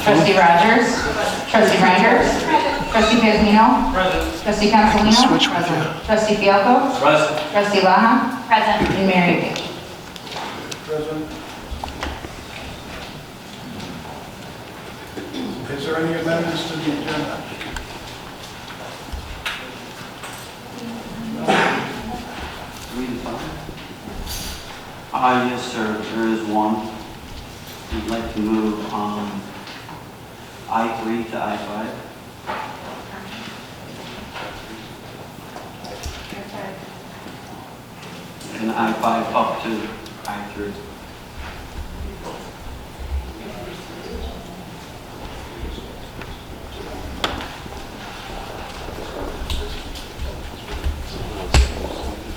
Trustee Rogers. Trustee Reinders. Trustee Pazmino. Present. Trustee Consolino. switch with Present. Trustee Fialco. Present. Trustee Laha. Present. And Mayor Yukich. President. Is there any amendments to the agenda? Yes, sir, there is one. We'd like to move I-3 to I-5. And I-5 up to I-3.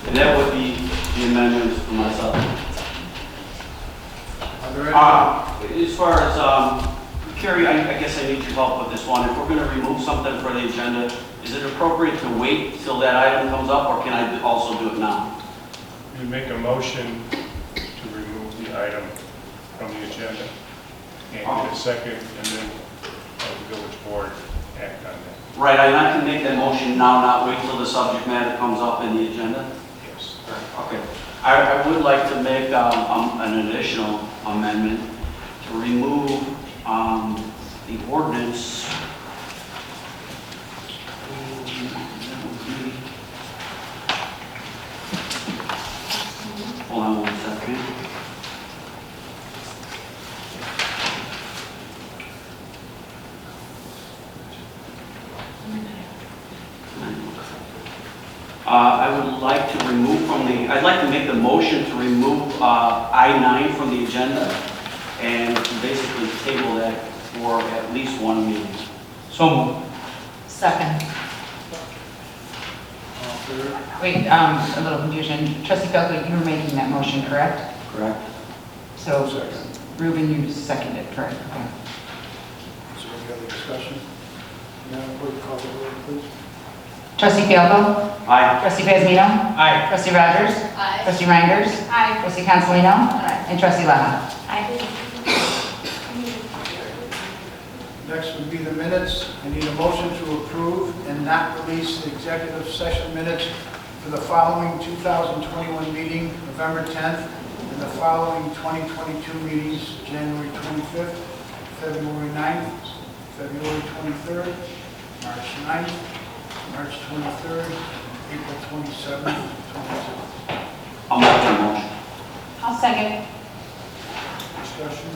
And that would be the amendments for myself. Are there any? As far as, Carrie, I guess I need your help with this one. If we're going to remove something for the agenda, is it appropriate to wait till that item comes up, or can I also do it now? You make a motion to remove the item from the agenda, and get a second, and then the village board act on that. Right, I can make that motion now, not wait till the subject matter comes up in the agenda? Yes. Okay. I would like to make an additional amendment to remove the ordinance. Hold on one second. I would like to remove I'd like to make the motion to remove I-9 from the agenda and basically table that for at least one meeting. So moved. Second. All in favor? Wait, a little confusion. Trustee Fialco, you were making that motion, correct? Correct? So Second. Ruben, you seconded, correct? Okay. Is there any other discussion? Madam Clerk, call the roll, please. Trustee Fialco. Aye. Trustee Pazmino. Aye. Trustee Rogers. Aye. Trustee Reinders. Aye. Trustee Consolino. And Trustee Laha. Next would be the minutes. I need a motion to approve and not release the executive session minutes for the following 2021 meeting, November 10th, and the following 2022 meetings, January 25th, February 9th, February 23rd, March 9th, March 23rd, April 27th, 22. I'll make that motion. I'll second. Discussion?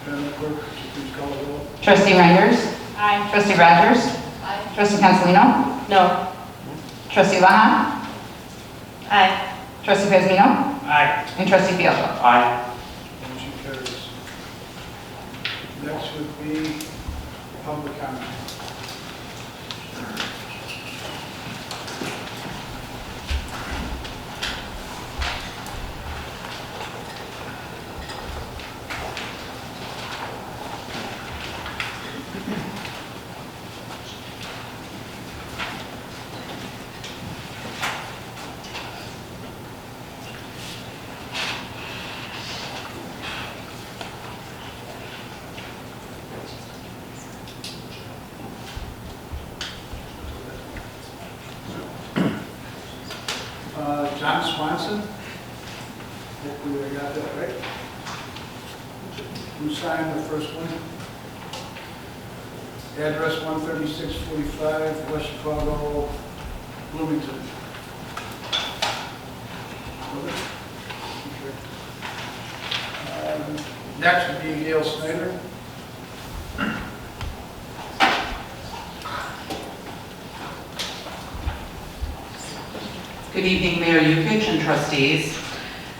Madam Clerk, could you please call the roll? Trustee Reinders. Aye. Trustee Rogers. Aye. Trustee Consolino. No. Trustee Laha. Aye. Trustee Pazmino. Aye. And Trustee Fialco. Aye. Motion carries. Next would be public comment. John Swanson. Hopefully I got that right. Who signed the first one? Address 13645, West Chicago, Bloomington. Okay. Next would be Gail Snyder. Good evening, Mayor Yukich and trustees.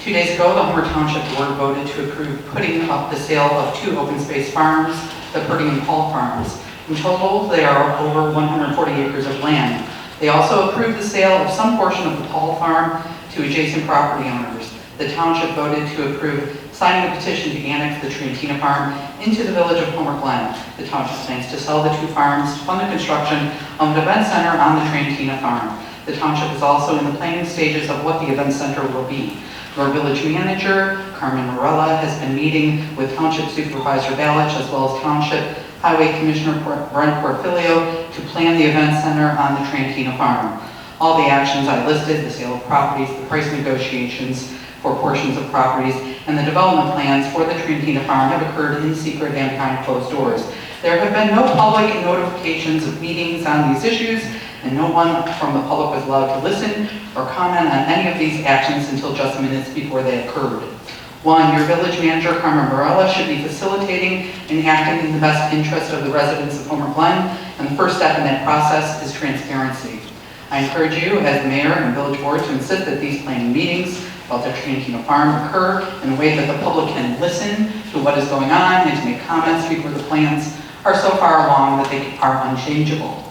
2 days ago, the Homer Township Board voted to approve putting up the sale of 2 open space farms, the Purdy and Paul Farms. In total, they are over 140 acres of land. They also approved the sale of some portion of the Paul Farm to adjacent property owners. The township voted to approve signing a petition to annex the Trientina Farm into the village of Homer Glen. The township plans to sell the 2 farms to fund the construction of an event center on the Trientina Farm. The township is also in the planning stages of what the event center will be. Your village manager, Carmen Morella, has been meeting with Township Supervisor Balich as well as Township Highway Commissioner Brent Porfilio to plan the event center on the Trantina Farm. All the actions I listed, the sale of properties, the price negotiations for portions of properties, and the development plans for the Trantina Farm have occurred in secret and behind closed doors. There have been no public notifications of meetings on these issues, and no one from the public was allowed to listen or comment on any of these actions until just minutes before they occurred. 1, your village manager, Carmen Morella, should be facilitating and acting in the best interest of the residents of Homer Glen, and the first step in that process is transparency. I encourage you, as the mayor and village board, to insist that these planning meetings about the Trantina Farm occur in a way that the public can listen to what is going on and to make comments before the plans are so far along that they are unchangeable.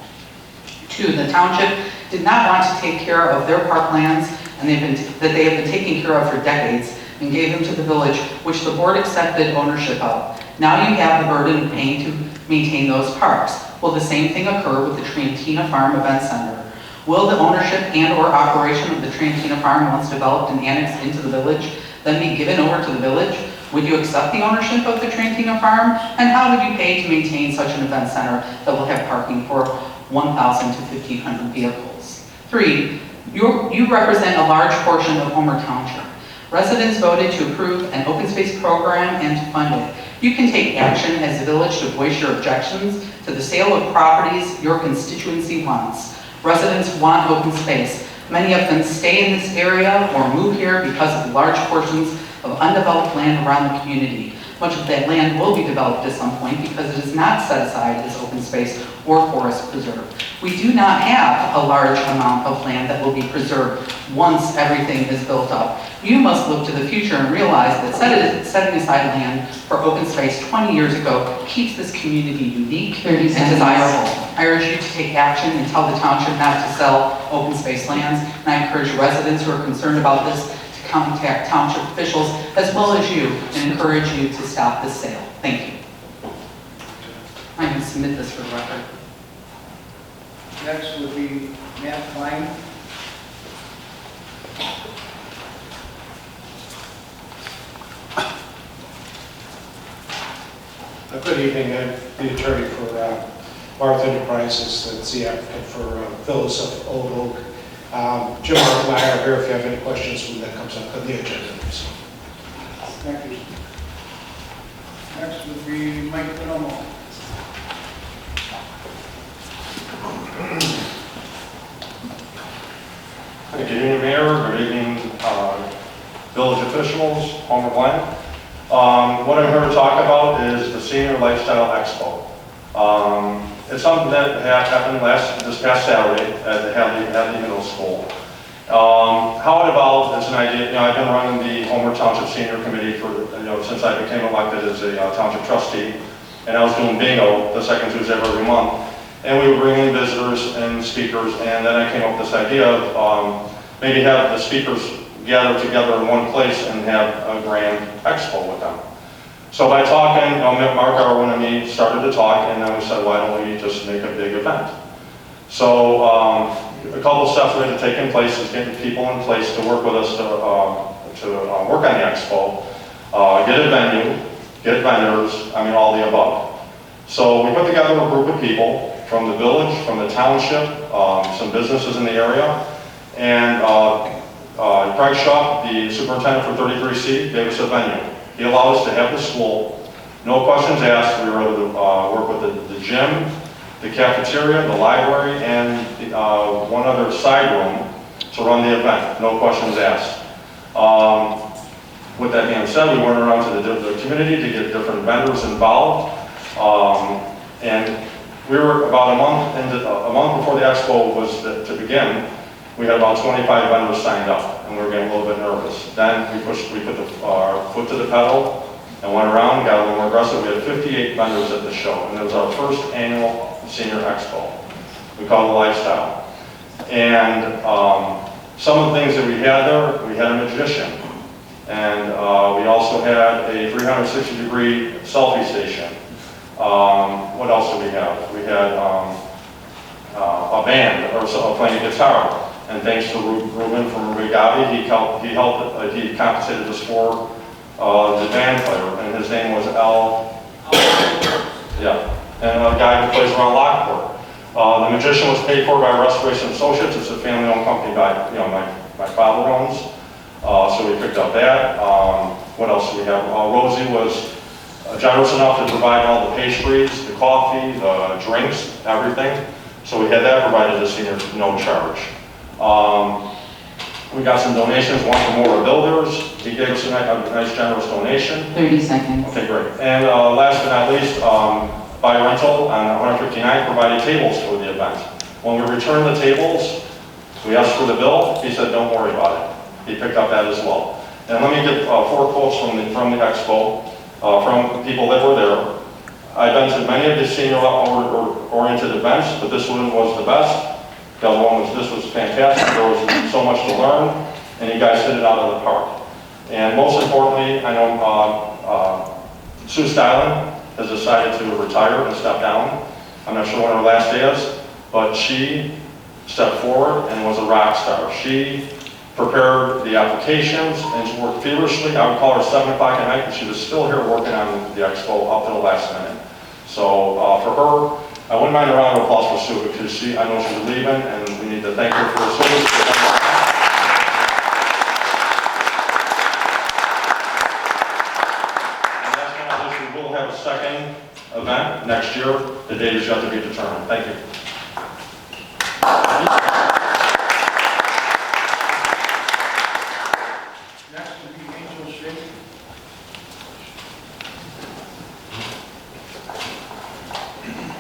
2, the township did not want to take care of their parklands and that they have been taking care of for decades and gave them to the village, which the board accepted ownership of. Now you have the burden of paying to maintain those parks. Will the same thing occur with the Trantina Farm Event Center? Will the ownership and or operation of the Trantina Farm, once developed and annexed into the village, then be given over to the village? Would you accept the ownership of the Trantina Farm? And how would you pay to maintain such an event center that will have parking for 1,000 to 1,500 vehicles? 3, you represent a large portion of Homer Township. Residents voted to approve an open space program and to fund it. You can take action as a village to voice your objections to the sale of properties your constituency wants. Residents want open space. Many of them stay in this area or move here because of the large portions of undeveloped land around the community. Much of that land will be developed at some point because it is not set aside as open space or forest preserve. We do not have a large amount of land that will be preserved once everything is built up. You must look to the future and realize that setting aside land for open space 20 years ago keeps this community unique and desirable. I urge you to take action and tell the township not to sell open space lands, and I encourage residents who are concerned about this to contact township officials as well as you and encourage you to stop this sale. Thank you. I'm going to submit this for the record. Next would be Matt Klein. Good evening. I'm the attorney for Barth Enterprises, that's the applicant for Villas of Old Oak. Jim and I are here if you have any questions when that comes up on the agenda. Thank you. Next would be Mike Bonomo. Good evening, Mayor. Good evening, village officials, Homer Glen. What I'm here to talk about is the Senior Lifestyle Expo. It's something that happened this past Saturday at the Hadley Middle School. How it evolved is an idea. I've been running the Homer Township Senior Committee for since I became elected as a township trustee, and I was doing bingo the second Tuesday of every month. And we would bring in visitors and speakers, and then I came up with this idea of maybe have the speakers gather together in one place and have a grand expo with them. So by talking, Mark Arwin and me started to talk, and then we said, why don't we just make a big event? So a couple of steps we had to take in place is getting people in place to work with us to work on the expo, get a venue, get vendors, all the above. So we put together a group of people from the village, from the township, some businesses in the area, and Craig Shaw, the superintendent for 33C, gave us a venue. He allowed us to have the school, no questions asked. We were able to work with the gym, the cafeteria, the library, and one other side room to run the event, no questions asked. With that being said, we went around to the community to get different vendors involved, and we were about a month before the expo was to begin. We had about 25 vendors signed up, and we were getting a little bit nervous. Then we put our foot to the pedal and went around, got a little more aggressive. We had 58 vendors at the show, and it was our first annual senior expo. We call it Lifestyle. And some of the things that we had there, we had a magician, and we also had a 360-degree selfie station. What else did we have? We had a band or playing a guitar. And thanks to Ruben from Gavi, he compensated us for the band player, and his name was yeah, and a guy who plays around Lockport. The magician was paid for by Restoration Associates. It's a family-owned company by, my father owns. So we picked up that. What else do we have? Rosie was generous enough to provide all the pastries, the coffee, the drinks, everything. So we had that provided to seniors at no charge. We got some donations, one from Mora Builders. He gave us a nice generous donation. 30 seconds. Okay, great. And last but not least, Buy Rental on 159 provided tables for the event. When we returned the tables, we asked for the bill. He said, don't worry about it. He picked up that as well. And let me get 4 quotes from the expo, from people that were there. I've been to many of the senior-oriented events, but this one was the best. The other one was, this was fantastic. There was so much to learn, and you guys hit it out of the park. And most importantly, I know Sue Stylen has decided to retire and step down. I'm not sure when her last day is, but she stepped forward and was a rock star. She prepared the applications and she worked feverishly. I would call her 7 o'clock at night, and she was still here working on the expo up to the last minute. So for her, I wouldn't mind a round of applause for Sue, because I know she's leaving, and we need to thank her for her service. And last but not least, we will have a second event next year. The date is yet to be determined. Thank you. Next will be Angel Shake.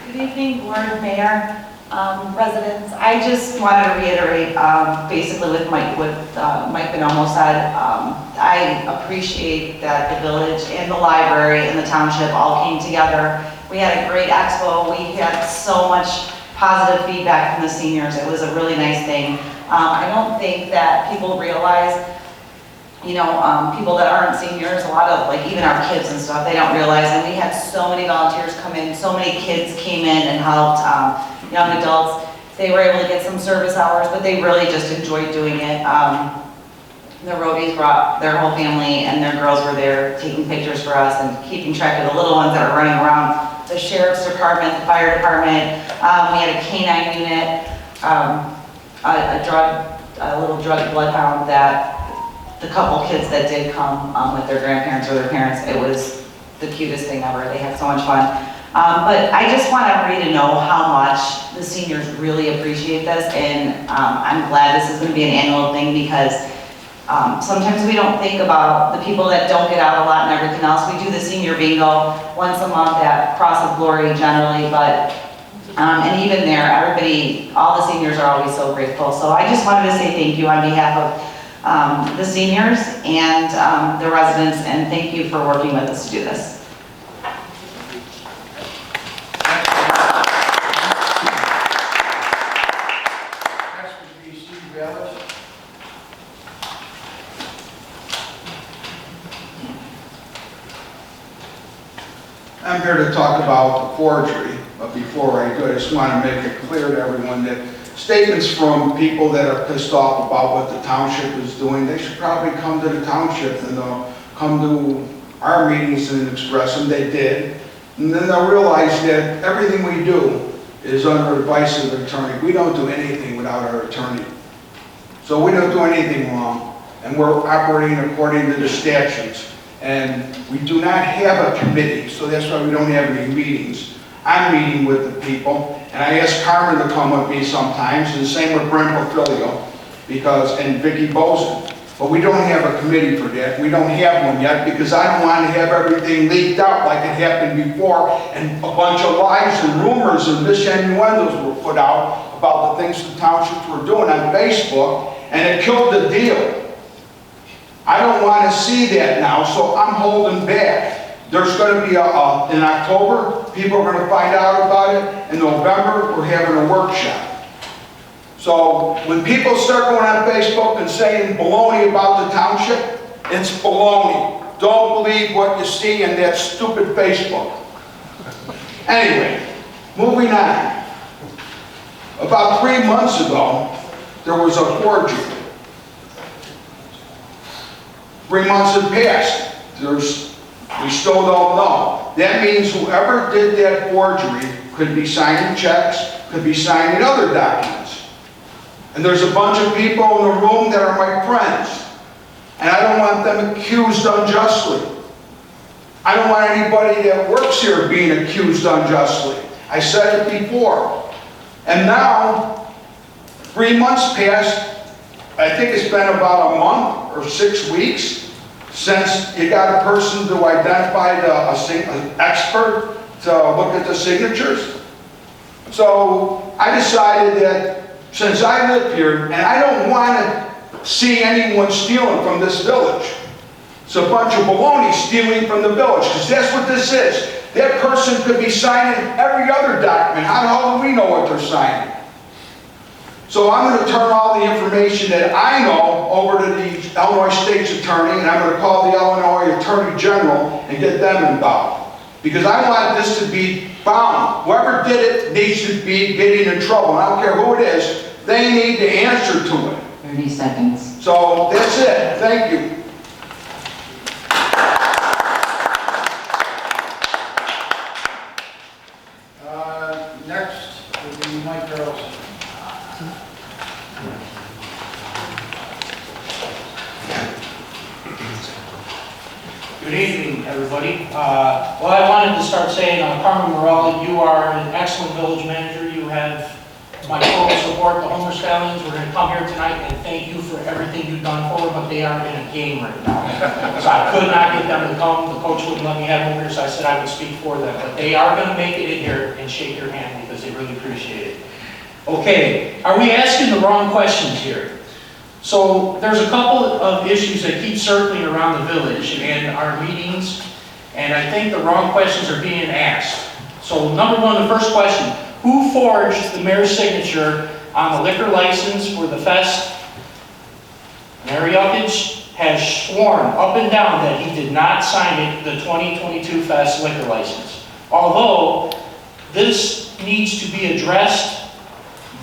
Good evening, Board, Mayor, residents. I just wanted to reiterate, basically with Mike Bonomo said, I appreciate that the village and the library and the township all came together. We had a great expo. We had so much positive feedback from the seniors. It was a really nice thing. I don't think that people realize, people that aren't seniors, a lot of, even our kids and stuff, they don't realize, and we had so many volunteers come in, so many kids came in and helped, young adults. They were able to get some service hours, but they really just enjoyed doing it. The roadies brought their whole family, and their girls were there taking pictures for us and keeping track of the little ones that were running around. The sheriff's department, the fire department, we had a canine unit, a little drug bloodhound that the couple kids that did come with their grandparents or their parents, it was the cutest thing ever. They had so much fun. But I just want everybody to know how much the seniors really appreciate this, and I'm glad this is going to be an annual thing, because sometimes we don't think about the people that don't get out a lot and everything else. We do the senior bingo once a month at Cross of Glory generally, but and even there, everybody, all the seniors are always so grateful. So I just wanted to say thank you on behalf of the seniors and the residents, and thank you for working with us to do this. Next would be Steve Bayless. I'm here to talk about the forgery, but before I do, I just want to make it clear to everyone that statements from people that are pissed off about what the township is doing, they should probably come to the township and they'll come to our meetings and express them. They did. And then they'll realize that everything we do is under advice of an attorney. We don't do anything without our attorney. So we don't do anything wrong, and we're operating according to the statutes. And we do not have a committee, so that's why we don't have any meetings. I'm meeting with the people, and I ask Carmen to come with me sometimes, and the same with Brent Porfilio, and Vicki Bozen. But we don't have a committee for that. We don't have one yet, because I don't want to have everything leaked out like it happened before, and a bunch of lies and rumors and misinnuendos were put out about the things the townships were doing on Facebook, and it killed the deal. I don't want to see that now, so I'm holding back. There's going to be in October, people are going to find out about it. In November, we're having a workshop. So when people start going on Facebook and saying baloney about the township, it's baloney. Don't believe what you see in that stupid Facebook. Anyway, moving on. About 3 months ago, there was a forgery. 3 months had passed. We still don't know. That means whoever did that forgery could be signing checks, could be signing other documents. And there's a bunch of people in the room that are my friends. And I don't want them accused unjustly. I don't want anybody that works here being accused unjustly. I said it before. And now, 3 months passed. I think it's been about a month or 6 weeks since you got a person to identify an expert to look at the signatures. So I decided that since I live here, and I don't want to see anyone stealing from this village. It's a bunch of baloney stealing from the village, because that's what this is. That person could be signing every other document. How the hell do we know what they're signing? So I'm going to turn all the information that I know over to the Illinois State's Attorney, and I'm going to call the Illinois Attorney General and get them involved. Because I want this to be found. Whoever did it needs to be getting in trouble. And I don't care who it is, they need to answer to it. 30 seconds. So that's it. Thank you. Next will be Mike Carlson. Good evening, everybody. Well, I wanted to start saying, Carmen Morelli, you are an excellent village manager. You have my total support. The Homer Stallions, we're going to come here tonight and thank you for everything you've done for them, but they are in a game right now. So I could not get them to come. The coach wouldn't let me have them over here, so I said I would speak for them. But they are going to make it in here and shake your hand because they really appreciate it. Okay, are we asking the wrong questions here? So there's a couple of issues that keep circling around the village and our meetings, and I think the wrong questions are being asked. So number one, the first question, who forged the mayor's signature on the liquor license for the fest? Mayor Yukich has sworn up and down that he did not sign it, the 2022 fest liquor license. Although this needs to be addressed,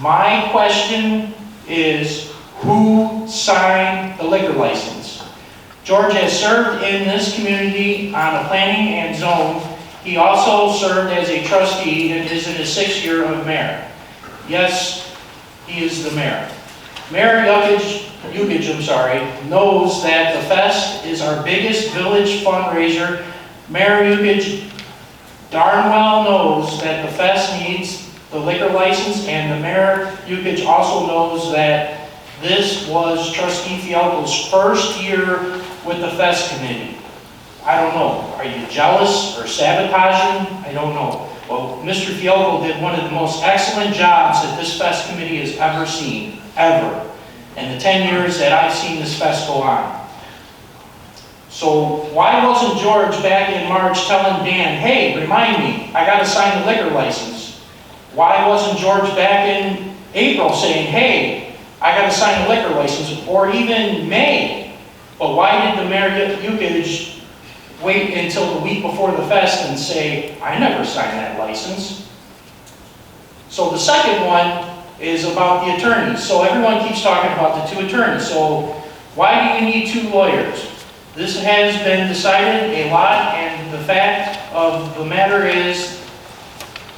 my question is, who signed the liquor license? George has served in this community on the planning and zone. He also served as a trustee and is in his 6th year of mayor. Yes, he is the mayor. Mayor Yukich, knows that the fest is our biggest village fundraiser. Mayor Yukich darn well knows that the fest needs the liquor license, and the Mayor Yukich also knows that this was Trustee Fialko's first year with the Fest Committee. I don't know. Are you jealous or sabotaging? I don't know. Well, Mr. Fialko did one of the most excellent jobs that this Fest Committee has ever seen, ever, in the 10 years that I've seen this fest go on. So why wasn't George back in March telling Dan, hey, remind me, I got to sign the liquor license? Why wasn't George back in April saying, hey, I got to sign the liquor license, or even May? But why did the Mayor Yukich wait until the week before the fest and say, I never signed that license? So the second one is about the attorneys. So everyone keeps talking about the 2 attorneys. So why do you need 2 lawyers? This has been decided a lot, and the fact of the matter is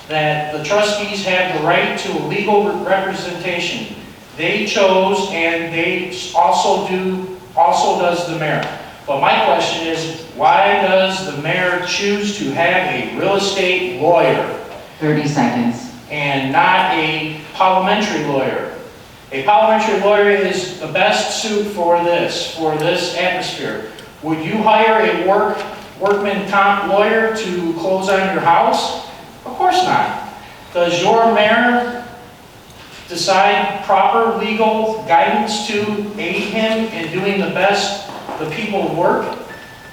that the trustees have the right to a legal representation. They chose, and they also does the mayor. But my question is, why does the mayor choose to have a real estate lawyer 30 seconds. and not a parliamentary lawyer? A parliamentary lawyer is the best suit for this atmosphere. Would you hire a workman comp lawyer to close on your house? Of course not. Does your mayor decide proper legal guidance to aid him in doing the best the people work?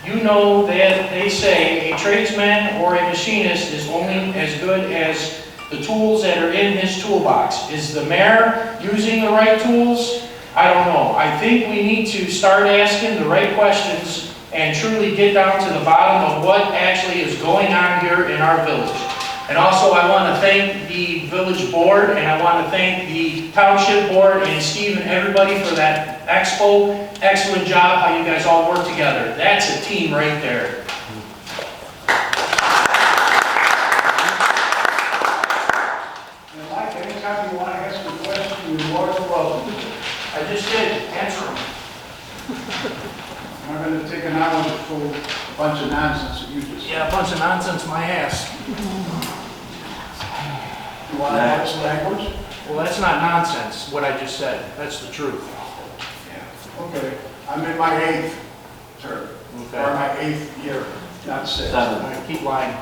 You know that they say a tradesman or a machinist is only as good as the tools that are in his toolbox. Is the mayor using the right tools? I don't know. I think we need to start asking the right questions and truly get down to the bottom of what actually is going on here in our village. And also, I want to thank the village board, and I want to thank the township board and Steve and everybody for that expo. Excellent job, how you guys all work together. That's a team right there. And Mike, anytime you want to ask a question, you're more than welcome. I just did, answer them. I'm not going to take an hour to pull a bunch of nonsense that you just said. Yeah, a bunch of nonsense, my ass. You want to watch language? Well, that's not nonsense, what I just said. That's the truth. Yeah. Okay, I'm in my 8th term, Okay. or my 8th year, not 6th. All right, keep lying.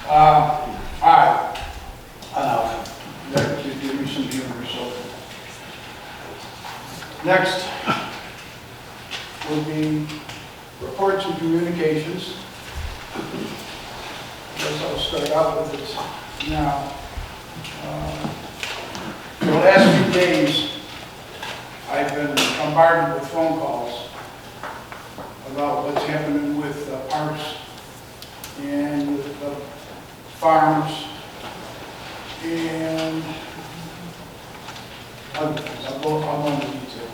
All right, enough. That should give me some humor, so. Next will be reports and communications. Guess I'll start out with it now. For the last few days, I've been bombarded with phone calls about what's happening with parks and with farms and other things. I'll go into detail.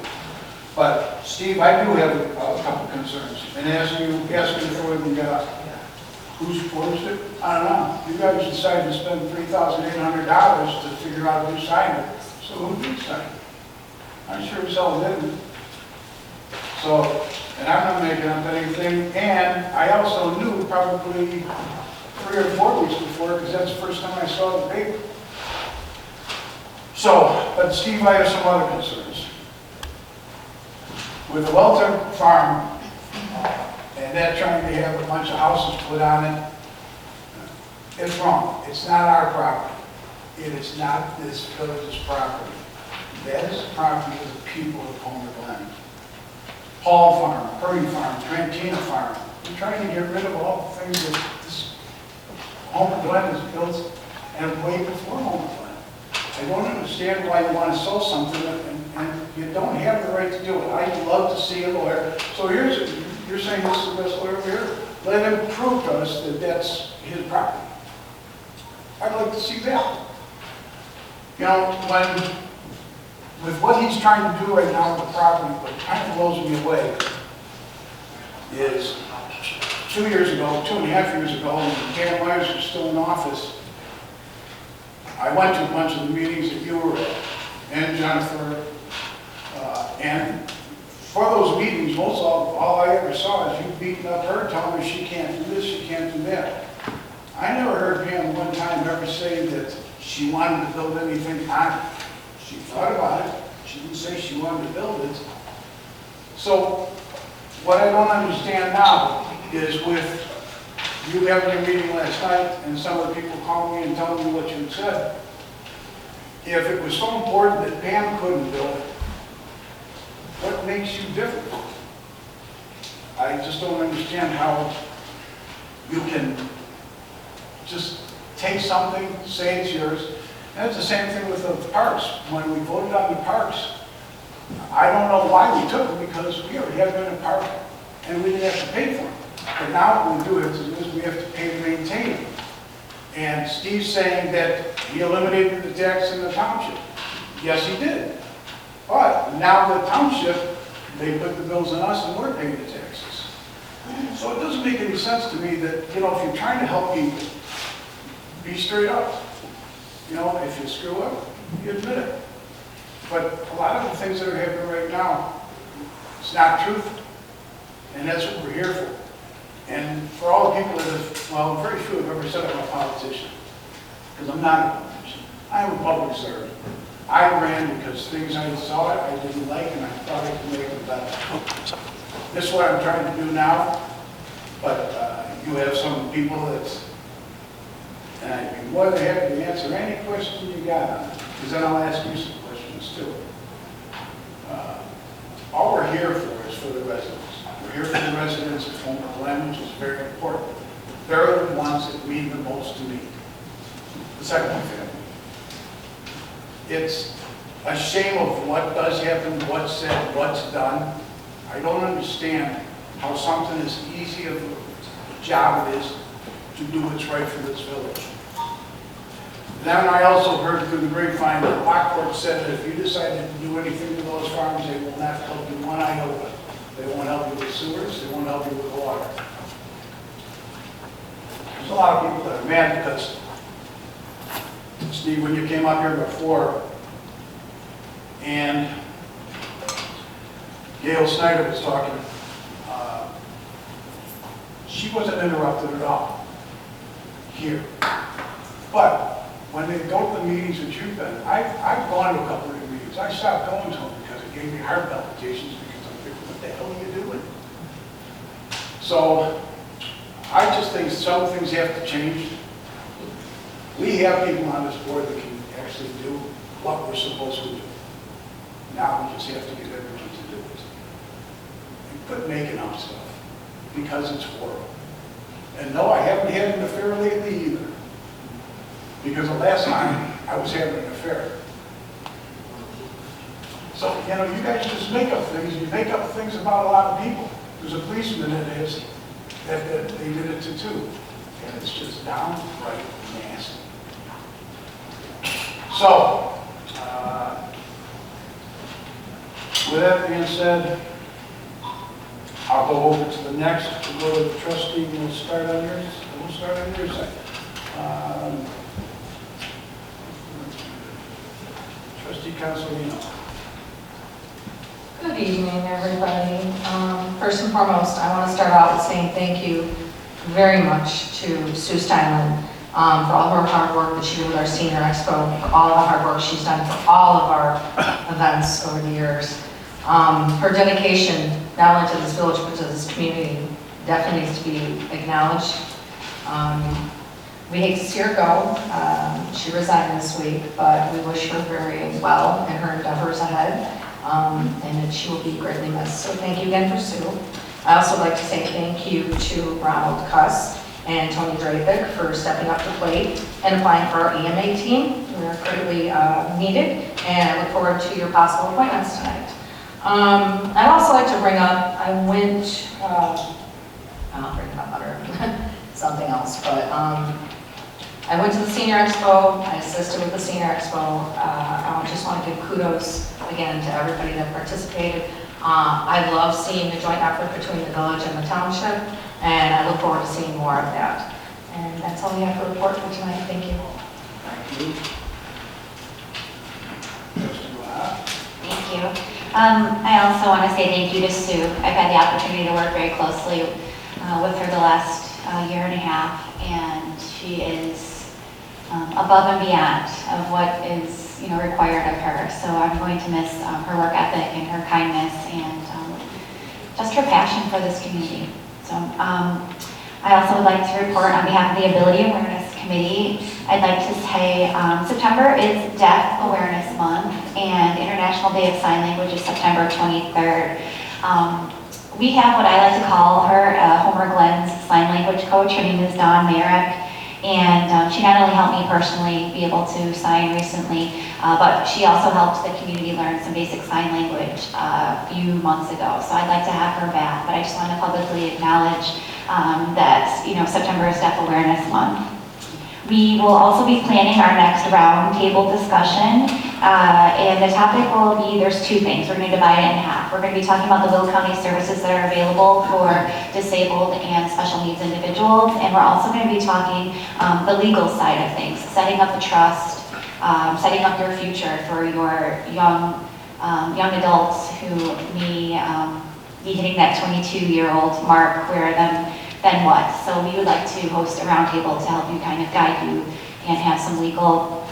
But Steve, I do have a couple concerns. And as you asked me before we got, who's forced it? I don't know. You guys decided to spend $3,800 to figure out who signed it. So who did sign it? I'm sure as hell didn't. So, and I'm not making up anything. And I also knew probably 3 or 4 weeks before, because that's the first time I saw the paper. So, but Steve, I have some other concerns. With the Welter Farm, and that trying to have a bunch of houses put on it, it's wrong. It's not our property. It is not this village's property. That is the property of the people of Homer Glen. Hall Farm, Purdy Farm, Trantina Farm. We're trying to get rid of all the things that this Homer Glen is built and way before Homer Glen. I don't understand why you want to sell something and you don't have the right to do it. I'd love to see a lawyer. So you're saying this is the best lawyer here? Let him prove to us that that's his property. I'd like to see that. You know, with what he's trying to do right now with the property, what kind of blows me away is 2 years ago, 2.5 years ago, when Dan Myers was still in office, I went to a bunch of the meetings that you were at, and Jennifer, and for those meetings, most all I ever saw is you beating up her, telling her she can't do this, she can't do that. I never heard Pam one time ever say that she wanted to build anything on it. She thought about it. She didn't say she wanted to build it. So what I don't understand now is with you having your meeting last night and some of the people calling me and telling me what you had said, if it was so important that Pam couldn't build it, what makes you different? I just don't understand how you can just take something, say it's yours. And it's the same thing with the parks. When we voted on the parks, I don't know why we took it because we already have been a park and we didn't have to pay for it. But now what we do have to do is we have to pay to maintain it. And Steve's saying that he eliminated the tax in the township. Yes, he did. But now the township, they put the bills on us and we're paying the taxes. So it doesn't make any sense to me that, you know, if you're trying to help people, be straight up. You know, if you screw up, you admit it. But a lot of the things that are happening right now, it's not truthful. And that's what we're here for. And for all the people that have, well, very few have ever said I'm a politician. Because I'm not a politician. I'm a public servant. I ran because things I saw I didn't like and I thought I could make them better. This is what I'm trying to do now. But you have some people that, and I'd be more than happy to answer any question you got on it. Because then I'll ask you some questions too. All we're here for is for the residents. We're here for the residents of Homer Glen, which is very important. They're the ones that mean the most to me. The second family. It's a shame of what does happen, what's said, what's done. I don't understand how something as easy job it is to do what's right for this village. Then I also heard through the grapevine that Lockport said that if you decided to do anything to those farms, they will not help you one iota. They won't help you with sewers, they won't help you with water. There's a lot of people that are mad because, Steve, when you came up here before, and Gail Snyder was talking, she wasn't interrupted at all here. But when they go to the meetings that you've been, I've gone to a couple of the meetings. I stopped going to them because it gave me heart palpitations because I'm thinking, what the hell are you doing? So I just think some things have to change. We have people on this board that can actually do what we're supposed to do. Now we just have to get everyone to do it. And quit making up stuff because it's horrible. And no, I haven't had an affair lately either. Because the last time I was having an affair. So, you know, you guys just make up things. You make up things about a lot of people. There's a policeman that they did it to too. And it's just downright nasty. So, with that being said, I'll go over to the next. We'll go to the trustee. We'll start on yours. We'll start on your side. Trustee Consolino. Good evening, everybody. First and foremost, I want to start out with saying thank you very much to Sue Steinman for all her hard work that she did with our Senior Expo, for all of the hard work she's done for all of our events over the years. Her dedication, not only to this village, but to this community, definitely needs to be acknowledged. We hate to see her go. She resigned this week, but we wish her very well in her endeavors ahead, and that she will be greatly missed. So thank you again for Sue. I also like to say thank you to Ronald Cuss and Tony Drapik for stepping up to the plate and applying for our EMA team. We're greatly needed, and I look forward to your possible appointments tonight. I'd also like to bring up, I'll bring it up under something else, but I went to the Senior Expo, I assisted with the Senior Expo. I just want to give kudos again to everybody that participated. I love seeing the joint effort between the village and the township, and I look forward to seeing more of that. And that's all we have to report for tonight. Thank you. Thank you. Trustee Lahat. Thank you. I also want to say thank you to Sue. I've had the opportunity to work very closely with her the last year and a half, and she is above and beyond of what is required of her. So I'm going to miss her work ethic and her kindness and just her passion for this community. So I also would like to report on behalf of the Ability Awareness Committee. I'd like to say September is Deaf Awareness Month, and International Day of Sign Language is September 23rd. We have what I like to call her Homer Glen's sign language coach. Her name is Dawn Merrick, and she not only helped me personally be able to sign recently, but she also helped the community learn some basic sign language a few months ago. So I'd like to have her back, but I just want to publicly acknowledge that September is Deaf Awareness Month. We will also be planning our next roundtable discussion, and the topic will be, there's two things, we're going to divide it in half. We're going to be talking about the Will County services that are available for disabled and special needs individuals, and we're also going to be talking the legal side of things, setting up a trust, setting up your future for your young adults who may be hitting that 22-year-old mark where then what? So we would like to host a roundtable to help you kind of guide you and have some legal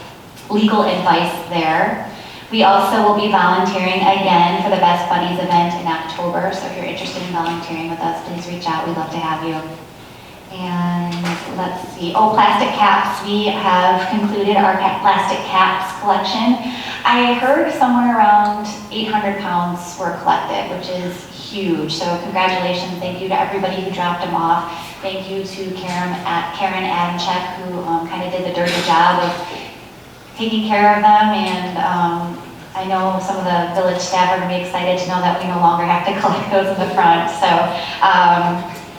advice there. We also will be volunteering again for the Best Buddies event in October. So if you're interested in volunteering with us, please reach out. We'd love to have you. And let's see. Oh, plastic caps. We have concluded our plastic caps collection. I heard somewhere around 800 pounds were collected, which is huge. So congratulations. Thank you to everybody who dropped them off. Thank you to Karen Adamchek, who kind of did the dirty job of taking care of them. And I know some of the village staff are going to be excited to know that we no longer have to collect those in the front. So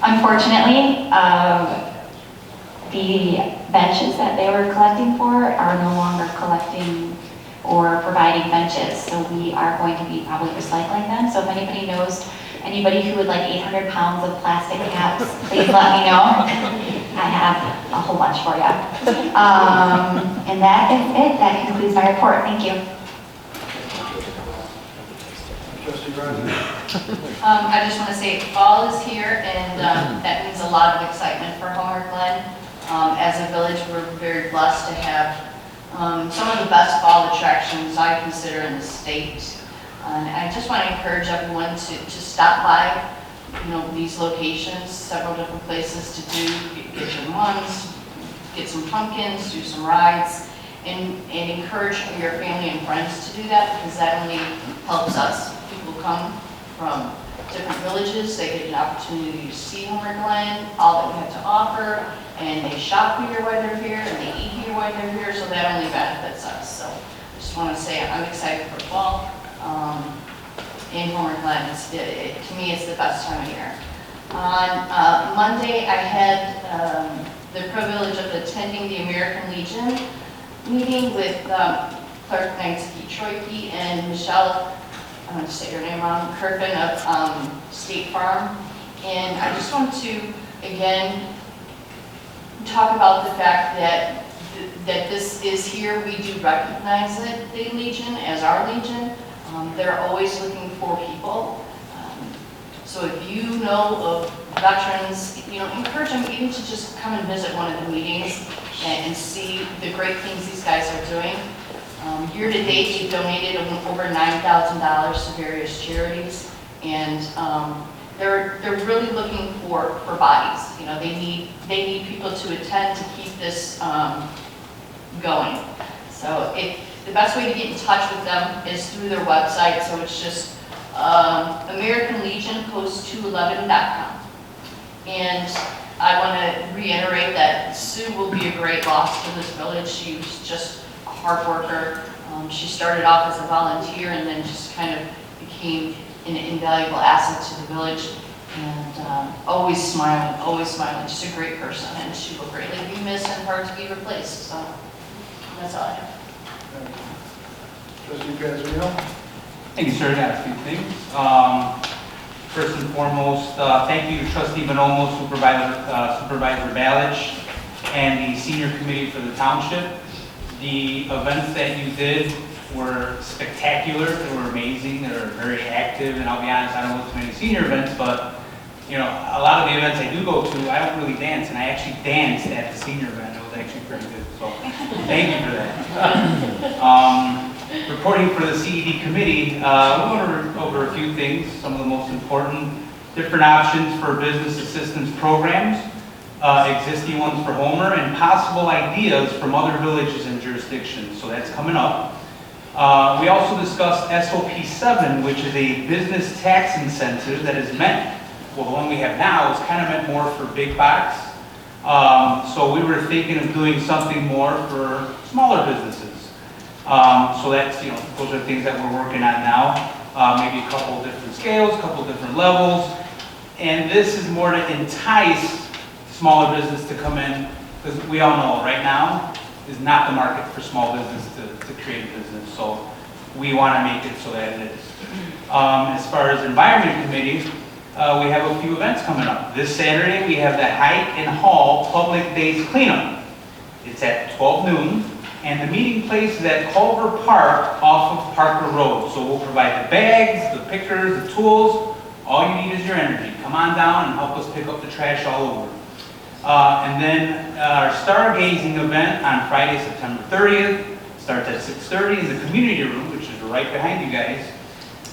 Unfortunately, the benches that they were collecting for are no longer collecting or providing benches, so we are going to be probably recycling them. So if anybody knows anybody who would like 800 pounds of plastic caps, please let me know. I have a whole bunch for you. And that is it. That concludes my report. Thank you. Trustee Rodgers? I just want to say fall is here, and that means a lot of excitement for Homer Glen. As a village, we're very blessed to have some of the best fall attractions I consider in the state. And I just want to encourage everyone to stop by, these locations, several different places to get your runs, get some pumpkins, do some rides, and encourage your family and friends to do that, because that only helps us. People come from different villages, they get an opportunity to see Homer Glen, all that we have to offer, and they shop here while they're here, and they eat here while they're here, so that only benefits us. So I just want to say I'm excited for fall. In Homer Glen, to me, it's the best time of year. On Monday, I had the privilege of attending the American Legion meeting with Clark Knights-Troiki and Michelle, I'm going to say her name wrong, Kirkman of State Farm. And I just want to, again, talk about the fact that this is here. We do recognize it, the Legion, as our Legion. They're always looking for people. So if you know of veterans, encourage them even to just come and visit one of the meetings and see the great things these guys are doing. Year to date, they've donated over $9,000 to various charities, and they're really looking for bodies. They need people to attend to keep this going. So the best way to get in touch with them is through their website. So it's just American Legion post211.com. And I want to reiterate that Sue will be a great loss to this village. She was just a hard worker. She started off as a volunteer and then just kind of became an invaluable asset to the village. And always smiling, just a great person. And she will greatly be missed and hard to be replaced. So that's all I have. Trustee Gazzarino? Thank you, sir. I got a few things. First and foremost, thank you to Trustee Bonomo, Supervisor Balich, and the Senior Committee for the Township. The events that you did were spectacular. They were amazing. They were very active, and I'll be honest, I don't go to many senior events, but a lot of the events I do go to, I don't really dance, and I actually danced at the senior event. It was actually pretty good, so thank you for that. Reporting for the CED committee, we went over a few things, some of the most important, different options for business assistance programs, existing ones for Homer, and possible ideas from other villages and jurisdictions, so that's coming up. We also discussed SOP 7, which is a business tax incentive that is meant, well, the one we have now is kind of meant more for big box. So we were thinking of doing something more for smaller businesses. So that's, those are things that we're working on now. Maybe a couple different scales, a couple different levels. And this is more to entice smaller business to come in, because we all know right now is not the market for small business to create a business. So we want to make it so that it is. As far as Environment Committee, we have a few events coming up. This Saturday, we have the Hike and Haul Public Days Cleanup. It's at 12 noon, and the meeting place is at Culver Park off of Parker Road. So we'll provide the bags, the pickers, the tools. All you need is your energy. Come on down and help us pick up the trash all over. And then our stargazing event on Friday, September 30th, starts at 6:30 in the community room, which is right behind you guys,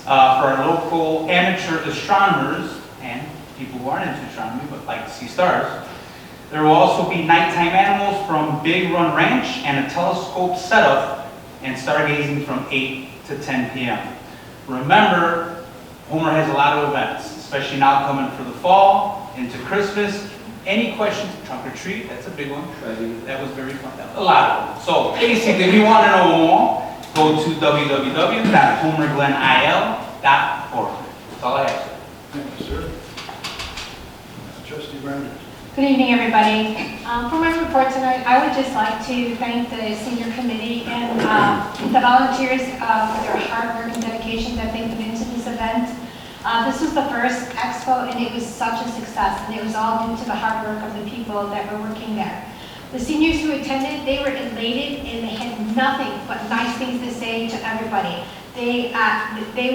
for our local amateur astronomers and people who aren't into astronomy but like to see stars. There will also be nighttime animals from Big Run Ranch and a telescope setup and stargazing from 8 to 10 p.m. Remember, Homer has a lot of events, especially now coming for the fall, into Christmas. Any questions? Trunk or treat, that's a big one. That was very fun. A lot of them. So basically, if you want to know more, go to www.homerglenil.org. That's all I have. Thank you, sir. Trustee Brennan. Good evening, everybody. For my report tonight, I would just like to thank the senior committee and the volunteers for their hard work and dedication that they put into this event. This was the first expo, and it was such a success, and it was all due to the hard work of the people that were working there. The seniors who attended, they were elated, and they had nothing but nice things to say to everybody. They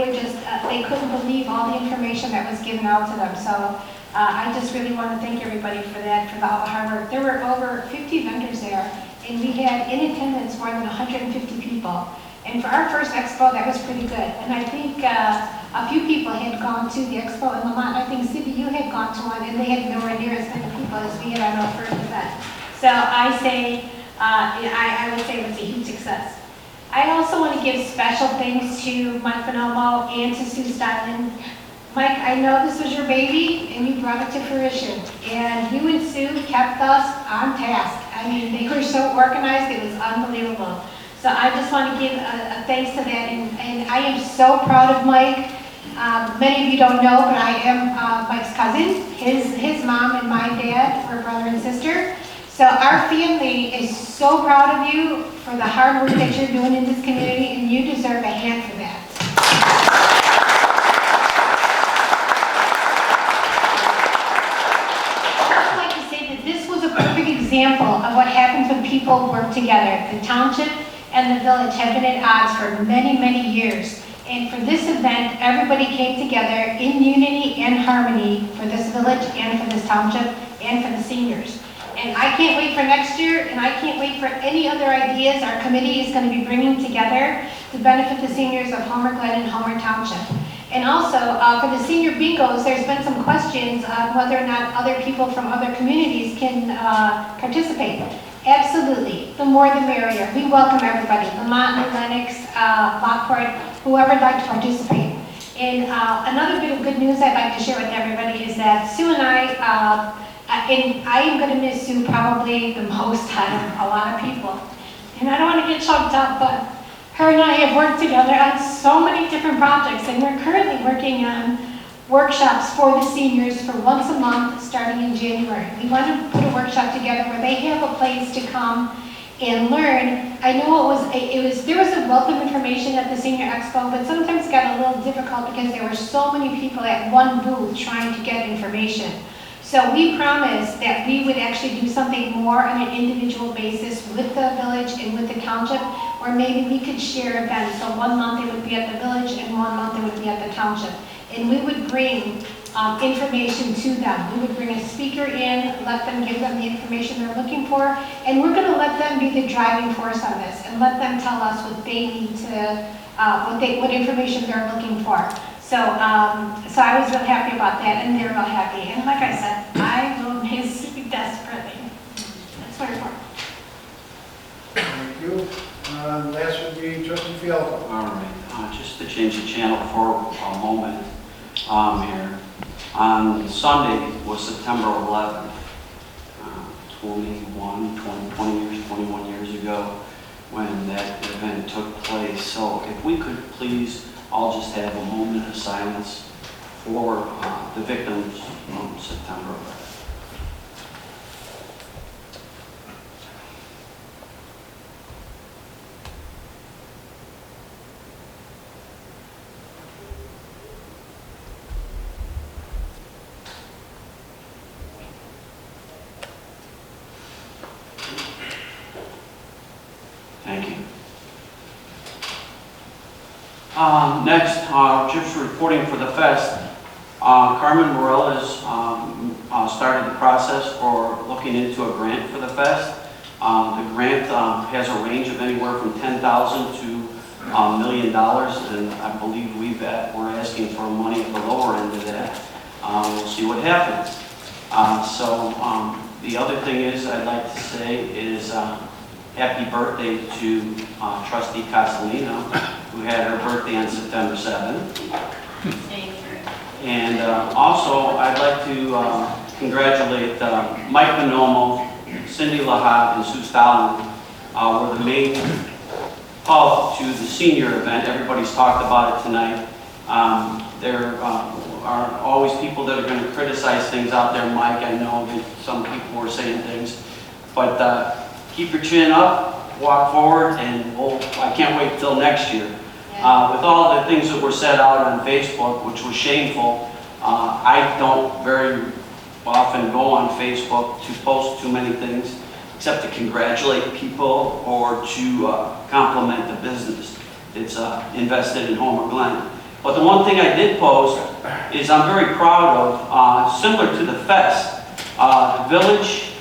were just, they couldn't believe all the information that was given out to them. So I just really want to thank everybody for that, for all the hard work. There were over 50 vendors there, and we had in attendance more than 150 people. And for our first expo, that was pretty good. And I think a few people had gone to the expo in Lamont. I think Cindy, you had gone to one, and they had nowhere near as many people as we had on our first event. So I say, I would say it was a huge success. I also want to give special thanks to Mike Bonomo and to Sue Steinman. Mike, I know this was your baby, and you brought it to fruition. And you and Sue kept us on task. I mean, they were so organized, it was unbelievable. So I just want to give a thanks to that, and I am so proud of Mike. Many of you don't know, but I am Mike's cousin. His mom and my dad were brother and sister. So our family is so proud of you for the hard work that you're doing in this community, and you deserve a hand for that. I'd like to say that this was a perfect example of what happens when people work together. The township and the village have been at odds for many, many years. And for this event, everybody came together in unity and harmony for this village and for this township and for the seniors. And I can't wait for next year, and I can't wait for any other ideas our committee is going to be bringing together to benefit the seniors of Homer Glen and Homer Township. And also, for the senior bingos, there's been some questions on whether or not other people from other communities can participate. Absolutely. The more the merrier. We welcome everybody. Lamont, New Lenox, Lockport, whoever would like to participate. And another bit of good news I'd like to share with everybody is that Sue and and I am going to miss Sue probably the most out of a lot of people. And I don't want to get choked up, but her and I have worked together on so many different projects, and we're currently working on workshops for the seniors for once a month starting in January. We want to put a workshop together where they have a place to come and learn. I know there was a wealth of information at the Senior Expo, but sometimes it got a little difficult because there were so many people at one booth trying to get information. So we promised that we would actually do something more on an individual basis with the village and with the township, where maybe we could share events. So 1 month it would be at the village and 1 month it would be at the township. And we would bring information to them. We would bring a speaker in, let them give them the information they're looking for, and we're going to let them be the driving force on this and let them tell us what they need to, what information they're looking for. So I was real happy about that, and they're real happy. And like I said, I will miss you desperately. That's my report. Thank you. Last would be Trustee Fielko. All right, just to change the channel for a moment here. On Sunday was September 11th, 21 years ago when that event took place. So if we could please all just have a moment of silence for the victims of September 11th. Thank you. Next, just reporting for the fest. Carmen Morel has started the process for looking into a grant for the fest. The grant has a range of anywhere from $10,000 to $1 million, and I believe we're asking for money at the lower end of that. We'll see what happens. The other thing is I'd like to say is happy birthday to Trustee Castellino, who had her birthday on September 7th. And also, I'd like to congratulate Mike Bonomo, Cindy LaHav, and Sue Stalin were the main hub to the senior event. Everybody's talked about it tonight. are always people that are going to criticize things out there. Mike, I know that some people were saying things, but keep your chin up, walk forward, and I can't wait till next year. With all the things that were said out on Facebook, which was shameful, I don't very often go on Facebook to post too many things, except to congratulate people or to compliment the business that's invested in Homer Glen. But the one thing I did post is I'm very proud of, similar to the fest, the village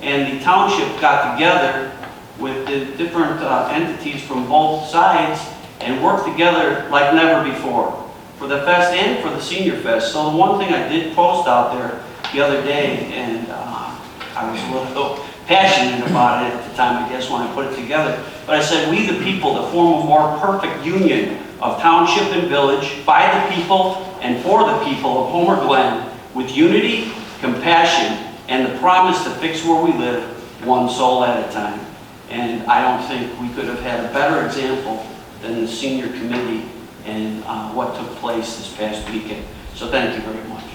and the township got together with the different entities from both sides and worked together like never before for the fest and for the senior fest. So the one thing I did post out there the other day, and I was a little passionate about it at the time, I guess, when I put it together, but I said, we the people to form a more perfect union of township and village, by the people and for the people of Homer Glen, with unity, compassion, and the promise to fix where we live, one soul at a time. And I don't think we could have had a better example than the senior committee and what took place this past weekend. So thank you very much.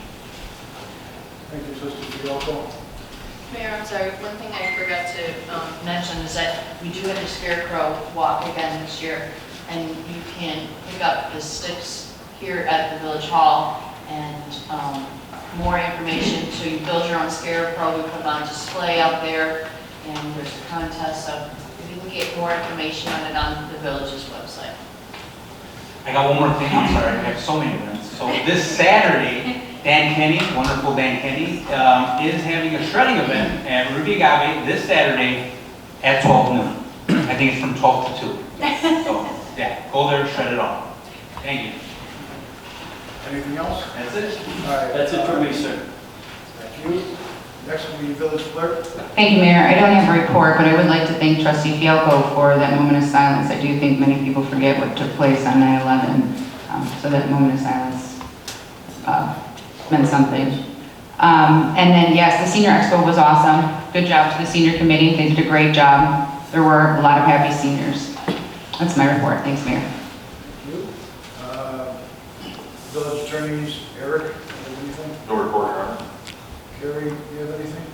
Thank you, Trustee Fielko. Mayor, I'm sorry, one thing I forgot to mention is that we do have the Scarecrow Walk again this year, and you can pick up the sticks here at the Village Hall, and more information, so you build your own Scarecrow, we put it on display out there, and there's a contest, so if you can get more information on it on the Village's website. I got one more thing, I'm sorry, I have so many events. So this Saturday, Dan Kenny, wonderful Dan Kenny, is having a shredding event at Ruby Agave this Saturday at 12 noon. I think it's from 12 to 2. So, yeah, go there, shred it all. Thank you. Anything else? That's it. All right. That's it for me, sir. Thank you. Next will be Village Clerk. Thank you, Mayor. I don't have a report, but I would like to thank Trustee Fielko for that moment of silence. I do think many people forget what took place on 9/11, so that moment of silence meant something. And then, yes, the Senior Expo was awesome. Good job to the Senior Committee. They did a great job. There were a lot of happy seniors. That's my report. Thanks, Mayor. Thank you. Village Attorneys, Eric, have anything? No report, Your Honor. Kerry, do you have anything?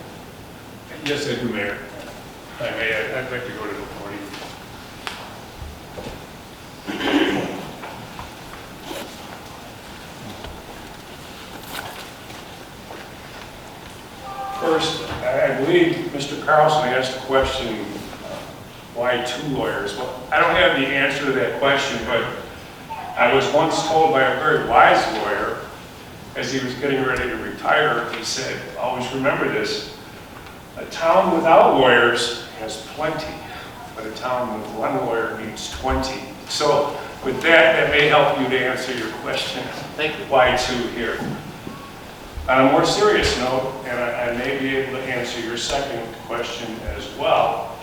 Yes, I do, Mayor. If I may, I'd like to go to the podium. First, I believe Mr. Carlson asked a question, why 2 lawyers? Well, I don't have the answer to that question, but I was once told by a very wise lawyer, as he was getting ready to retire, he said, always remember this, a town without lawyers has plenty, but a town with 1 lawyer needs 20. So with that may help you to answer your question. Thank you. Why 2 here? On a more serious note, and I may be able to answer your second question as well,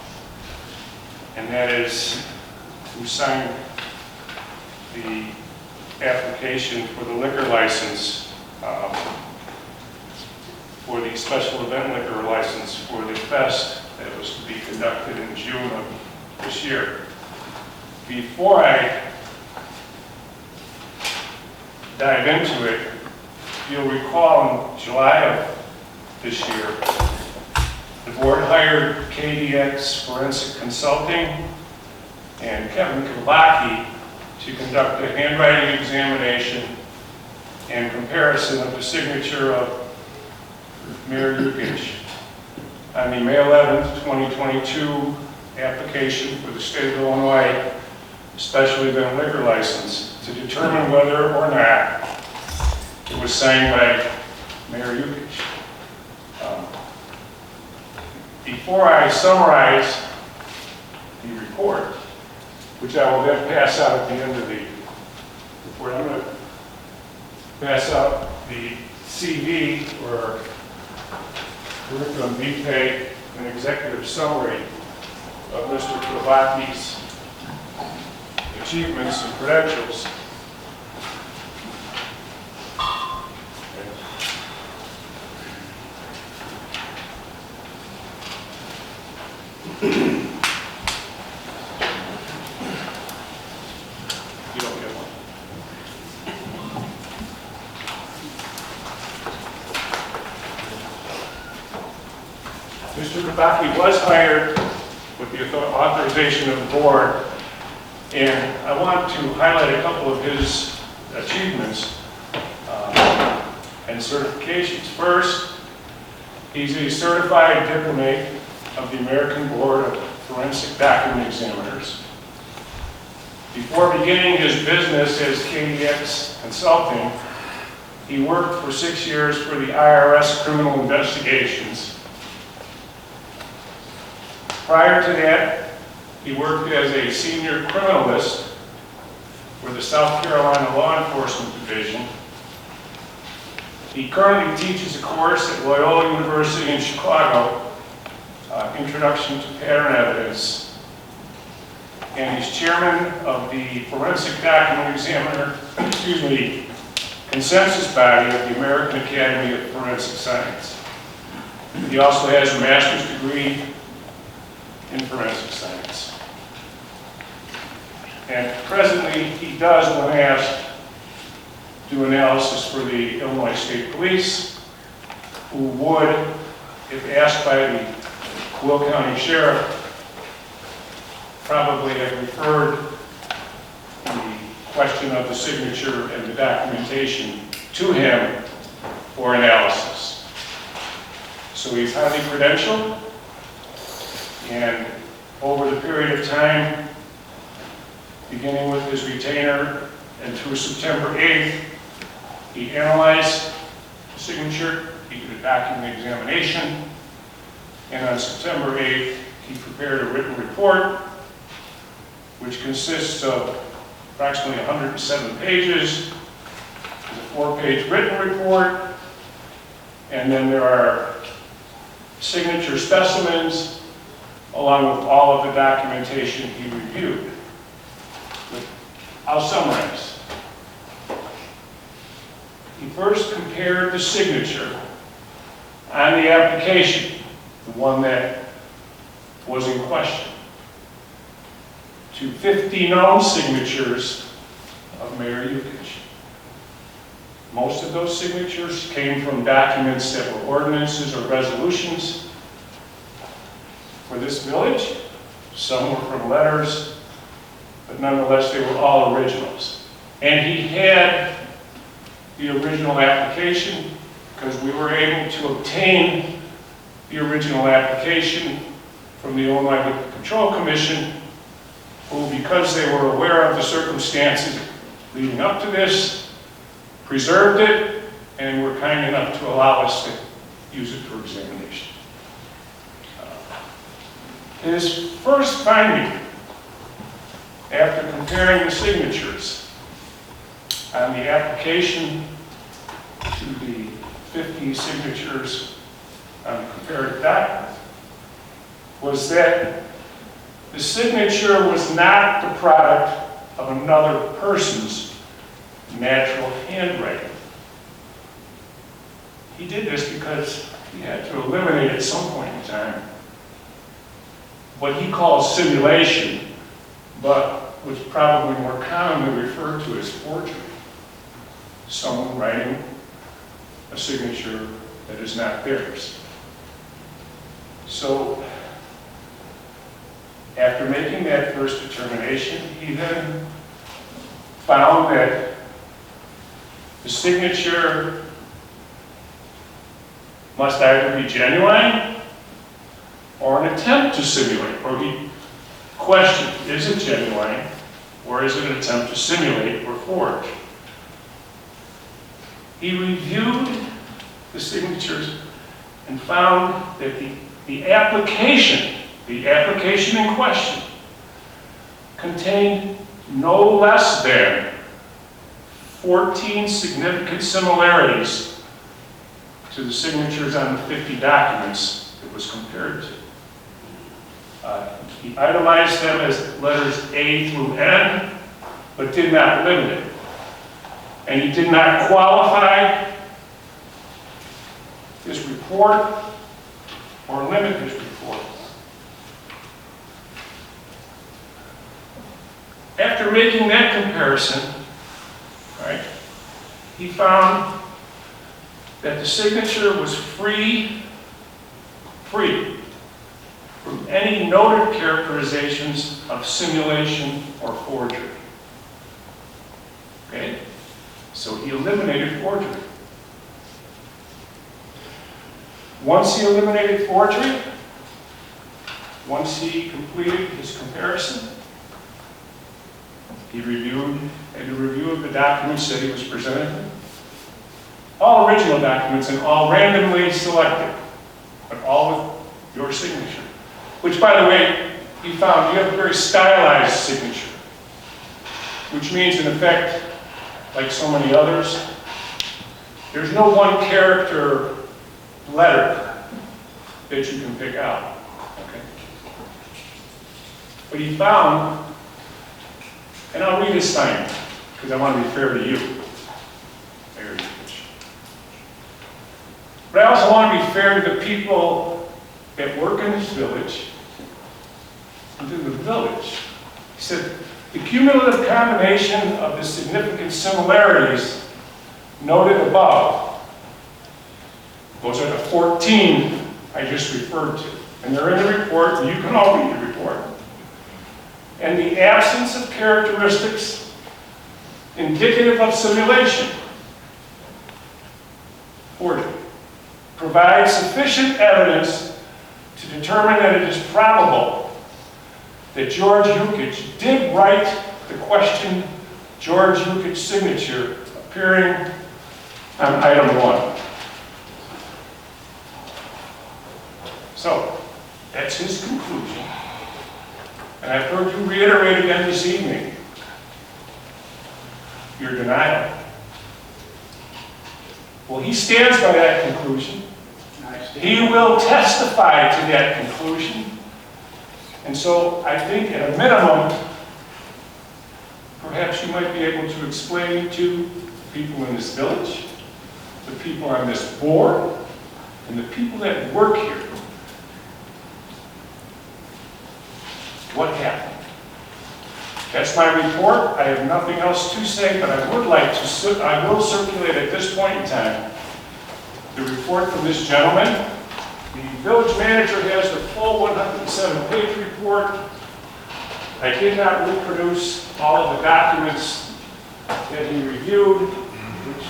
and that is, who signed the application for the liquor license, for the special event liquor license for the fest that was to be conducted in June of this year. Before I dive into it, you'll recall in July of this year, the board hired KDX Forensic Consulting and Kevin Kibaki to conduct a handwriting examination and comparison of the signature of Mayor Yukich on the May 11th, 2022 application for the state of Illinois special event liquor license to determine whether or not it was signed by Mayor Yukich. Before I summarize the report, which I will then pass out at the end of the report, I'm going to pass out the CV or curriculum vitae, an executive summary of Mr. Kibaki's achievements and credentials. You don't get one. Mr. Kubacki was hired with the authorization of the board, and I want to highlight a couple of his achievements and certifications. First, he's a certified diplomate of the American Board of Forensic Document Examiners. Before beginning his business as KDX Consulting, he worked for 6 years for the IRS Criminal Investigations. Prior to that, he worked as a senior criminalist for the South Carolina Law Enforcement Division. He currently teaches a course at Loyola University in Chicago, Introduction to Pattern Evidence, and he's chairman of the Forensic Document Examiner, consensus body of the American Academy of Forensic Science. He also has a master's degree in forensic science. And presently, he does, when asked, do analysis for the Illinois State Police, who would, if asked by the Will County Sheriff, probably have referred the question of the signature and the documentation to him for analysis. So he's highly credentialed, and over the period of time, beginning with his retainer and through September 8th, he analyzed the signature, he did a document examination, and on September 8th, he prepared a written report, which consists of approximately 107 pages. It's a 4-page written report, and then there are signature specimens along with all of the documentation he reviewed. I'll summarize. He first compared the signature on the application, the one that was in question, to 50 known signatures of Mayor Yukich. Most of those signatures came from documents that were ordinances or resolutions for this village. Some were from letters, but nonetheless they were all originals. And he had the original application because we were able to obtain the original application from the Illinois Liquor Control Commission, who, because they were aware of the circumstances leading up to this, preserved it and were kind enough to allow us to use it for examination. His first finding, after comparing the signatures on the application to the 50 signatures on the comparative document, was that the signature was not the product of another person's natural handwriting. He did this because he had to eliminate at some point in time what he calls simulation, but was probably more commonly referred to as forgery. Someone writing a signature that is not theirs. So, after making that first determination, he then found that the signature must either be genuine or an attempt to simulate, or he questioned, is it genuine or is it an attempt to simulate or forge? He reviewed the signatures and found that the application in question contained no less than 14 significant similarities to the signatures on the 50 documents it was compared to. He itemized them as letters A through N, but did not limit it. And he did not qualify his report or limit his report. After making that comparison, right, he found that the signature was free from any noted characterizations of simulation or forgery. Okay? So he eliminated forgery. Once he eliminated forgery, once he completed his comparison, he had a review of the documents that he was presented. All original documents and all randomly selected, but all with your signature. Which, by the way, he found you have a very stylized signature, which means, in effect, like so many others, there's no one character letter that you can pick out. Okay? But he found, and I'll read his sign, because I want to be fair to you. But I also want to be fair to the people that work in this village and to the village. He said, the cumulative combination of the significant similarities noted above, those are the 14 I just referred to. And they're in the report, and you can all read the report. And the absence of characteristics indicative of simulation, forgery, provides sufficient evidence to determine that it is probable that George Yukich did write the question George Yukich's signature appearing on item 1. So, that's his conclusion. And I've heard you reiterate again this evening your denial. Well, he stands by that conclusion. He will testify to that conclusion. And so I think at a minimum, perhaps you might be able to explain to people in this village, the people on this board, and the people that work here, what happened. That's my report. I have nothing else to say, but I would like to, I will circulate at this point in time the report from this gentleman. The village manager has the full 107-page report. I did not reproduce all of the documents that he reviewed, which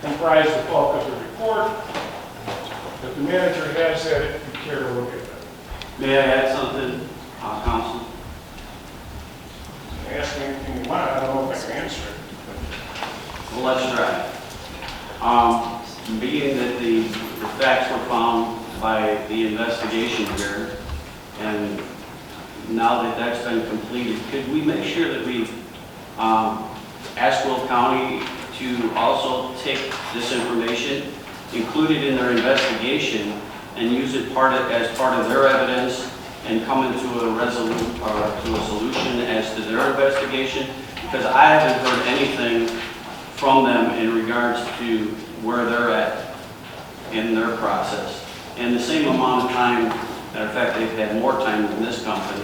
comprise the bulk of the report. But the manager has that if you care to look at it. May I add something, Council? Ask me anything you want. I don't know if I can answer it. Well, let's try. Being that the facts were found by the investigation here, and now that that's been completed, could we make sure that we ask Will County to also take this information, include it in their investigation, and use it as part of their evidence, and come into a solution as to their investigation? Because I haven't heard anything from them in regards to where they're at in their process. And the same amount of time, matter of fact, they've had more time than this company.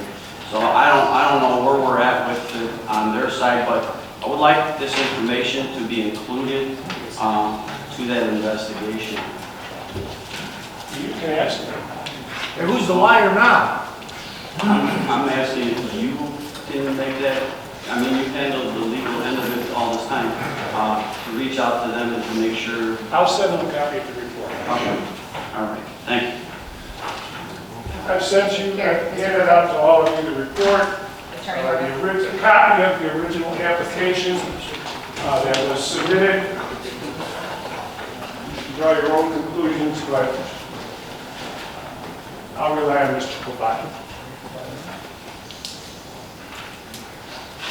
So I don't know where we're at with it on their side, but I would like this information to be included to that investigation. You can ask them. And who's the liar now? I'm asking if you can make that, I mean, you've handled the legal end of it all this time, to reach out to them and to make sure. I'll send them a copy of the report. Okay. All right, thank you. I've sent you, I've handed out to all of you the report, a copy of the original application that was submitted. You can draw your own conclusions, but I'll rely on Mr. Kovai.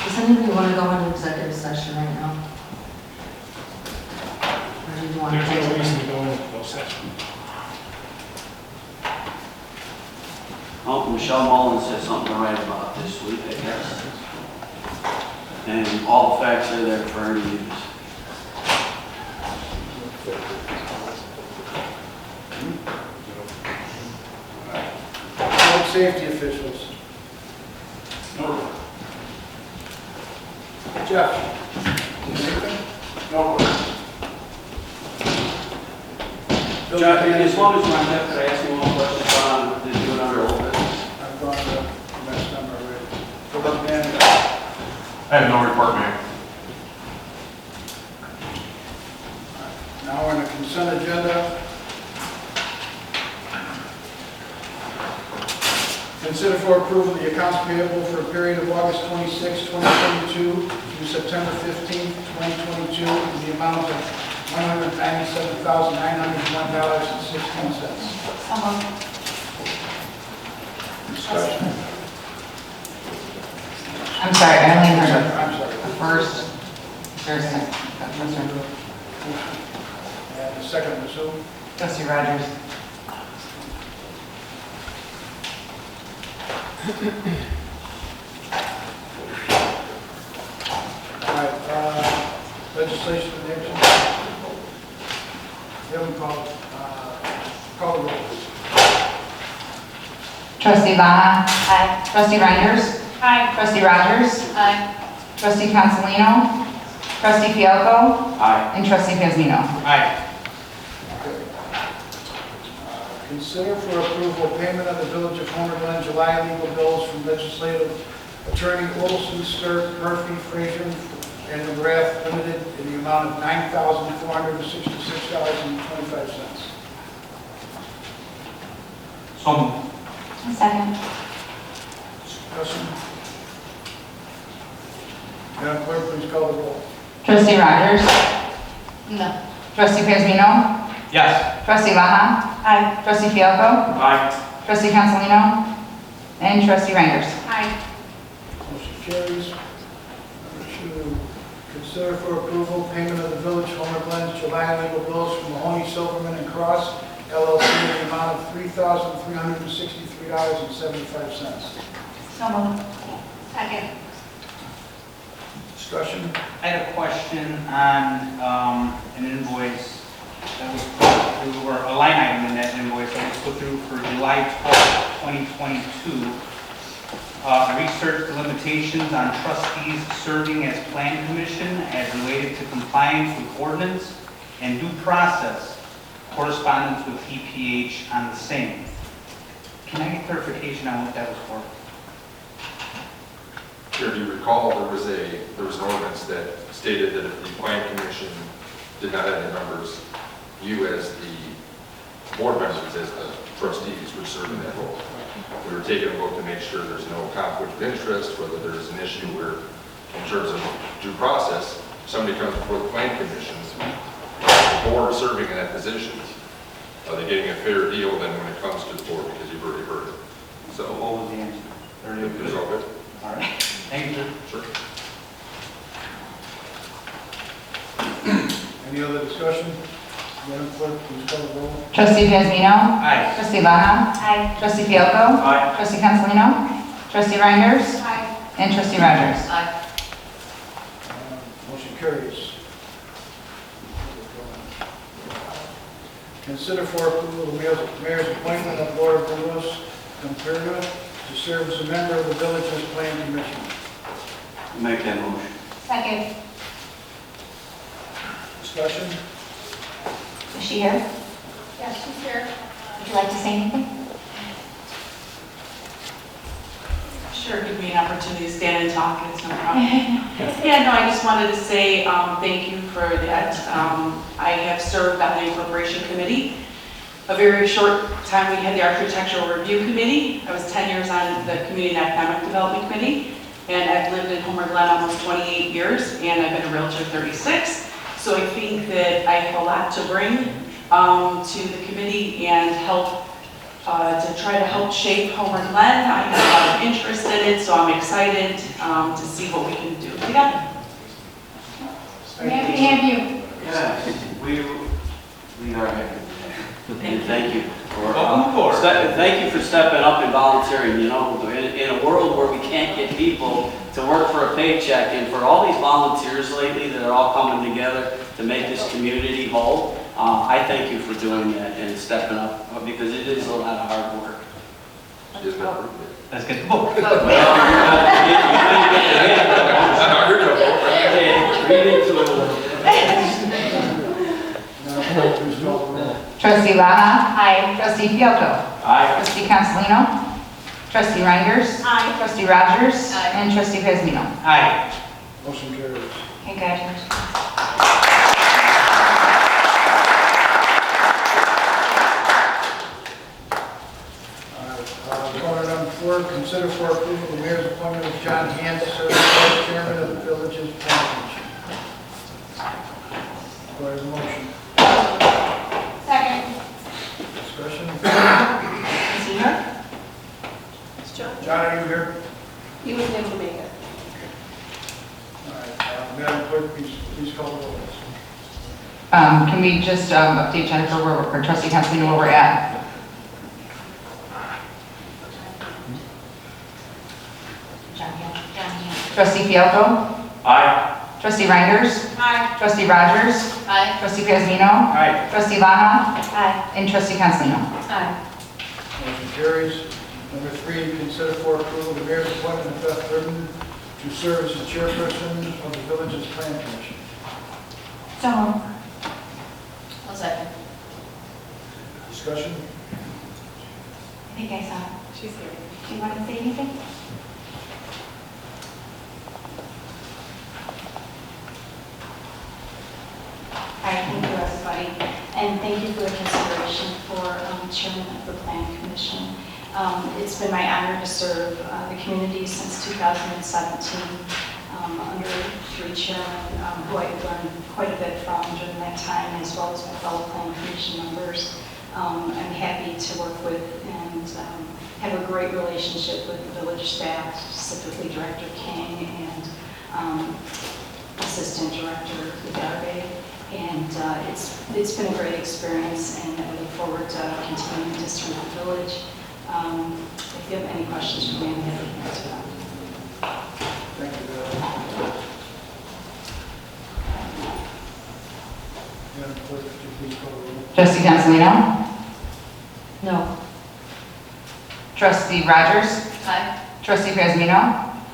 Does anybody want to go into executive session right now? Or do you want There's to no take reason it? to go into closed session. Oh, Michelle Mullins said something to write about this week, I guess. And all the facts are there for her to use. Public safety officials. No. Jeff? Anything? No. As long as we're on that, could I ask you one question, John, to do it under oath? I have no report, Mayor. Now we're on the consent agenda. Consider for approval the accounts payable for a period of August 26, 2022 through September 15, 2022 in the amount of $197,901.16. So moved. Discussion. I'm sorry, I only heard I'm sorry. the first, there's a second. And the second, assume. Trustee Rogers. All right, legislation and action. Haven't called the roll. Trustee Baha. Aye. Trustee Reinders. Aye. Trustee Rogers. Aye. Trustee Consolino. Trustee Fialko. Aye. And Trustee Pazmino. Aye. Consider for approval payment of the Village of Homer Glen July legal bills from legislative attorney Olson, Sturt, Murphy, Frazier, and McGrath Limited in the amount of $9,466.25. So moved. Second. Discussion. Madam Clerk, please call the roll. Trustee Rogers. No. Trustee Pazmino. Yes. Trustee Baha. Aye. Trustee Fialko. Aye. Trustee Consolino. And Trustee Reinders. Aye. Motion carries. Number 2, consider for approval payment of the Village of Homer Glen's July legal bills from Mahoney, Silverman, and Cross LLC in the amount of $3,363.75. So moved. Second. Discussion. I had a question on an invoice that was put through, or a line item in that invoice that was put through for July 12, 2022. Research the limitations on trustees serving as plan commission as related to compliance with ordinance and due process, correspondence with EPH on the same. Can I get clarification on what that was for? Sure, if you recall, there was an ordinance that stated that if the plan commission did not have any members, you as the board members, as the trustees, would serve in that role. We were taking a look to make sure there's no conflict of interest, whether there's an issue where, in terms of due process, somebody comes before the plan commission, the board serving in that position, are they getting a fair deal then when it comes to the board, because you've already heard it. So what was the answer? It was all good. All right. Thank you. Sure. Any other discussion? Madam Clerk, please call the roll. Trustee Pazmino. Aye. Trustee Baha. Aye. Trustee Fialko. Aye. Trustee Consolino. Trustee Reinders. Aye. And Trustee Rogers. Aye. Motion carries. Consider for approval the mayor's appointment of Laura Burgos Camperda to serve as a member of the village's plan commission. Make that motion. Second. Discussion. Is she here? Yes, she's here. Would you like to say anything? Sure, give me an opportunity to stand and talk, it's no problem. Yeah, no, I just wanted to say thank you for that. I have served on the incorporation committee. A very short time we had the architectural review committee. I was 10 years on the community and economic development committee, and I've lived in Homer Glen almost 28 years, and I've been a realtor 36. So I think that I have a lot to bring to the committee and help to try to help shape Homer Glen. I have a lot of interest in it, so I'm excited to see what we can do together. We're happy to have you. Yeah, we are happy. And thank you for, Welcome aboard. thank you for stepping up and volunteering. You know, in a world where we can't get people to work for a paycheck, and for all these volunteers lately that are all coming together to make this community whole, I thank you for doing that and stepping up, because it is a lot of hard work. Is that Let's get the book. Well, read into it. Madam Clerk, please call the roll. Trustee Baha. Aye. Trustee Fialko. Aye. Trustee Consolino. Trustee Reinders. Aye. Trustee Rogers. Aye. And Trustee Pazmino. Aye. Motion carries. Congratulations. Order number 4, consider for approval the mayor's appointment of John Hans, serving as chairman of the village's planning commission. Do I have a motion? Second. Discussion? Is he here? It's John. John, are you here? He was able to make it. All right, Madam Clerk, please call the roll. Can we just update Jennifer, or trustee Castellino, where we're at? Trustee Fialko? Aye. Trustee Reinders? Aye. Trustee Rogers? Aye. Trustee Piazmino? Aye. Trustee Laha? Aye. And Trustee Castellino? Aye. Motion carries. Number 3, consider for approval the mayor's appointment of Beth Burton to serve as the chairperson of the village's plan commission. So moved. One second. Discussion? I think I saw it. She's here. Do you want to say anything? All right, thank you, everybody. And thank you for the consideration for chairman of the Plan Commission. It's been my honor to serve the community since 2017 under 3 chairmen who I've learned quite a bit from during that time, as well as my fellow Plan Commission members. I'm happy to work with and have a great relationship with the village staff, specifically Director King and Assistant Director Garbe. And it's been a great experience, and I look forward to continuing to serve the village. If you have any questions for me, I'm happy to answer them. Thank you, Madam Clerk, could you please call the roll? Trustee Castellino? No. Trustee Rogers? Aye. Trustee Piazmino?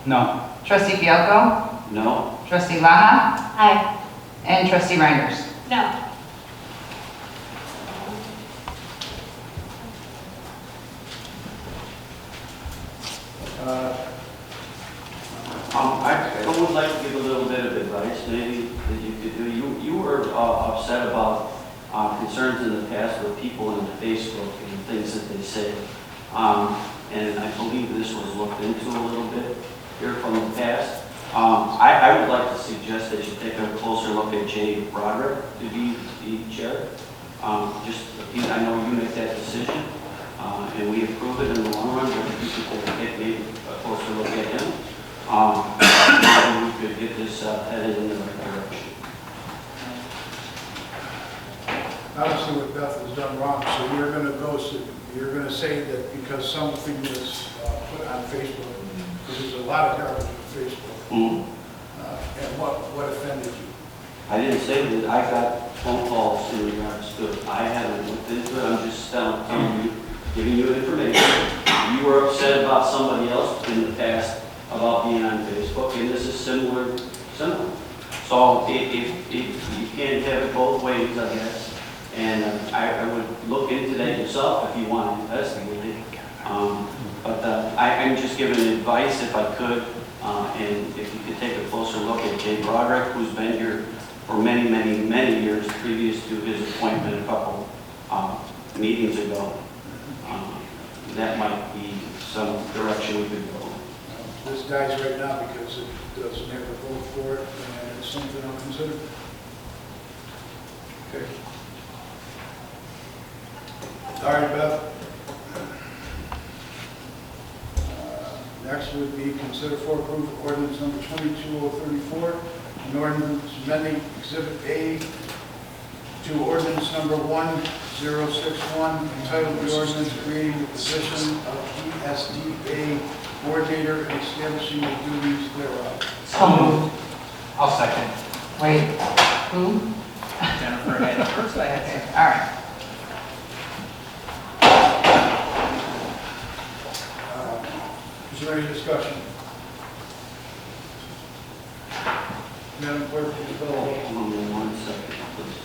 No. Trustee Fialko? No. Trustee Laha? Aye. And Trustee Reinders? No. I would like to give a little bit of advice, maybe, that you could do. You were upset about concerns in the past with people on Facebook and things that they say. And I believe this was looked into a little bit here from the past. I would like to suggest that you take a closer look at Jay Broderick to be the chair. I know you make that decision, and we approve it in the long run, but if you could take maybe a closer look at him, maybe we could get this headed in the right direction. Obviously, what Beth has done wrong, so you're going to say that because something was put on Facebook, because there's a lot of garbage on Facebook, Mm-hmm. and what offended you? I didn't say that. I got phone calls in regards to it. I haven't looked into it. I'm just telling you, giving you information. You were upset about somebody else in the past about being on Facebook, and this is similar. So if you can't have it both ways, I guess. And I would look into that yourself if you want to investigate it. But I'm just giving advice if I could. And if you could take a closer look at Jay Broderick, who's been here for many, many, many years previous to his appointment a couple meetings ago, that might be some direction we could go. This dies right now because it doesn't have a vote for it, and it's something I'll consider. Okay. All right, Beth. Next would be consider for approval ordinance number 22034, an ordinance amending Exhibit A to ordinance number 1061, entitled the ordinance creating the position of ESDA coordinator and establishing the duties thereof. So moved. I'll second. Wait, who? Jennifer had it first, I had to. All right. Is there any discussion? Madam Clerk, please call the roll. Hold on 1 second, please.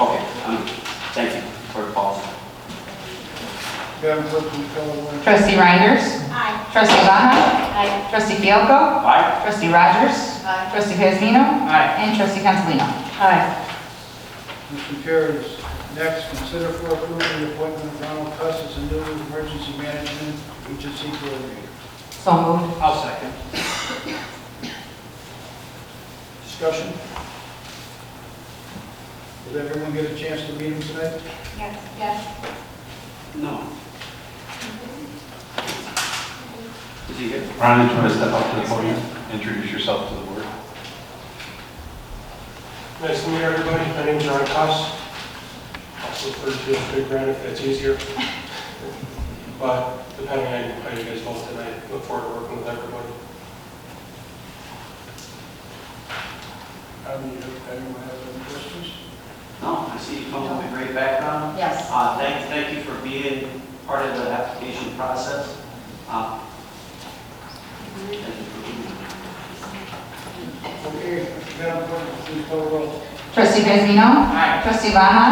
Okay, thank you for the pause. Madam Madam Clerk, will you call the roll? Trustee Reinders? Aye. Trustee Baha? Aye. Trustee Fielko? Aye. Trustee Rogers? Aye. Trustee Pazmino? Aye. And Trustee Cancelino? Aye. Motion carries. Next, consider for approval the appointment of Ronald Cuss as a new emergency management agency coordinator. So moved. I'll second. Discussion? Did everyone get a chance to meet him tonight? Yes. Yes. No. Is he here? Ron, you want to step up to the podium, introduce yourself to the board? Nice to meet everybody. My name's Ron Koss. Also referred to as Big Ren if that's easier. But depending on how you guys vote tonight, look forward to working with everybody. Anyone have any questions? No, I see you come with a great background. Yes. Thank you for being part of the application process. Thank you for being here. Okay, Madam Clerk, please call the roll. Trustee Pazmino? Aye. Trustee Baha?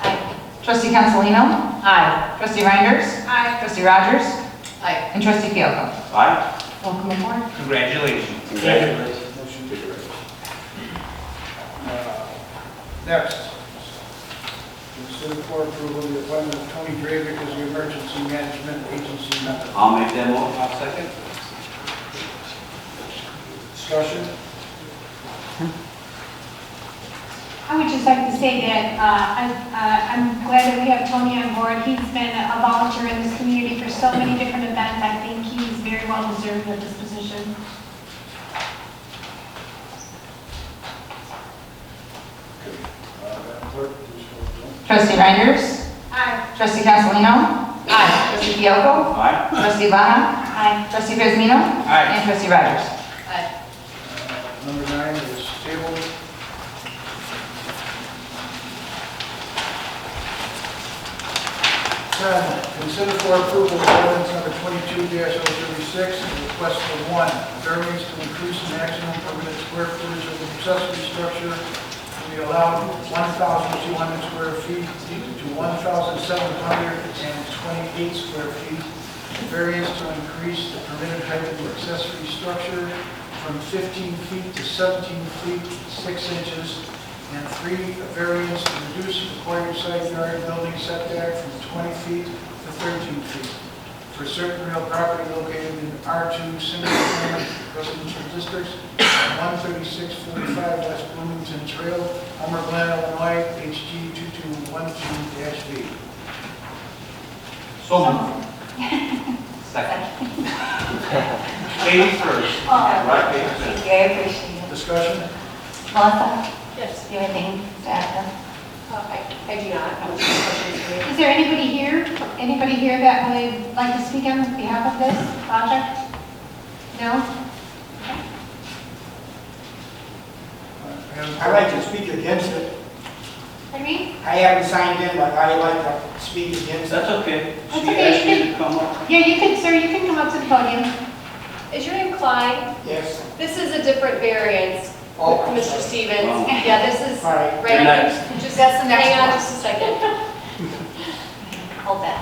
Aye. Trustee Cancelino? Aye. Trustee Reinders? Aye. Trustee Rogers? Aye. And Trustee Fielko? Aye. Welcome aboard. Congratulations. Thank you. Motion carries. Next, consider for approval the appointment of Tony Dravick as the emergency management agency member. I'll make that motion. I'll second. Discussion? I would just like to say that I'm glad that we have Tony on board. He's been a volunteer in this community for so many different events. I think he's very well deserved of this position. Madam Clerk, please call the roll. Trustee Reinders? Aye. Trustee Cancelino? Aye. Trustee Fielko? Aye. Trustee Baha? Aye. Trustee Pazmino? Aye. And Trustee Rogers? Aye. Number 9 is tabled. 10, consider for approval of ordinance number 22-036, request for 1, variance to increase the maximum permitted square footage of the accessory structure to be allowed 1,200 square feet to 1,728 square feet. Variance to increase the permitted height of the accessory structure from 15 feet to 17 feet 6 inches, and 3, a variance to reduce required side yard building setback from 20 feet to 13 feet for certain real property located in R2 single-family residential districts, 13645 West Bloomington Trail, Homer Glen, Illinois, HG 2212-V. So moved. Second. Ladies first. Right, ladies first. Thank you, I appreciate it. Discussion? Melissa, Yes. do you have anything to add? I do not have any questions for you. Is there anybody here that would like to speak on behalf of this project? No? I'd like to speak against it. Pardon me? I haven't signed in, but I'd like to speak against That's okay. That's She okay, asked you you to come up. Yeah, you can, sir, you can come up to the podium. Is your name Clyde? Yes. This is a different variance, Oh, Mr. Stevens. Oh. Yeah, this is, All right. right, You're next. just, that's the next one, just a second. Hold that.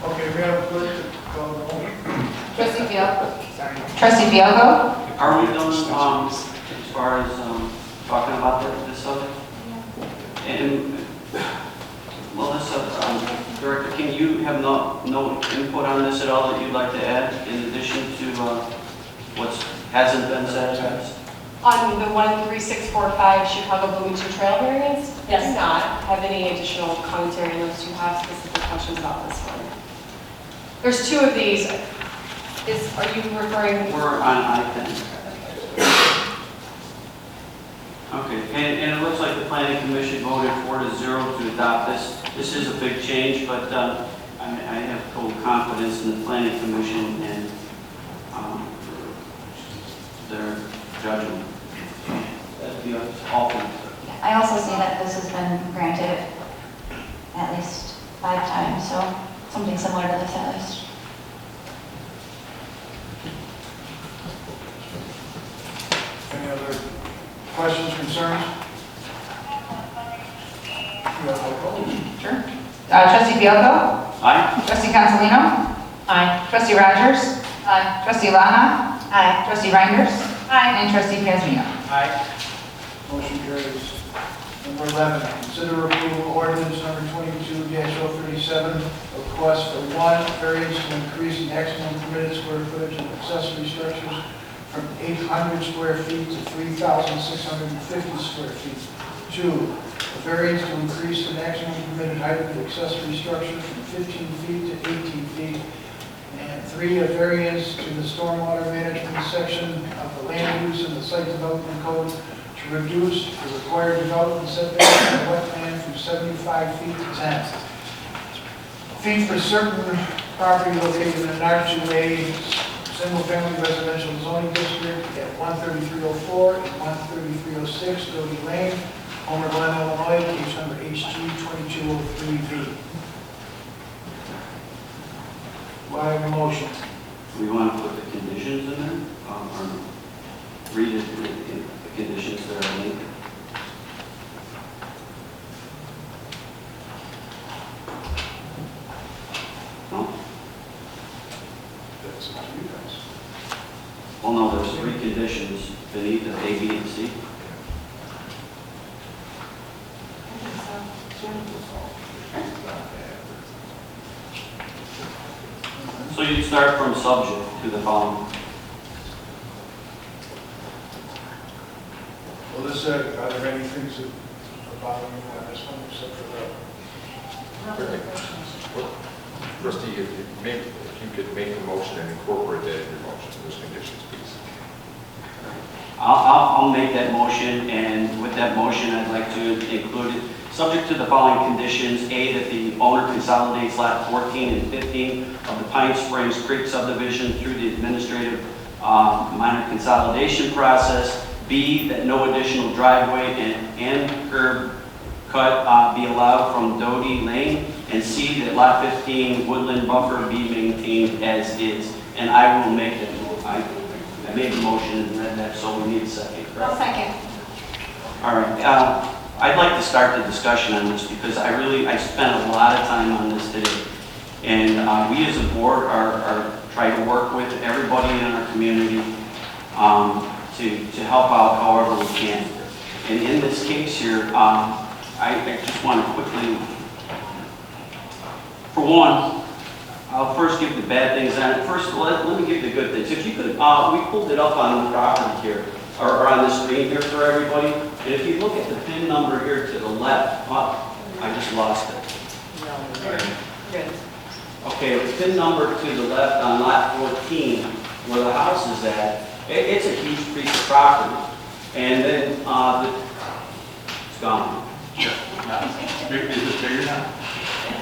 Okay, Madam Clerk, call the roll. Trustee Fielko? Trustee Fielko? Are we done, as far as, talking about this subject? And, Melissa, Director King, you have no input on this at all that you'd like to add in addition to, what hasn't been said? On the 13645 Chicago Bloomington Trail variance, Yes. do not have any additional commentary unless you have specific questions about this one. There's 2 of these. Are you referring? We're on I-10. Okay, and it looks like the planning commission voted 4-0 to adopt this. This is a big change, but I have full confidence in the planning commission and their judgment. That'd be all from I also see that this has been granted at least 5 times, so something similar to this at least. Any other questions, concerns? You have roll call? Sure. Trustee Fielko? Aye. Trustee Cancelino? Aye. Trustee Rogers? Aye. Trustee Laha? Aye. Trustee Reinders? Aye. And Trustee Kazmino? Aye. Motion carries. Number 11, consider approval ordinance number 22-037, request for one, variance to increase the maximum permitted square footage of accessory structures from 800 square feet to 3,650 square feet. 2, a variance to increase the maximum permitted height of the accessory structure from 15 feet to 18 feet. And 3, a variance to the stormwater management section of the land use and the site development code to reduce the required development setback in the wetland from 75 feet to 10 feet for certain property located in an R2A single-family residential zoning district at 13304 and 13306 Doty Lane, Homer Glen, Illinois, case number HG 2203B. Do I have a motion? We want to put the conditions in there, or read it in the conditions that are linked. No? That's up to you guys. Well, no, there's 3 conditions beneath it, A, B, and C. So you start from subject to the following. Well, this, are there any things that are bothering you on this one except for the... Trustee, if you could make a motion and incorporate that in your motion, those conditions, please. I'll make that motion, and with that motion, I'd like to include it, subject to the following conditions. A, that the owner consolidates lot 14 and 15 of the Pine Springs Creek subdivision through the administrative minor consolidation process. B, that no additional driveway and curb cut be allowed from Doty Lane. And C, that lot 15 woodland buffer be maintained as is. And I will make that move. I made the motion and read that, so we need a second, correct? I'll second. All right. I'd like to start the discussion on this because I spent a lot of time on this today. And we as a board are trying to work with everybody in our community to help out however we can. And in this case here, I just want to quickly, for one, I'll first give the bad things on it. First, let me give the good things. If you could, we pulled it up on the property here, or on the screen here for everybody. And if you look at the PIN number here to the left, I just lost it. Good. Okay, the PIN number to the left on lot 14, where the house is at, it's a huge piece of property. And then it's gone. Is it bigger now?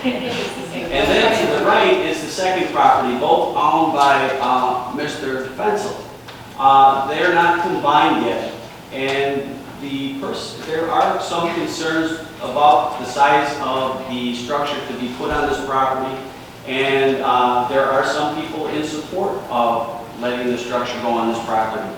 And then to the right is the second property, both owned by Mr. Fensel. They're not combined yet. And there are some concerns about the size of the structure to be put on this property. And there are some people in support of letting the structure go on this property.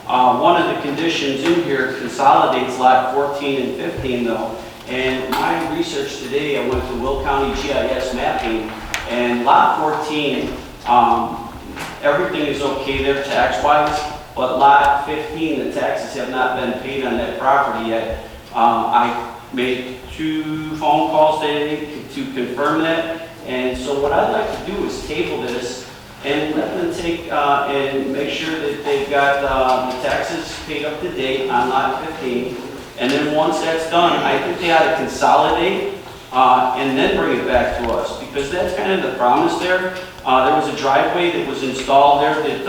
One of the conditions in here consolidates lot 14 and 15 though. And my research today, I went to Will County GIS mapping, and lot 14, everything is okay there tax-wise, but lot 15, the taxes have not been paid on that property yet. I made 2 phone calls today to confirm that, and so what I'd like to do is table this and let them take and make sure that they've got the taxes paid up to date on lot 15. And then once that's done, I think they ought to consolidate and then bring it back to us, because that's kind of the promise there. There was a driveway that was installed there that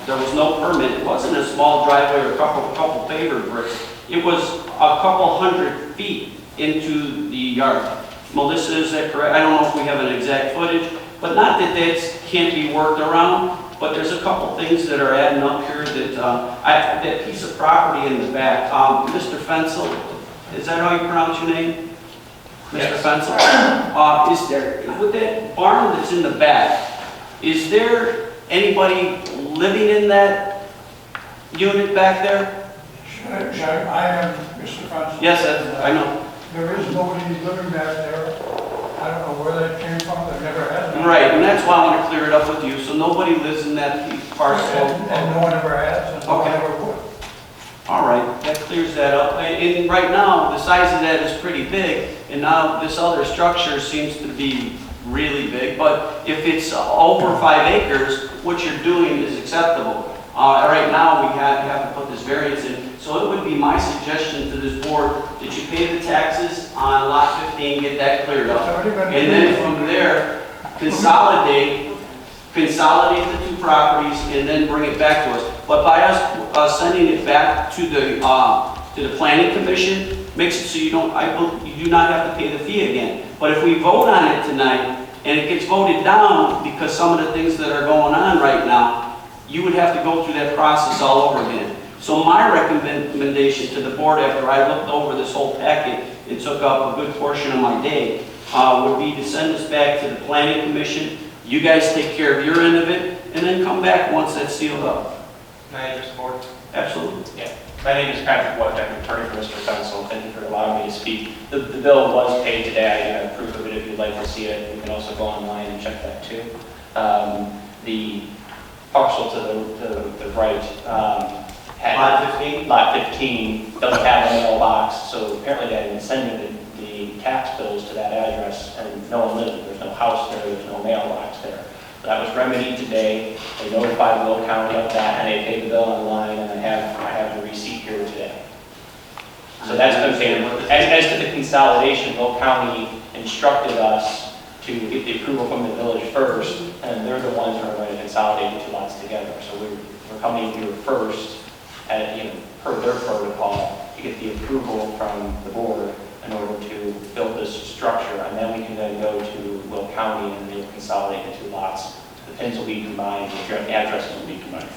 there was no permit. It wasn't a small driveway or a couple paver bricks. It was a couple hundred feet into the yard. Melissa, is that correct? I don't know if we have an exact footage, but not that that can't be worked around. But there's a couple things that are adding up here that, that piece of property in the back, Mr. Fensel, is that how you pronounce your name? Mr. Fensel? Is there, with that barn that's in the back, is there anybody living in that unit back there? I am Mr. Fensel. Yes, I know. There is nobody living back there. I don't know where that came from, there never has been. Right, and that's why I want to clear it up with you, so nobody lives in that parcel. And no one ever has, and no one Okay. ever would. All right, that clears that up. And right now, the size of that is pretty big, and now this other structure seems to be really big, but if it's over 5 acres, what you're doing is acceptable. Right now, we have to put this variance in, so it would be my suggestion to this board that you pay the taxes on lot 15, get that cleared up, and then from there, consolidate the two properties, and then bring it back to us. But by us sending it back to the planning commission, makes it so you do not have to pay the fee again. But if we vote on it tonight, and it gets voted down because some of the things that are going on right now, you would have to go through that process all over again. So my recommendation to the board, after I looked over this whole packet, it took up a good portion of my day, would be to send this back to the planning commission. You guys take care of your end of it, and then come back once that's sealed up. Can I address the board? Absolutely. Yeah. My name is Patrick Wood. I'm an attorney for Mr. Fensel. Thank you for allowing me to speak. The bill was paid today. I have proof of it if you'd like to see it. You can also go online and check that too. The parcel to the right, lot 15 doesn't have a mailbox, so apparently they had been sending the tax bills to that address, and no one lived there. There's no house there, there's no mailbox there. That was remedied today. They notified Will County of that, and they paid the bill online, and I have the receipt here today. So that's been paid. As to the consolidation, Will County instructed us to get the approval from the village first, and they're the ones who are going to consolidate the two lots together. So we're coming here first, per their protocol, to get the approval from the board in order to build this structure, and then we can then go to Will County and they'll consolidate the two lots. The pins will be combined, the addresses will be combined.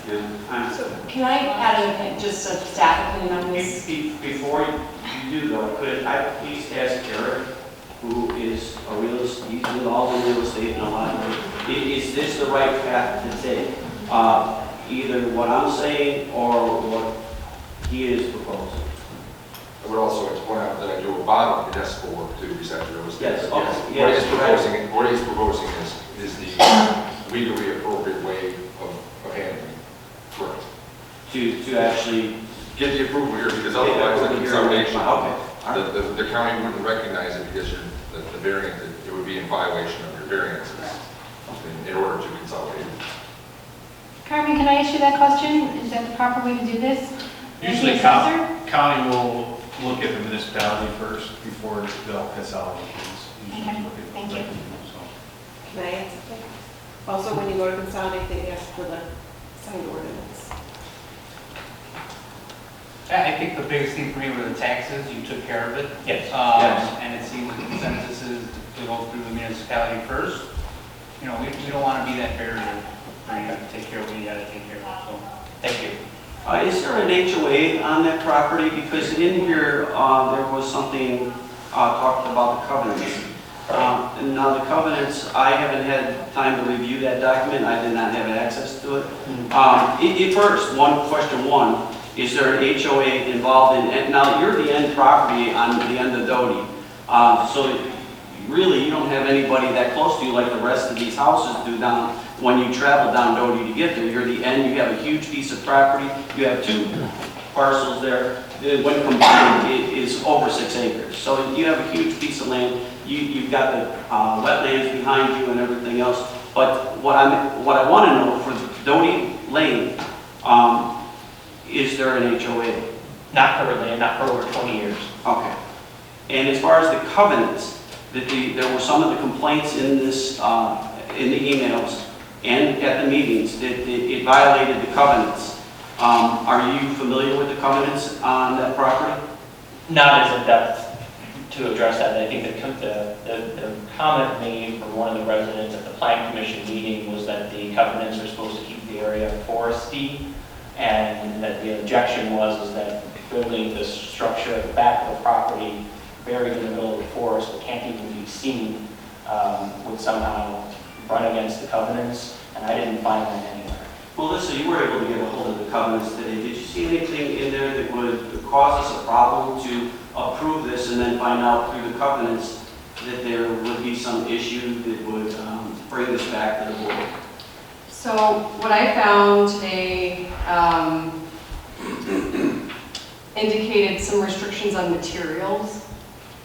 So can I add just a staff opinion on this? Before you do though, could I please ask Eric, who is a real estate, he's involved in real estate and a lot of it, is this the right path to take? Either what I'm saying or what he is proposing? I would also like to point out that I do a bond municipal work to reset real estate. Yes, okay. What Yes, he's proposing is the legally appropriate way of handling it. Correct. To actually get the approval here, because otherwise the consolidation, okay. the county wouldn't recognize it because the variant, it would be in violation of your variances in order to consolidate. Carmen, can I ask you that question? Is that the proper way to do this? Usually county will look at the municipality first before they'll consolidate things. Okay, thank you. Can I add something? Also, when you go to consolidate, they ask for the signed ordinance. I think the biggest thing for me were the taxes. You took care of it. Yes. And it seems the consensus is to go through the municipality first. We don't want to be that barrier. You have to take care of what you got to take care of. So, thank you. Is there an HOA on that property? Because in here, there was something talked about the covenants. And now the covenants, I haven't had time to review that document. I did not have access to it. First, question one, is there an HOA involved in it? Now, you're the end property on the end of Doty. So really, you don't have anybody that close to you like the rest of these houses do down when you travel down Doty to get there. You're the end, you have a huge piece of property. You have 2 parcels there. When combined, it is over 6 acres. So you have a huge piece of land. You've got the wetlands behind you and everything else. But what I want to know for Doty Lane, is there an HOA? Not currently, and not for over 20 years. Okay. And as far as the covenants, there were some of the complaints in this, in the emails and at the meetings that it violated the covenants. Are you familiar with the covenants on that property? Not as in depth to address that. I think the comment made from one of the residents at the Plan Commission meeting was that the covenants are supposed to keep the area foresty, and that the objection was that building this structure at the back of the property buried in the middle of the forest that can't even be seen would somehow run against the covenants, and I didn't find that anywhere. Well, listen, you were able to get a hold of the covenants today. Did you see anything in there that would cause us a problem to approve this and then find out through the covenants that there would be some issue that would bring this back to the board? So what I found today indicated some restrictions on materials.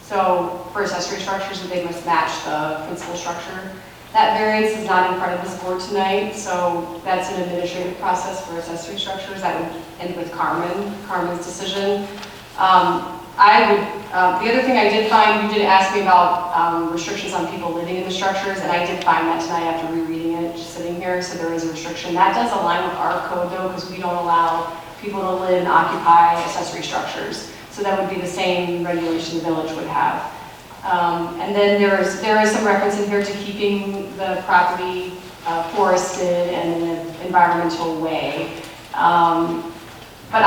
So for accessory structures, that they must match the principal structure. That variance is not in front of this board tonight, so that's an administrative process for accessory structures. That would end with Carmen's decision. The other thing I did find, you did ask me about restrictions on people living in the structures, and I did find that tonight after rereading it, just sitting here, so there is a restriction. That does align with our code though, because we don't allow people to live and occupy accessory structures. So that would be the same regulation the village would have. And then there is some reference in here to keeping the property forested and in an environmental way. But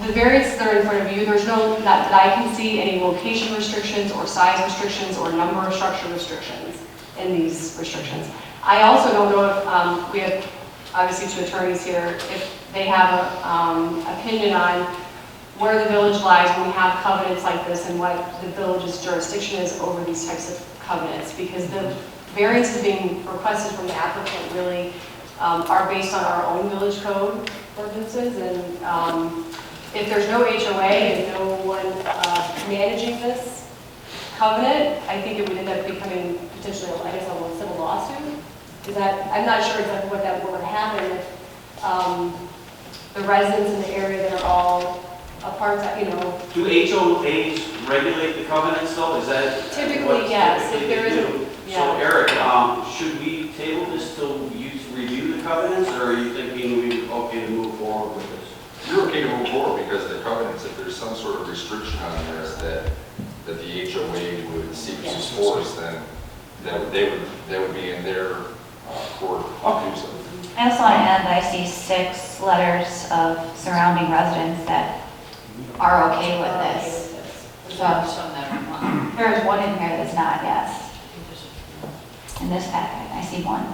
the variances that are in front of you, there's no, that I can see, any location restrictions or size restrictions or number of structure restrictions in these restrictions. I also don't know if, we have obviously two attorneys here, if they have an opinion on where the village lies when we have covenants like this and what the village's jurisdiction is over these types of covenants, because the variances being requested from the applicant really are based on our own village code ordinances, and if there's no HOA and no one managing this covenant, I think it would end up becoming potentially, I guess, a civil lawsuit. Is that, I'm not sure exactly what that would happen if the residents in the area that are all apart, Do HOAs regulate the covenants though? Is that? Typically, yes. If there isn't, So Eric, should we table this till you review the covenants, or are you thinking we're okay to move forward with this? You're okay to move forward because the covenants, if there's some sort of restriction on there that the HOA would seek to enforce, then they would be in their court to do so. I also want to add that I see 6 letters of surrounding residents that are okay with this. So there's one in here that's not, yes. In this packet, I see one.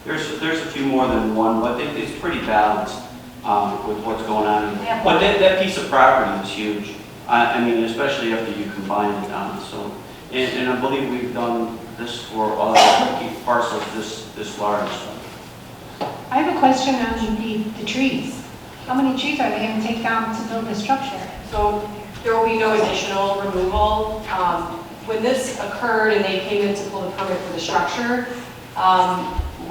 There's a few more than one, but it's pretty balanced with what's going on. Yeah. But that piece of property is huge. I mean, especially after you combine it down. So, and I believe we've done this for other parcels this large. I have a question on the trees. How many trees are they going to take down to build the structure? So there will be no additional removal. When this occurred and they came in to pull the permit for the structure,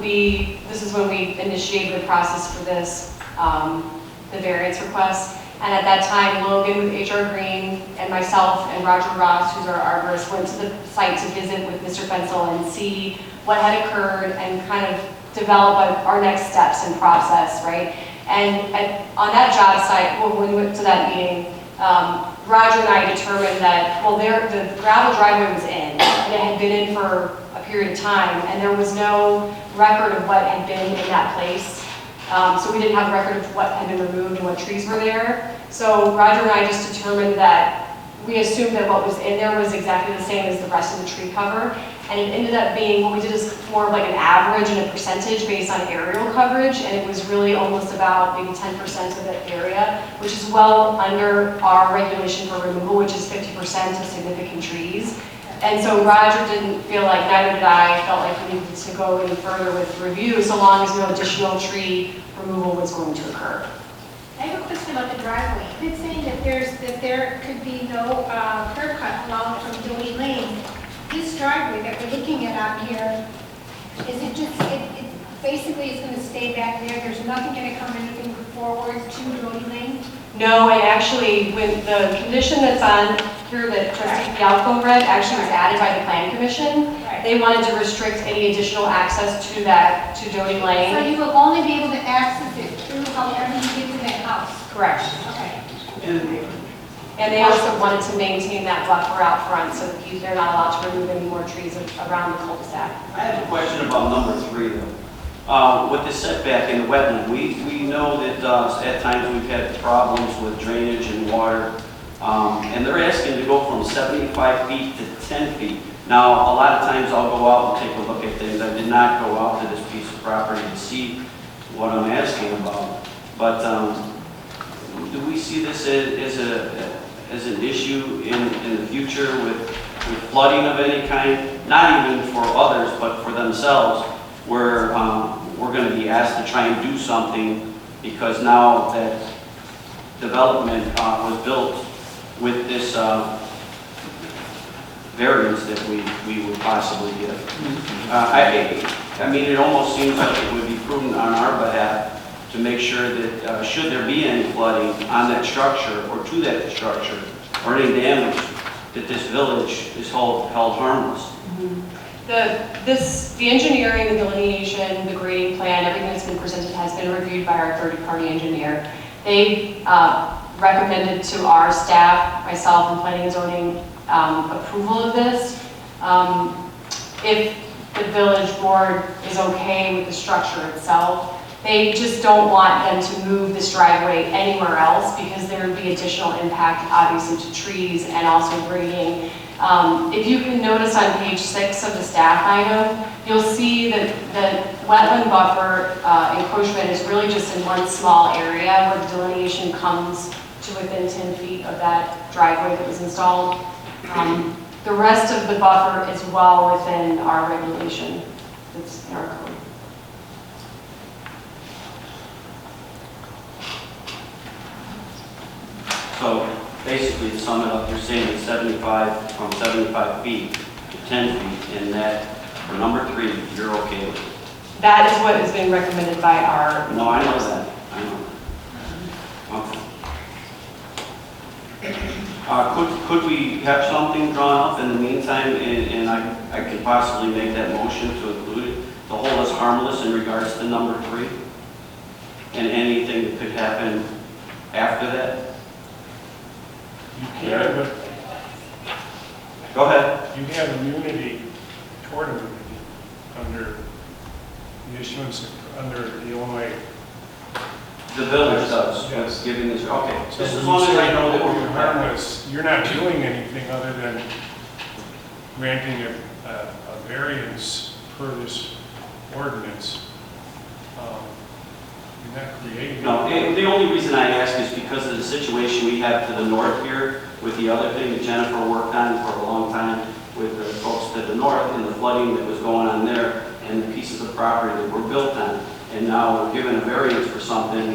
this is when we initiated the process for this, the variance request. And at that time, Logan with HR Green and myself and Roger Ross, who's our arborist, went to the site to visit with Mr. Fensel and see what had occurred and kind of develop our next steps and process, right? And on that job site, when we went to that meeting, Roger and I determined that, well, the gravel driveway was in, and it had been in for a period of time, and there was no record of what had been in that place. So we didn't have a record of what had been removed and what trees were there. So Roger and I just determined that we assumed that what was in there was exactly the same as the rest of the tree cover. And it ended up being, what we did is more of like an average and a percentage based on aerial coverage, and it was really almost about maybe 10% of that area, which is well under our regulation for removal, which is 50% of significant trees. And so Roger didn't feel like, neither did I, felt like we needed to go any further with review so long as no additional tree removal was going to occur. I have a question about the driveway. It's saying that there could be no curb cut along from Doty Lane. This driveway that we're looking at out here, is it just, it basically is going to stay back there? There's nothing going to come anything forward to Doty Lane? No, and actually, with the condition that's on here that Trustee Fialco read, actually was added by the Plan Commission. They wanted to restrict any additional access to Doty Lane. So you will only be able to access it through however you get to that house? Correct. Okay. And they also wanted to maintain that buffer out front so that they're not allowed to remove any more trees around the cul-de-sac. I have a question about number 3 though. With the setback in the wetland, we know that at times we've had problems with drainage and water, and they're asking to go from 75 feet to 10 feet. Now, a lot of times I'll go out and take a look at things. I did not go out to this piece of property to see what I'm asking about. But do we see this as an issue in the future with with flooding of any kind, not even for others, but for themselves, we're going to be asked to try and do something because now that development was built with this variance that we would possibly give. I mean, it almost seems like it would be prudent on our behalf to make sure that should there be any flooding on that structure or to that structure or any damage, that this village is held harmless. The engineering, the delineation, the grading plan, everything that's been presented has been reviewed by our third-party engineer. They recommended to our staff, myself and planning and zoning, approval of this. If the village board is okay with the structure itself, they just don't want them to move this driveway anywhere else because there would be additional impact, obviously, to trees and also grading. If you can notice on page 6 of the staff item, you'll see that the wetland buffer encroachment is really just in one small area where the delineation comes to within 10 feet of that driveway that was installed. The rest of the buffer is well within our regulation. It's in our code. So basically, to sum it up, you're saying it's 75 feet to 10 feet, and that for number 3, you're okay with it? That is what is being recommended by our... No, I know that. I know that. Okay. Could we have something drawn up in the meantime, and I could possibly make that motion to include it, to hold us harmless in regards to number 3? And anything that could happen after that? You can, but go ahead. You have immunity, toward immunity, under the issuance of, under the Illinois. The village does. Yes. Giving this, okay. So Just as long as I know that you're we're harmless, you're not doing anything other than granting a variance per this ordinance. You're not creating. No, the only reason I ask is because of the situation we have to the north here with the other thing that Jennifer worked on for a long time with the folks to the north and the flooding that was going on there and the pieces of property that were built on. And now we're given a variance for something,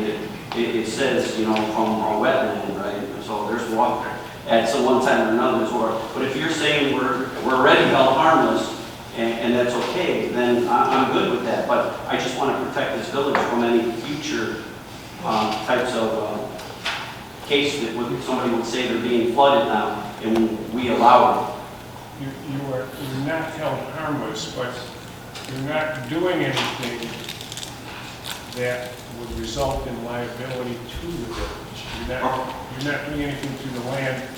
it says, you know, from a wetland, right? So there's water at some one time or another as well. But if you're saying we're already held harmless, and that's okay, then I'm good with that. But I just want to protect this village from any future types of case that somebody would say they're being flooded now, and we allow it. You're not held harmless, but you're not doing anything that would result in liability to the village. You're not doing anything to the land.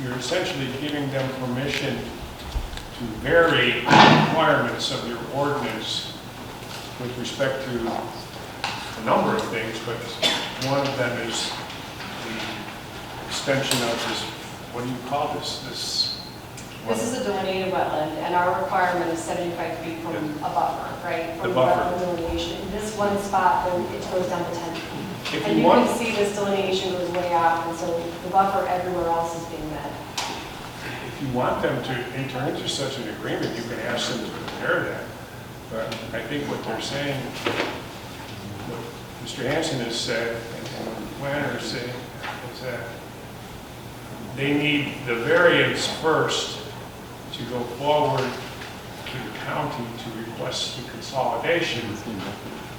You're essentially giving them permission to vary the requirements of your ordinance with respect to a number of things, but one of them is the extension of this, what do you call this? This is a delineated wetland, and our requirement is 75 feet from a buffer, right? From The buffer. wetland delineation. This one spot, then it goes down to 10 feet. If And you you want- can see this delineation goes way off, and so the buffer everywhere else is being met. If you want them to enter into such an agreement, you can ask them to prepare that. But I think what they're saying, what Mr. Hanson has said, and what the planner is saying, is that they need the variance first to go forward to the county to request the consolidation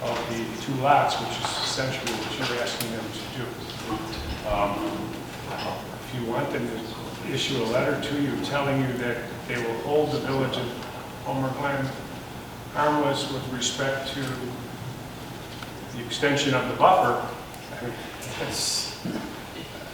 of the 2 lots, which is essentially what you're asking them to do. If you want them to issue a letter to you telling you that they will hold the village of Homer Glen harmless with respect to the extension of the buffer,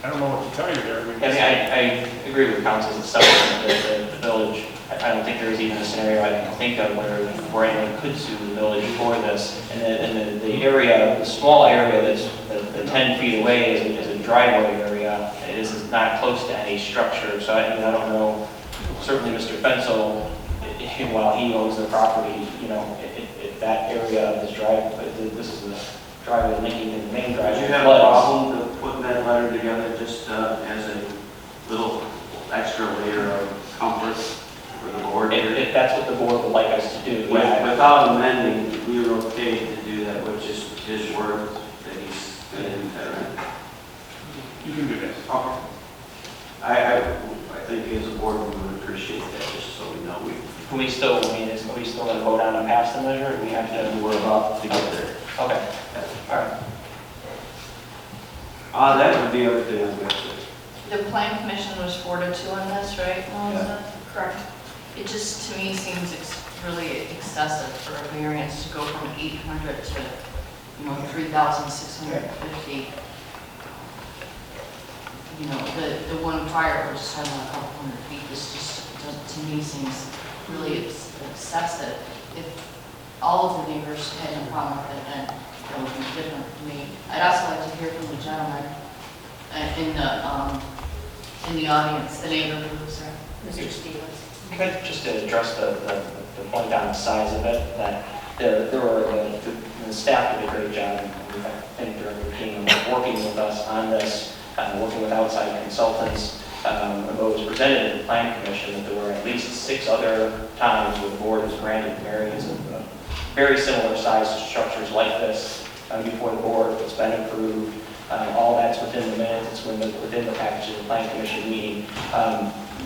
I don't know what to tell you there. I agree with council's assessment that the village, I don't think there is even a scenario I can think of where anyone could sue the village for this. And the area, the small area that's the 10 feet away is a driveway area. It is not close to any structure, so I don't know. Certainly Mr. Fensel, while he owns the property, you know, if that area of his driveway, this is the driveway linking to the main driveway. Did you have a problem to putting that letter together just as a little extra layer of comfort? that's what the board would like us to do. Without amending, we were okay to do that with just his word that he's going to enter. You can do that. Okay. I think as a board, we would appreciate that, just so we know. Are we still going to vote on and pass the measure, or do we have to? We're about to get there. Okay, all right. That would be everything I'm going to say. The plan commission was 4-2 on this, right, Melissa? Correct. It just, to me, seems really excessive for a variance to go from 800 to, 3,650. The one prior, we're just talking about a couple hundred feet, this just, to me, seems really excessive. If all of the neighbors had no problem with it, then that would be different to me. I'd also like to hear from the gentleman in the audience, the neighbor who was there, Mr. Stevens. Could I just address the point on the size of it, that the staff did a great job, and I think during the team working with us on this, working with outside consultants. What was presented at the Plan Commission, that there were at least 6 other times where the board has granted variance of very similar sized structures like this before the board. It's been approved. All that's within the minutes. It's within the package of the Plan Commission meeting.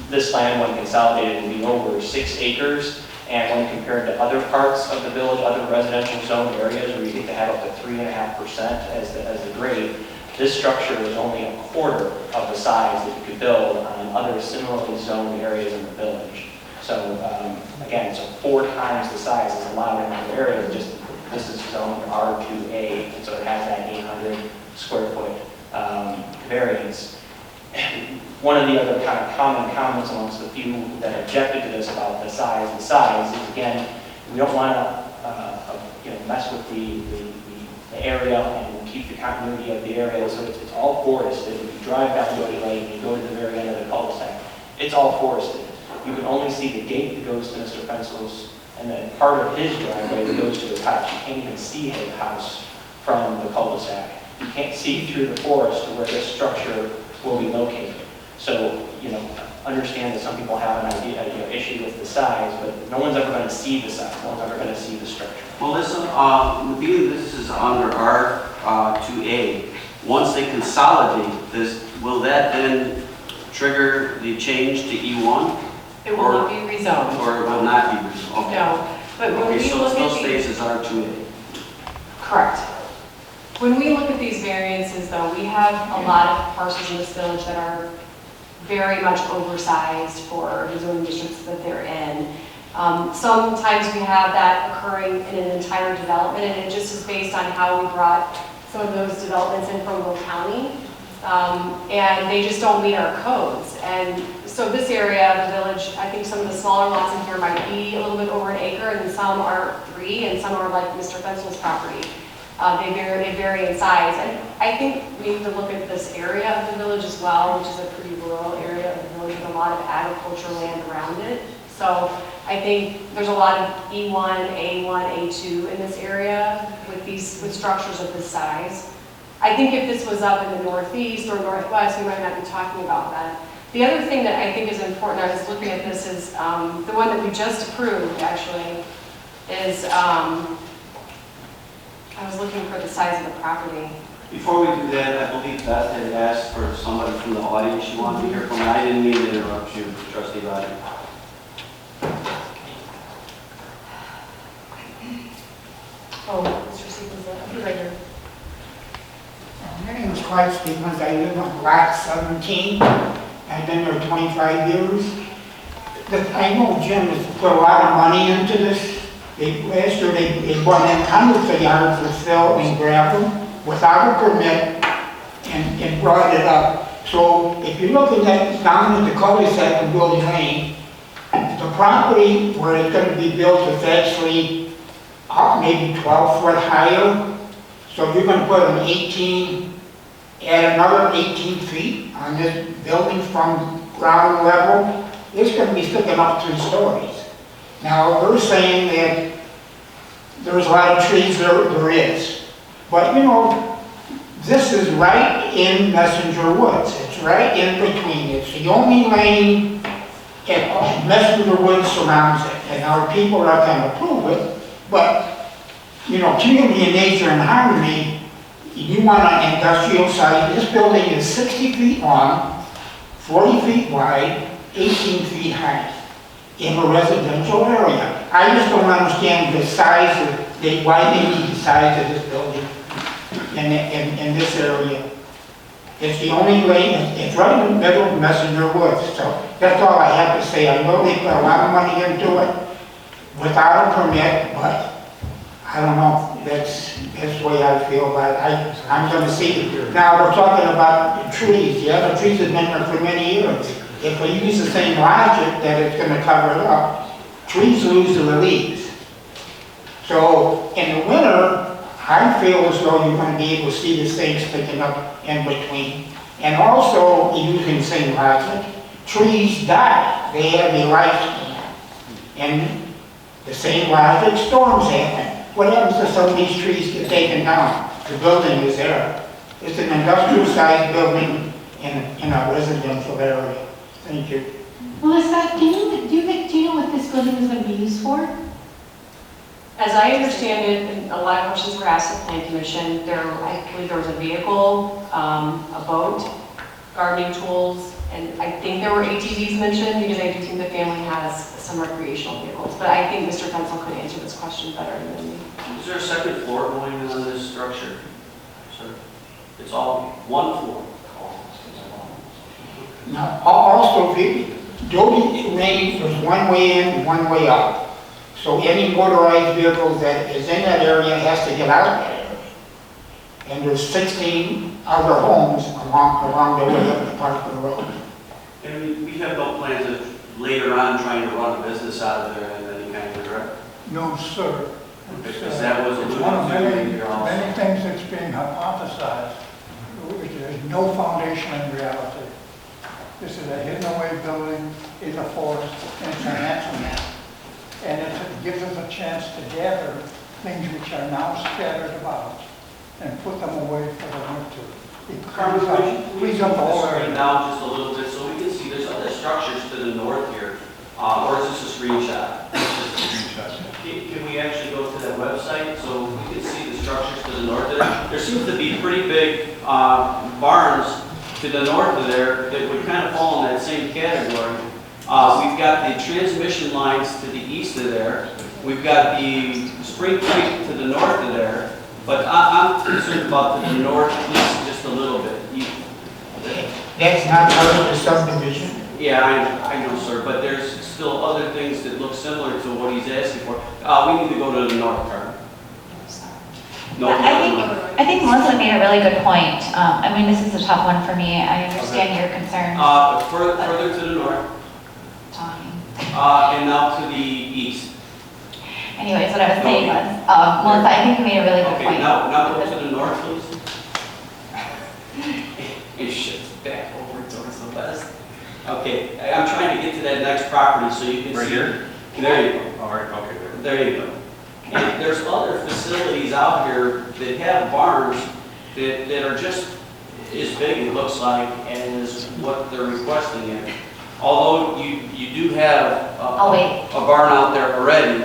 This land, when consolidated, will be over 6 acres. And when compared to other parts of the village, other residential zone areas where you get to have up to 3.5% as the grade, this structure is only a quarter of the size that you could build on other similarly zoned areas in the village. So again, so 4 times the size is allowed in the area. Just this is zoned R2A, and so it has that 800 square foot variance. One of the other kind of common comments amongst the few that objected to this about the size is, again, we don't want to mess with the area and keep the continuity of the area. So it's all forested. If you drive down Doty Lane, you go to the very end of the cul-de-sac, it's all forested. You can only see the gate that goes to Mr. Pencil's, and then part of his driveway that goes to his house. You can't even see his house from the cul-de-sac. You can't see through the forest to where this structure will be located. So, understand that some people have an issue with the size, but no one's ever going to see the size. No one's ever going to see the structure. Melissa, being this is under R2A, once they consolidate this, will that then trigger the change to E1? It will not be rezoned. Or it will not be rezoned? Okay. No, but when Okay, we so it look still at stays as R2A? Correct. When we look at these variances, though, we have a lot of parcels in this village that are very much oversized for the zoning districts that they're in. Sometimes we have that occurring in an entire development, and it just is based on how we brought some of those developments in from Will County, and they just don't meet our codes. And so this area of the village, I think some of the smaller lots in here might be a little bit over 1 acre, and then some are 3, and some are like Mr. Fensel's property. They vary in size. And I think we need to look at this area of the village as well, which is a pretty rural area of the village with a lot of agricultural land around it. So I think there's a lot of E1, A1, A2 in this area with structures of this size. I think if this was up in the northeast or northwest, we might not be talking about that. The other thing that I think is important, I was looking at this, is the one that we just approved, actually, is I was looking for the size of the property. Before we do that, I believe Beth had asked for somebody from the audience she wanted to hear from. I didn't mean to interrupt you, Trustee Roddy. Oh, Mr. Stevens, right here. My name is Clyde Stevens. I live on Lot 17. I've been there 25 years. I know Jim has put a lot of money into this. Last year they brought in hundreds of yards of fill and gravel without a permit and brought it up. So if you're looking at down at the cul-de-sac in Doty Lane, the property where it's going to be built is actually up maybe 12 foot higher. So you're going to put an add another 18 feet on this building from ground level. It's going to be sticking up 3 stories. Now, they're saying that there's a lot of trees there is. But, this is right in Messenger Woods. It's right in between. It's the only lane And Messenger Woods surrounds it, and our people are going to approve it, but, you know, community and nature and harmony, you want an industrial site. This building is 60 feet long, 40 feet wide, 18 feet high in a residential area. I just don't understand the size of, why they need the size of this building in this area. It's the only way, it's right in the middle of Messenger Woods, so that's all I have to say. I know they put a lot of money into it without a permit, but I don't know, that's the way I feel about it. I'm gonna see. Now, we're talking about trees. Yeah, the trees have been there for many years. If we use the same logic that it's gonna cover it up, trees lose their leaves. So, in the winter, I feel as though you're gonna be able to see the things sticking up in between. And also, using the same logic, trees die. They have a lifespan. And the same logic, storms happen. What happens if some of these trees get taken down? The building is there. It's an industrial-sized building in a residential area. Thank you. Melissa, do you know what this building is going to be used for? As I understand it, and a lot of questions were asked at the Plan Commission, I believe there was a vehicle, a boat, gardening tools, and I think there were ATVs mentioned, because I do think the family has some recreational vehicles. But I think Mr. Fensel could answer this question better than me. Is there a second floor going on this structure? Sir? It's all one floor. Now, also, the building range was one way in, one way out. So any motorized vehicle that is in that area has to get out of that area. And there's 16 other homes along the way up the Parker Road. And we have no plans of later on trying to run a business out of there in any kind of direct? No, sir. Because that was It's alluded one of to many, in your also. many things that's being hypothesized. There's no foundation in reality. This is a hidden away building, it's a forest, and it's a handsome map. And it gives us a chance to gather things which are now scattered about and put them away for the winter. It cleans up the whole area. Down just a little bit so we can see there's other structures to the north here. Or is this a screenshot? Can we actually go to that website so we can see the structures to the north of there? There seems to be pretty big barns to the north of there that would kind of fall in that same category. We've got the transmission lines to the east of there. We've got the Spring Creek to the north of there. But I'm concerned about to the northeast just a little bit. That's not part of the subdivision? Yeah, I know, sir, but there's still other things that look similar to what he's asking for. We need to go to the north, Carmen. No, I think Melissa made a really good point. I mean, this is a tough one for me. I understand your concerns. Further to the north. Talking. And now to the east. Anyways, what I was saying was, Melissa, I think you made a really good point. Okay, now go to the north, please. It shifts back over towards the west. Okay, I'm trying to get to that next property so you can see. Right here? There you go. All right, okay. There you go. And there's other facilities out here that have barns that are just as big, it looks like, as what they're requesting here. Although you do have a barn out there already.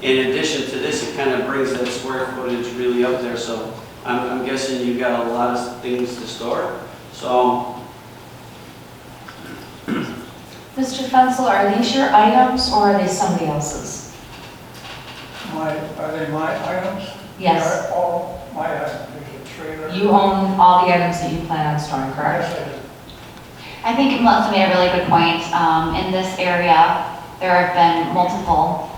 In addition to this, it kind of brings that square footage really up there. So I'm guessing you've got a lot of things to store. So. Mr. Fensel, are these your items or are they somebody else's? Are they my items? Yes. They are all my items. There's a trailer. You own all the items that you plan on storing, correct? Yes, I do. I think Melissa made a really good point. In this area, there have been multiple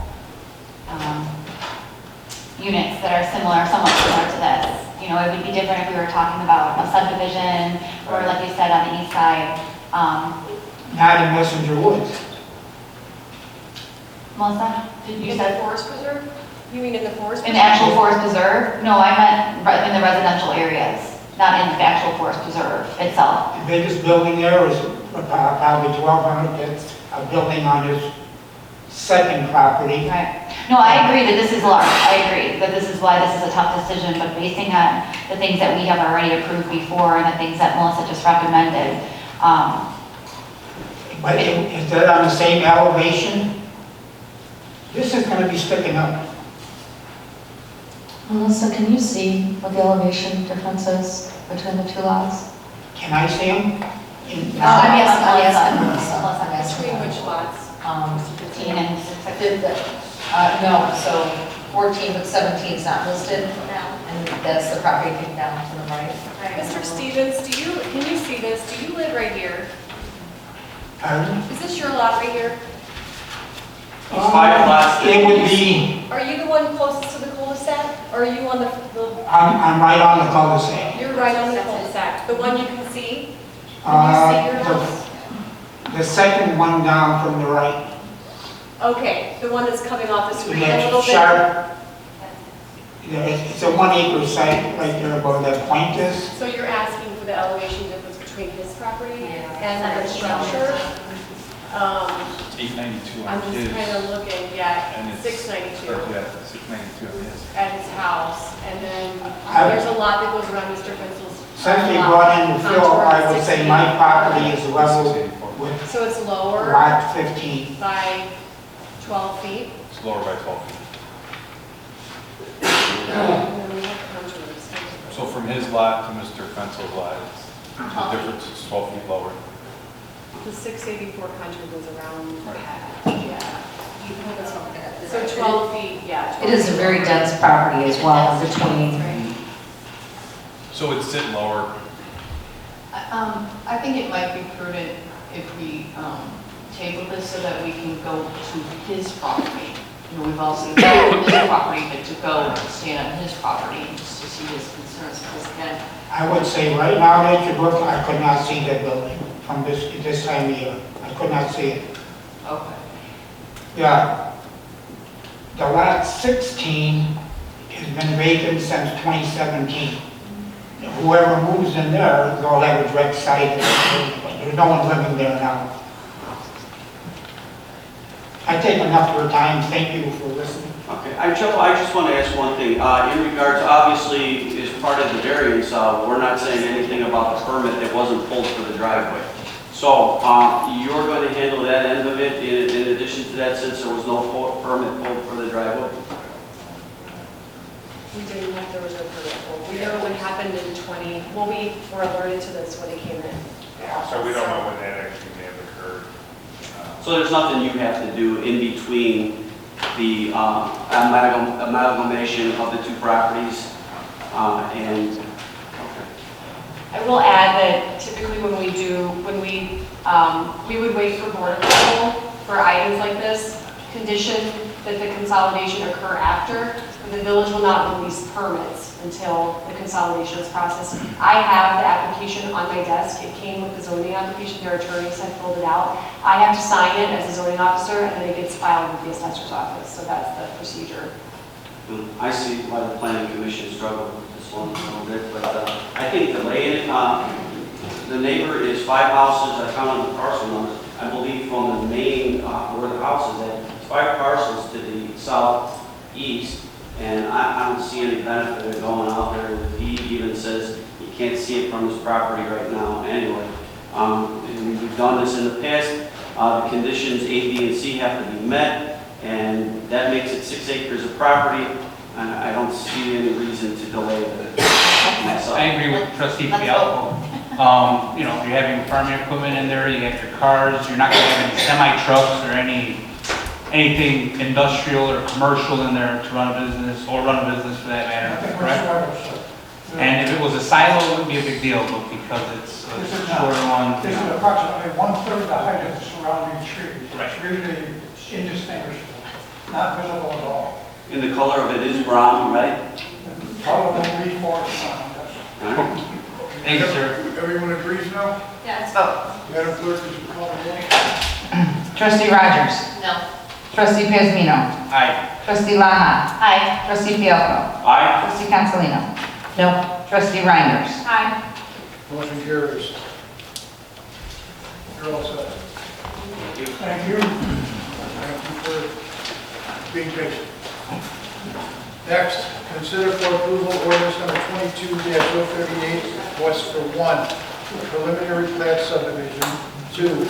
units that are somewhat similar to this. You know, it would be different if we were talking about a subdivision or, like you said, on the east side. Not in Messenger Woods. Melissa, did you In say the forest preserve? You mean in the forest in preserve? the actual forest preserve? No, I meant in the residential areas, not in the actual forest preserve itself. The biggest building there is probably 1,200. That's a building on his second property. Right. No, I agree that this is large. I agree that this is why this is a tough decision, but basing on the things that we have already approved before and the things that Melissa just recommended, But is that on the same elevation? This is gonna be sticking up. Melissa, can you see what the elevation difference is between the two lots? Can I see them? I'm asking Melissa. Between which lots? 15 and, no, so 14, but 17 is not listed. And that's the property thing down to the right. Mr. Stevens, can you see this? Do you live right here? Pardon? Is this your lot right here? It would be, Are you the one closest to the cul-de-sac? Or are you on the, I'm right on the cul-de-sac. you're right on the cul-de-sac, the one you can see? Can you see your house? The second one down from the right. Okay, the one that's coming off the screen a That's little bit? sharp. Yeah, it's a 1 acre site right there above that point is. So you're asking for the elevation difference between his property and the structure? 892 I'm on just his. kind of looking, And yeah, it's 692 Yeah, 692 on his. at his house. And then I- there's a lot that goes around Mr. Fensel's. Since we lot. brought in the fill, Contour I would say my 684. property is level with So it's lower lot 15. by 12 feet? It's lower by 12 feet. And then we have contours. So from his lot to Mr. Fensel's lot, the difference is 12 feet lower. The 684 contour goes around, Right. yeah. So 12 feet, yeah. It is a very dense property as well, in between. So it's sitting lower. I think it might be prudent if we table this so that we can go to his property. You know, we've all seen his property, but to go stand on his property and just to see his concerns, because again, I would say right now that you look, I could not see that building from this time of year. I could not see it. okay. Yeah. The lot 16 has been vacant since 2017. Whoever moves in there, they'll have a direct site. There's no one living there now. I take enough of your time. Thank you for listening. Okay, Joe, I just want to ask one thing. In regards, obviously, as part of the variance, we're not saying anything about the permit that wasn't pulled for the driveway. So, you're going to handle that end of it in addition to that, since there was no permit pulled for the driveway? We didn't have, there was no permit pulled. We know what happened in 20, well, we were alerted to this when it came in. So we don't know when that actually may have occurred. So there's nothing you have to do in between the amalgamation of the two properties and, okay. I will add that typically when we would wait for board approval for items like this, condition that the consolidation occur after, but the village will not release permits until the consolidation is processed. I have the application on my desk. It came with the zoning application. Their attorneys had filled it out. I have to sign it as a zoning officer, and then it gets filed with the assessor's office. So that's the procedure. I see why the planning commission struggled with this one a little bit, but I think the lay the neighbor is 5 houses, I counted the parcel numbers, I believe from the main, where the house is at, 5 parcels to the southeast, and I don't see any benefit of going out there. The deed even says you can't see it from his property right now anyway. And we've done this in the past. The conditions A, B, and C have to be met, and that makes it 6 acres of property, and I don't see any reason to delay it. I agree with Trustee Fialko. You know, you're having farming equipment in there, you have your cars, you're not going to have any semi-trucks or anything industrial or commercial in there to run a business, or run a business for that matter, correct? And if it was a silo, it wouldn't be a big deal, but because it's a shorter one. This is approximately 1/3 the height of the surrounding trees. Right. It's really indistinguishable, not visible at all. And the color of it is brown, right? Probably reforest. Thank you, sir. Everyone agrees now? Yeah, let's vote. Madam Clerk, would you call the roll? Trustee Rogers. No. Trustee Pazmino. Aye. Trustee Laha. Aye. Trustee Fialko. Aye. Trustee Consolino. No. Trustee Reinders. Aye. Motion carries. You're all set. Thank you. Thank you for being patient. Next, consider for approval ordinance number 22-038, West for 1, preliminary plat subdivision, 2,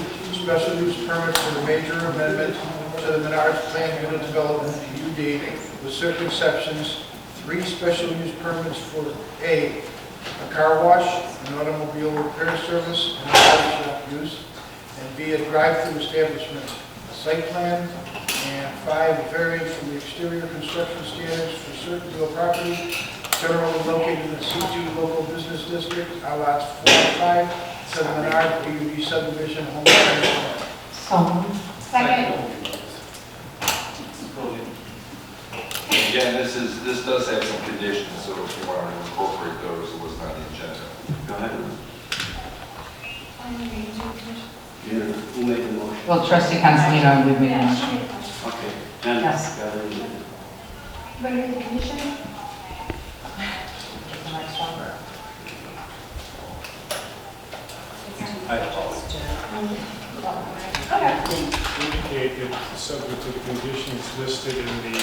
special use permits for the major amendment to the Menards Plan Unit Development, UD, with certain exceptions. 3 special use permits for A car wash, an automobile repair service, and a body shop use, and B, a drive-through establishment, a site plan, and 5, variance from the exterior construction standards for certain real property generally located in the C2 local business district, lots 4 and 5, to the Menard PUD subdivision, home plan. So, Second. Again, this does have some conditions, so if you want to incorporate those, it was not on the agenda. Go ahead. Yeah, who made the motion? Well, trustee Consolino, we made a motion. Okay. Then, Yes. got it. What are the conditions? Indicate it's subject to the conditions listed in the,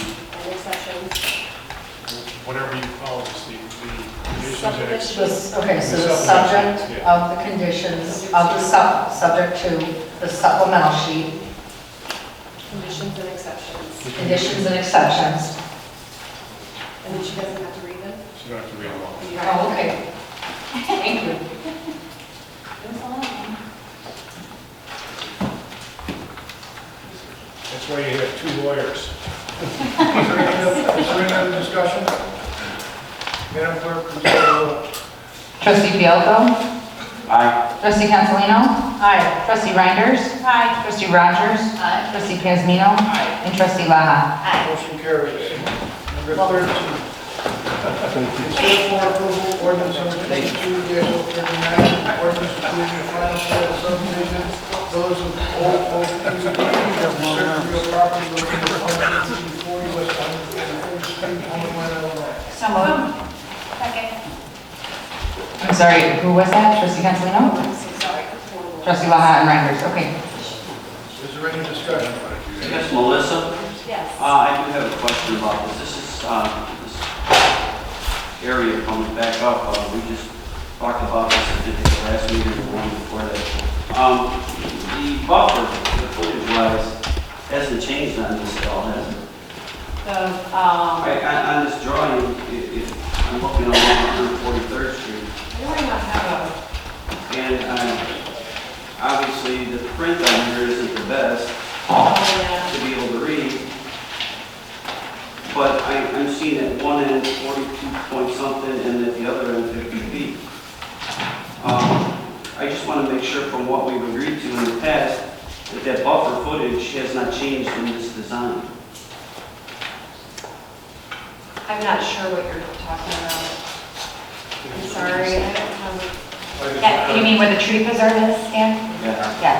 whatever you call it, the conditions and ex- Okay, so The the supplement, subject yeah. of the conditions of the subject to the supplemental sheet, Conditions and exceptions. conditions and exceptions. And then she doesn't have to read them? you don't have to read them all. Oh, okay. Thank you. That's why you have 2 lawyers. Is there any other discussion? Madam Clerk, please call the roll. Trustee Fielko? Aye. Trustee Consolino? Aye. Trustee Reinders? Aye. Trustee Rogers? Aye. Trustee Kazmino? And trustee Laha? Motion carries. Number 13. Consider for approval ordinance number 22-039, ordinance approving the final sale of subdivision, those of Old Oak Street, certain real property located at 140 West 143rd Street, Homeland, Illinois. So moved. Second. I'm sorry, who was that? Trustee Consolino? Trustee Laha and Reinders, okay. Is there any discussion? Yes, Melissa? Yes. I do have a question about this. This is, this area coming back up. We just talked about this at the last meeting or the one before that. The buffer, the footage-wise, hasn't changed on this at all, has it? On this drawing, I'm looking along 143rd Street. You might not have And obviously, the print on here isn't the best to be able to read. But I'm seeing at one end 42 point something and at the other end 50 feet. I just want to make sure from what we've agreed to in the past that that buffer footage has not changed in this design. I'm not sure what you're talking about. I'm sorry, I don't have. Yeah, you mean where the tree preserve is, Dan? Yeah. Yeah.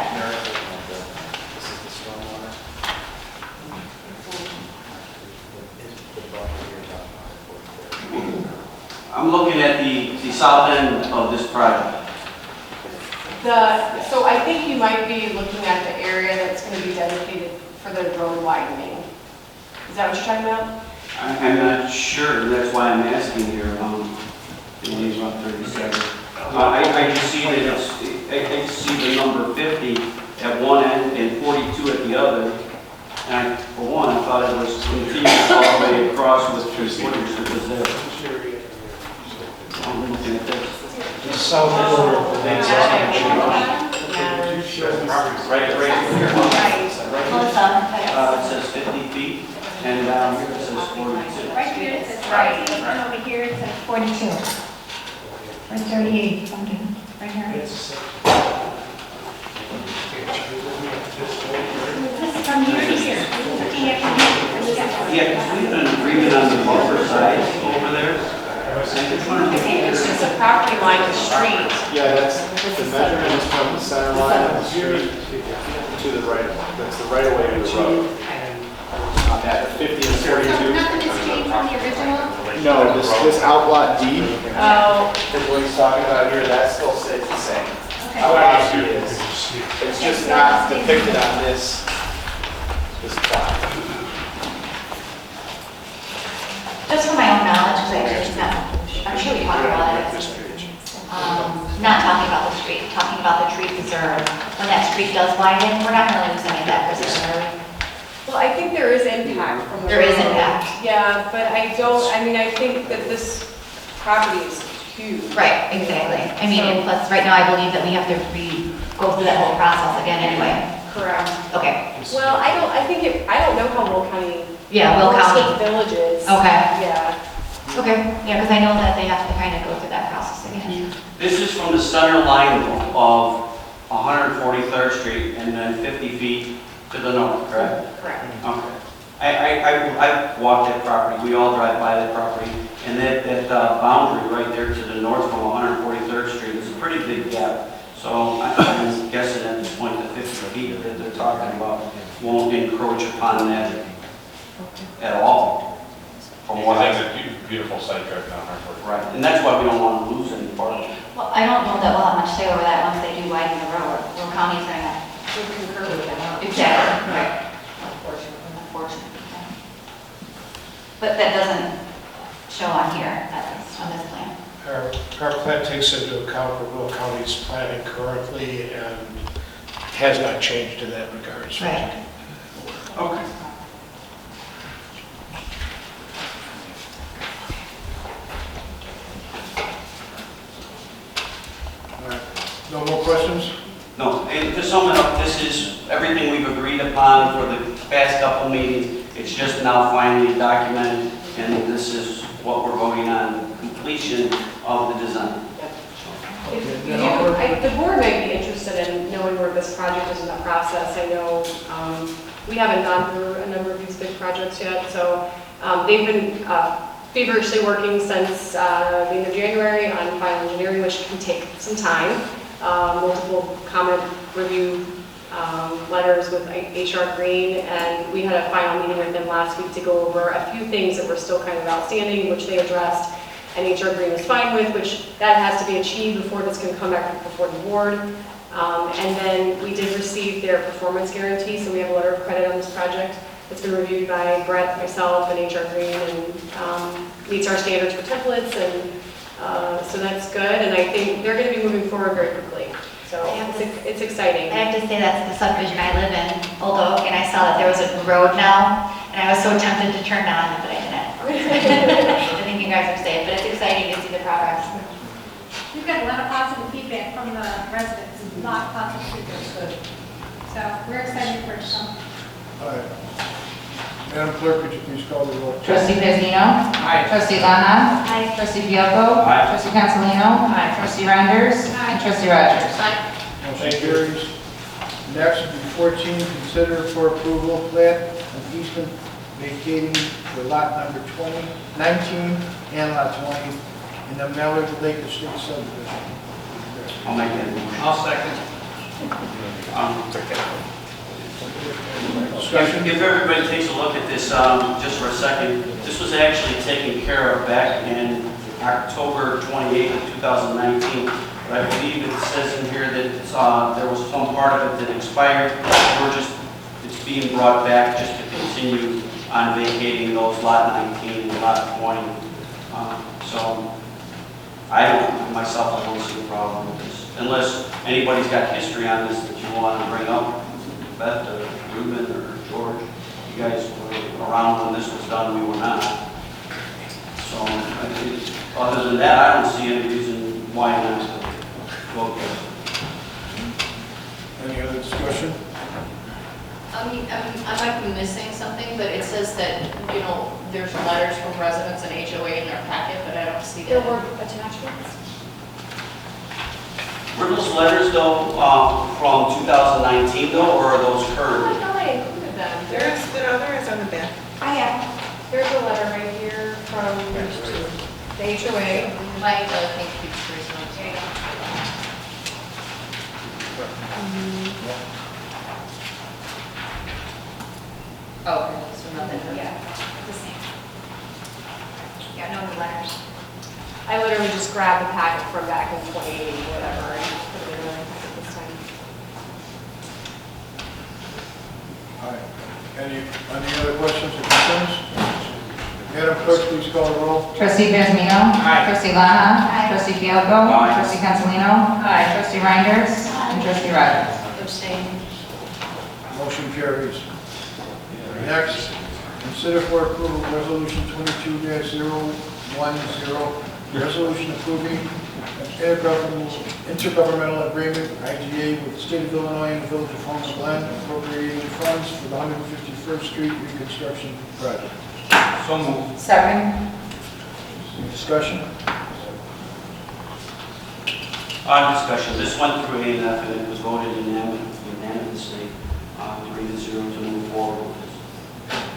I'm looking at the south end of this project. So I think you might be looking at the area that's going to be dedicated for the road widening. Is that what you're talking about? I'm not sure, that's why I'm asking here. It's about 37. I just see that I see the number 50 at one end and 42 at the other. And for one, I thought it was continuous all the way across with the footage that was there. I'm looking at this. The south corner of the next Right here. Close up. It says 50 feet, and down here it says 42. Right here it says 40, and over here it says 42. Or 38, something, right here. This is from here to here. Looking at from here. Yeah, because we had an agreement on the buffer size over there. It's just a property line of the street. Yeah, that's, the measurement is from the center line of the street to the right, that's the right of way to the road. On that 50 and 42. So nothing has changed from the original? No, this outlot D, Oh. is what he's talking about here, that still stays the same. Okay. Outlot D is, it's just not depicted on this plot. Just for my own knowledge, because I'm sure we talked about it. Not talking about the street, talking about the tree preserve. When that street does widen, we're not gonna lose any of that preserve, are we? Well, I think there is impact from the There is road. impact. Yeah, but I think that this property is huge. Right, exactly. I mean, and plus, right now, I believe that we have to go through that whole process again anyway. Correct. Okay. Well, I don't know how Will County. Yeah, Will works County. with villages. Okay. Yeah. Okay, yeah, because I know that they have to kind of go through that process again. This is from the center line of 143rd Street and then 50 feet to the north, correct? Correct. Okay. I walked that property, we all drive by that property, and that boundary right there to the north from 143rd Street is a pretty big gap. So I'm guessing at this point the 50 feet that they're talking about won't encroach upon that at all. From what Because that's a beautiful site drive down Hartford. Right, and that's why we don't want to lose any part of it. Well, I don't know that we'll have much say over that once they do widen the road. Will County's gonna Concur with that. Exactly, right. Unfortunately. Yeah. But that doesn't show on here, at least on this plan. Our plan takes into account what Will County's planning currently and has not changed in that regard. So Right. Okay. No more questions? No, and to sum it up, this is everything we've agreed upon for the past couple meetings. It's just now finally documented, and this is what we're voting on, completion of the design. The board may be interested in knowing where this project is in the process. I know we haven't gone through a number of these big projects yet, so they've been feverishly working since the end of January on final engineering, which can take some time. Multiple comment review letters with HR Green, and we had a final meeting with them last week to go over a few things that were still kind of outstanding, which they addressed, and HR Green was fine with, which that has to be achieved before this can come back before the board. And then we did receive their performance guarantee, so we have a letter of credit on this project. It's been reviewed by Brett, myself, and HR Green, and meets our standards for templates, and so that's good, and I think they're going to be moving forward very quickly. So it's exciting. I have to say that's the subdivision I live in, Old Oak, and I saw that there was a road now, and I was so tempted to turn on, but I didn't. I think you guys are safe, but it's exciting to see the progress. We've got a lot of positive feedback from the residents, a lot of positive feedback. So we're excited for some. All right. Madam Clerk, could you please call the roll? Trustee Pezino? Aye. Trustee Lana? Aye. Trustee Fielko? Aye. Trustee Cancelino? Aye. Trustee Renders? Aye. And Trustee Rogers? Motion carries. Next, will be 14, consider for approval plat of easement vacating for lot number 19 and lot 20 in the Mallard Lake Estate subdivision. I'll make that motion. I'll second. If everybody takes a look at this just for a second, this was actually taken care of back in October 28th of 2019. But I believe it says in here that there was some part of it that expired. It's being brought back just to continue on vacating those lot 19 and lot 20. So I don't see a problem with this. Unless anybody's got history on this that you want to bring up, Beth or Ruben or George, you guys were around when this was done, we were not. So, other than that, I don't see any reason why not to vote yes. Any other discussion? I might be missing something, but it says that, there's letters from residents and HOA in their packet, but I don't see There that. were attachments. Were those letters though from 2019 though, or are those I current? thought I included them. There is on the back. I have. There's a letter right here from the HOA. My thing keeps freezing. Oh, so nothing, yeah, the same. Yeah, no new letters. I literally just grabbed the packet from back in 2080, whatever, and put it in the packet this time. All right. Any other questions or concerns? Madam Clerk, please call the roll. Trustee Bezmino. Aye. Trustee Laha. Trustee Fielko. Aye. Trustee Cancelino. Trustee Reinders. And Trustee Rogers. Abstain. Motion carries. Next, consider for approval Resolution 22-010, resolution approving an intergovernmental agreement, IGA, with the State of Illinois and the Village of Homer Glen, appropriating funds for the 151st Street reconstruction project. So moved. Second. Any discussion? On discussion, this went through A&F and it was voted unanimously, 3-0 to move forward with this.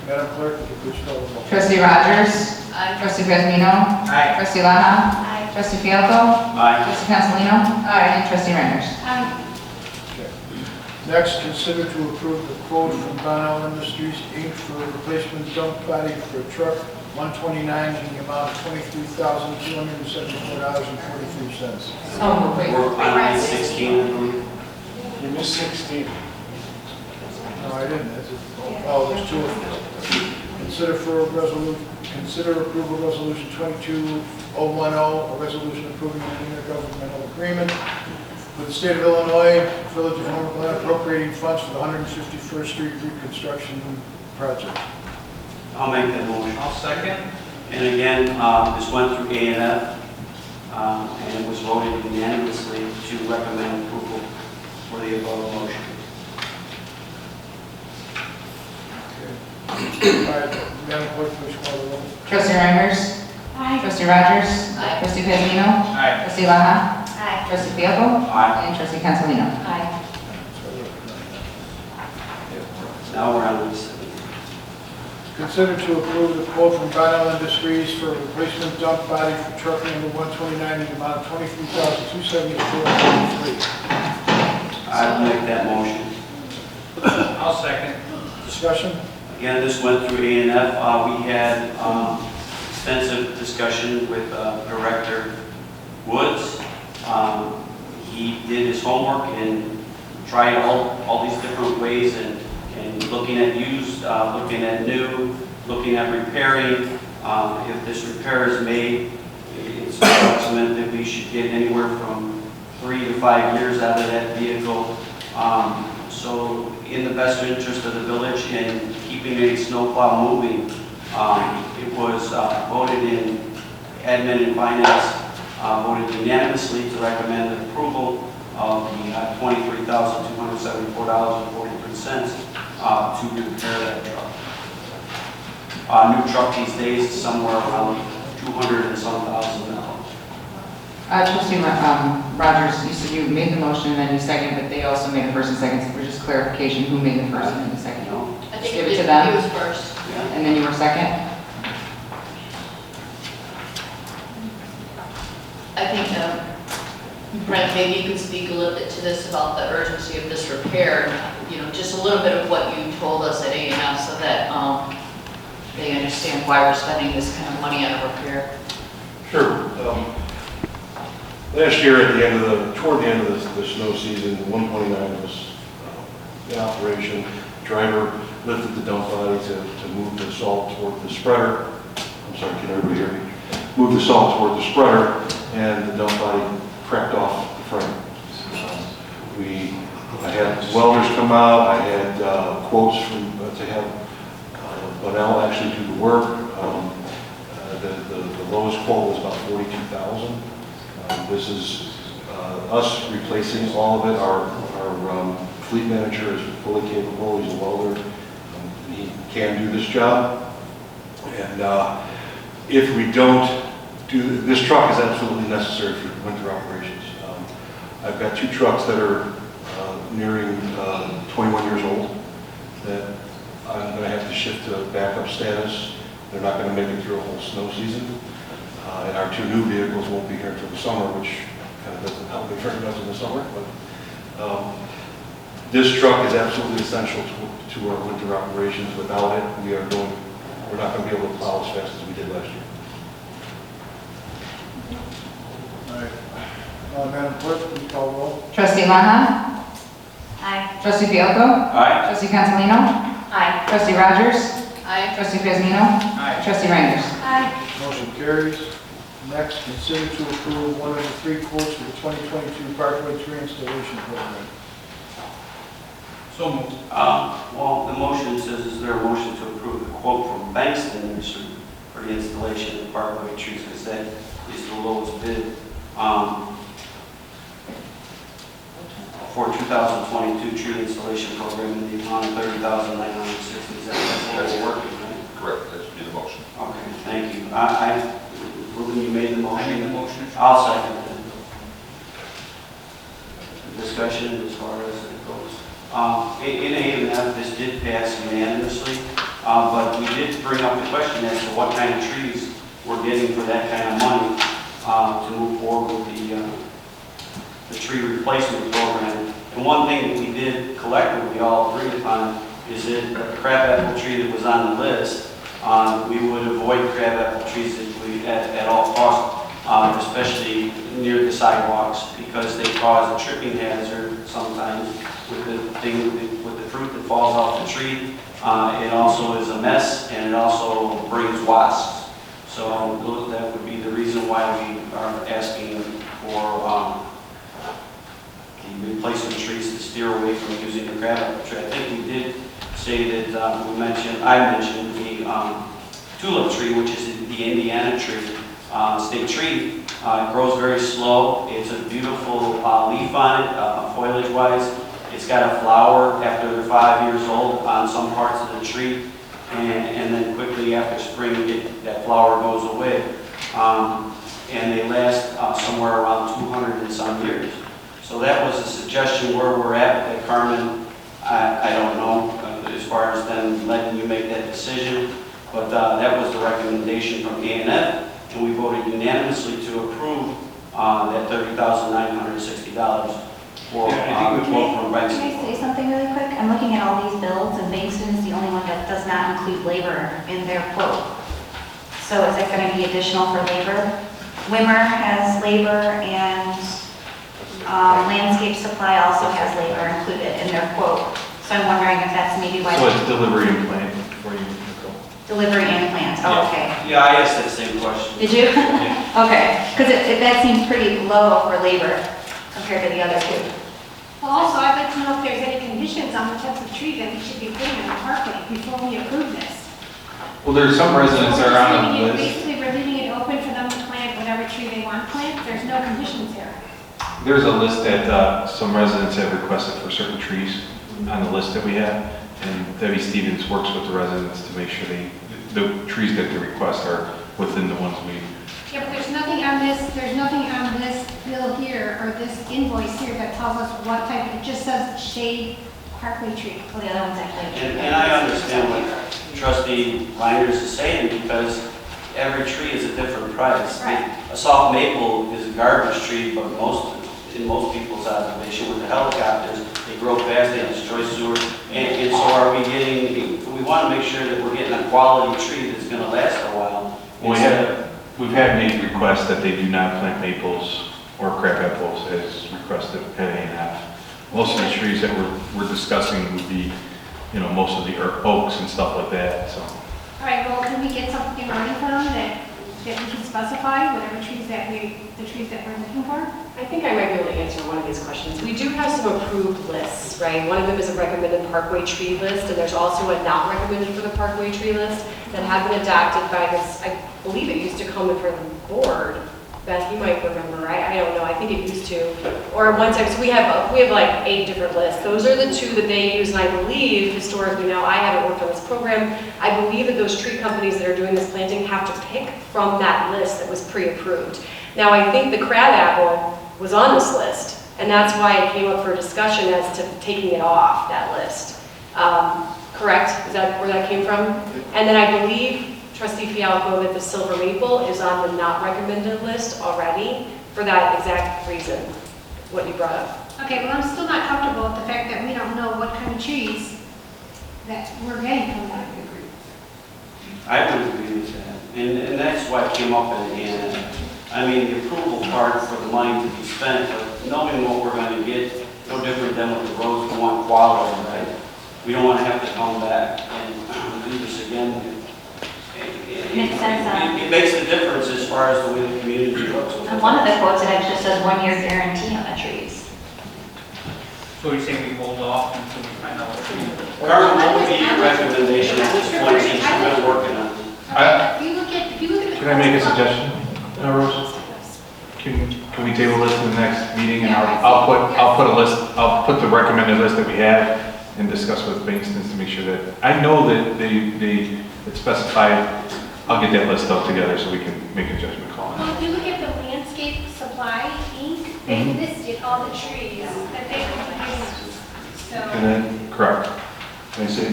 Madam Clerk, would you please call the roll? Trustee Rogers. Trustee Bezmino. Aye. Trustee Laha. Trustee Fielko. Aye. Trustee Cancelino. And Trustee Reinders. Next, consider to approve the quote from Donnell Industries, Inc. for a replacement dump body for truck 129 in the amount of $23,274.43. So moved. We're on line 16, I believe. You missed 16. No, I didn't. Oh, there's two of them. Consider approval resolution 22010, a resolution approving an intergovernmental agreement with the State of Illinois, Village of Homer Glen, appropriating funds for the 151st Street reconstruction project. I'll make that motion. I'll second. And again, this went through A&F, and it was voted unanimously to recommend approval for the above motion. All right, Madam Clerk, please call the roll. Trustee Reinders. Trustee Rogers. Trustee Bezmino. Aye. Trustee Laha. Trustee Fielko. Aye. And Trustee Cancelino. Now we're on line 17. Consider to approve the quote from Donnell Industries for a replacement dump body for truck number 129 in the amount of $23,274.43. I'll make that motion. I'll second. Discussion? Again, this went through A&F. We had extensive discussion with Director Woods. He did his homework and tried all these different ways and looking at used, looking at new, looking at repairing. If this repair is made, it's approximate that we should get anywhere from 3 to 5 years out of that vehicle. So in the best interest of the village and keeping a snowplow moving, it was voted in admin and finance, voted unanimously to recommend approval of the $23,274.43 to repair that truck. New truck these days is somewhere around $200 and some thousand. Trustee Rogers, you said you made the motion and then you seconded, but they also made a first and second. So for just clarification, who made the first and the second? I Just think give it to them. he was first. And then you were second? I think, Brent, maybe you could speak a little bit to this about the urgency of this repair, just a little bit of what you told us at A&M so that they understand why we're spending this kind of money on a repair. Sure. Last year, toward the end of the snow season, 129 was in operation. Driver lifted the dump body to move the salt toward the spreader. I'm sorry, can everybody hear me? Move the salt toward the spreader, and the dump body cracked off the frame. I had welders come out. I had quotes to have Bunnell actually do the work. The lowest quote was about $42,000. This is us replacing all of it. Our fleet manager is fully capable. He's a welder. And he can do this job. And if we don't do this, truck is absolutely necessary for winter operations. I've got 2 trucks that are nearing 21 years old that I'm going to have to shift to backup status. They're not going to make it through a whole snow season. And our 2 new vehicles won't be here until the summer, which kind of doesn't help me very much in the summer. But this truck is absolutely essential to our winter operations. Without it, we're not going to be able to plow as fast as we did last year. All right. Madam Clerk, please call the roll. Trustee Laha. Aye. Trustee Fielko. Aye. Trustee Cancelino. Aye. Trustee Rogers. Aye. Trustee Grisino? Aye. Trustee Reinders? Aye. Motion carries. Next, consider to approve one of the 3 quotes for the 2022 Parkway Tree Installation Program. So moved. Well, the motion says, is there a motion to approve the quote from Bankston Nursery for the installation of Parkway trees, because that is the lowest bid for 2022 tree installation program in the amount of $30,960. Is that what we're working, right? Correct, that should be the motion. Okay, thank you. Ruben, you made the motion? I made the motion. I'll second it. Discussion as far as it goes. In A&F, this did pass unanimously, but we did bring up the question as to what kind of trees we're getting for that kind of money to move forward with the tree replacement program. And one thing that we did collectively all agreed upon is that the crabapple tree that was on the list, we would avoid crabapple trees at all costs, especially near the sidewalks, because they cause a tripping hazard sometimes with the fruit that falls off the tree. It also is a mess, and it also brings wasps. So that would be the reason why we are asking for the replacement trees to steer away from using the crabapple tree. I think we did say that I mentioned the tulip tree, which is the Indiana tree, state tree. It grows very slow. It's a beautiful leaf on it, foliage-wise. It's got a flower after they're 5 years old on some parts of the tree, and then quickly after spring, that flower goes away. And they last somewhere around 200 and some years. So that was a suggestion where we're at Carmen. I don't know as far as them letting you make that decision, but that was the recommendation from A&F, and we voted unanimously to approve that $30,960 for quote from Bankston. Can I say something really quick? I'm looking at all these bills, and Bankston is the only one that does not include labor in their quote. So is it going to be additional for labor? Wimmer has labor, and Landscape Supply also has labor included in their quote. So I'm wondering if that's maybe why. So it's delivery and plant for you, Nicole? Delivery and plant, oh, okay. Yeah, I asked that same question. Did you? Okay, because that seems pretty low for labor compared to the other two. Well, also, I'd like to know if there's any conditions on the types of trees that we should be putting in the parkway before we approve this. Well, there's some residents that are on the list. Basically, we're leaving it open for them to plant whatever tree they want to plant. There's no conditions here. There's a list that some residents have requested for certain trees on the list that we have. And Debbie Stevens works with the residents to make sure the trees that they request are within the ones we. Yeah, but there's nothing on this bill here or this invoice here that tells us what type. It just says shade parkway tree. Well, the other one's actually. And I understand what Trustee Reinders is saying, because every tree is a different price. Right. A soft maple is a garbage tree, but in most people's observation with the helicopters, they grow fast, they destroy sewers, and so are we we want to make sure that we're getting a quality tree that's going to last a while. We've had made requests that they do not plant maples or crabapples as requested at A&F. Most of the trees that we're discussing would be, most of the oaks and stuff like that, so. All right, well, can we get something ready for them that we can specify, whatever trees the trees that we're looking for? I think I might be able to answer one of these questions. We do have some approved lists, right? One of them is a recommended parkway tree list, and there's also a not recommended for the parkway tree list that have been adopted by this, I believe it used to come in front of the board. Beth, you might remember, I don't know, I think it used to. Or one time, so we have like 8 different lists. Those are the 2 that they use, and I believe, historically now, I haven't worked on this program, I believe that those tree companies that are doing this planting have to pick from that list that was pre-approved. Now, I think the crabapple was on this list, and that's why it came up for discussion as to taking it off that list. Correct? Is that where that came from? And then I believe, Trustee Fialco, that the silver maple is on the not recommended list already for that exact reason, what you brought up. Okay, well, I'm still not comfortable with the fact that we don't know what kind of trees that we're getting from that. I would agree with that, and that's why it came up in the end. I mean, the approval part for the money to be spent, but knowing what we're going to get, no different than with the roads, we want quality, right? We don't want to have to come back and to do this again. It says, It makes a difference as far as the way the community looks. on one of the quotes, it actually says 1-year guarantee on the trees. So you're saying we hold off until we find out what we Carmen, what would be your recommendation at this point since you've been working on it? If you look at the. Can I make a suggestion, Rose? Can we table this to the next meeting, and I'll put the recommended list that we have and discuss with Bankston's to make sure that, I know that it's specified, I'll get that list up together so we can make a judgment call on Well, it. if you look at the landscape supply Inc., they listed all the trees that they would use. So, And then, correct. Can I say,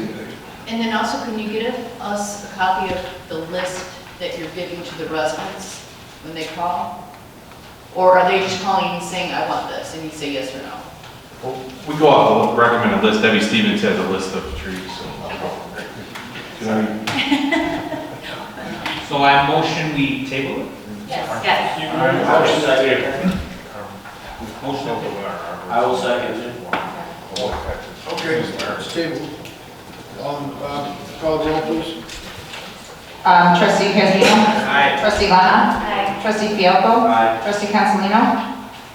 And then also, can you get us a copy of the list that you're giving to the residents when they call? Or are they just calling and saying, I want this, and you say yes or no? we go off the recommended list, Debbie Stevens has a list of trees, so. Can I- So I motion we table it? Yes. Motion. I will second it. Okay, it's tabled. Call the roll, please. Trustee Cazino? Aye. Trustee Lana? Aye. Trustee Fielko? Aye. Trustee Consolino?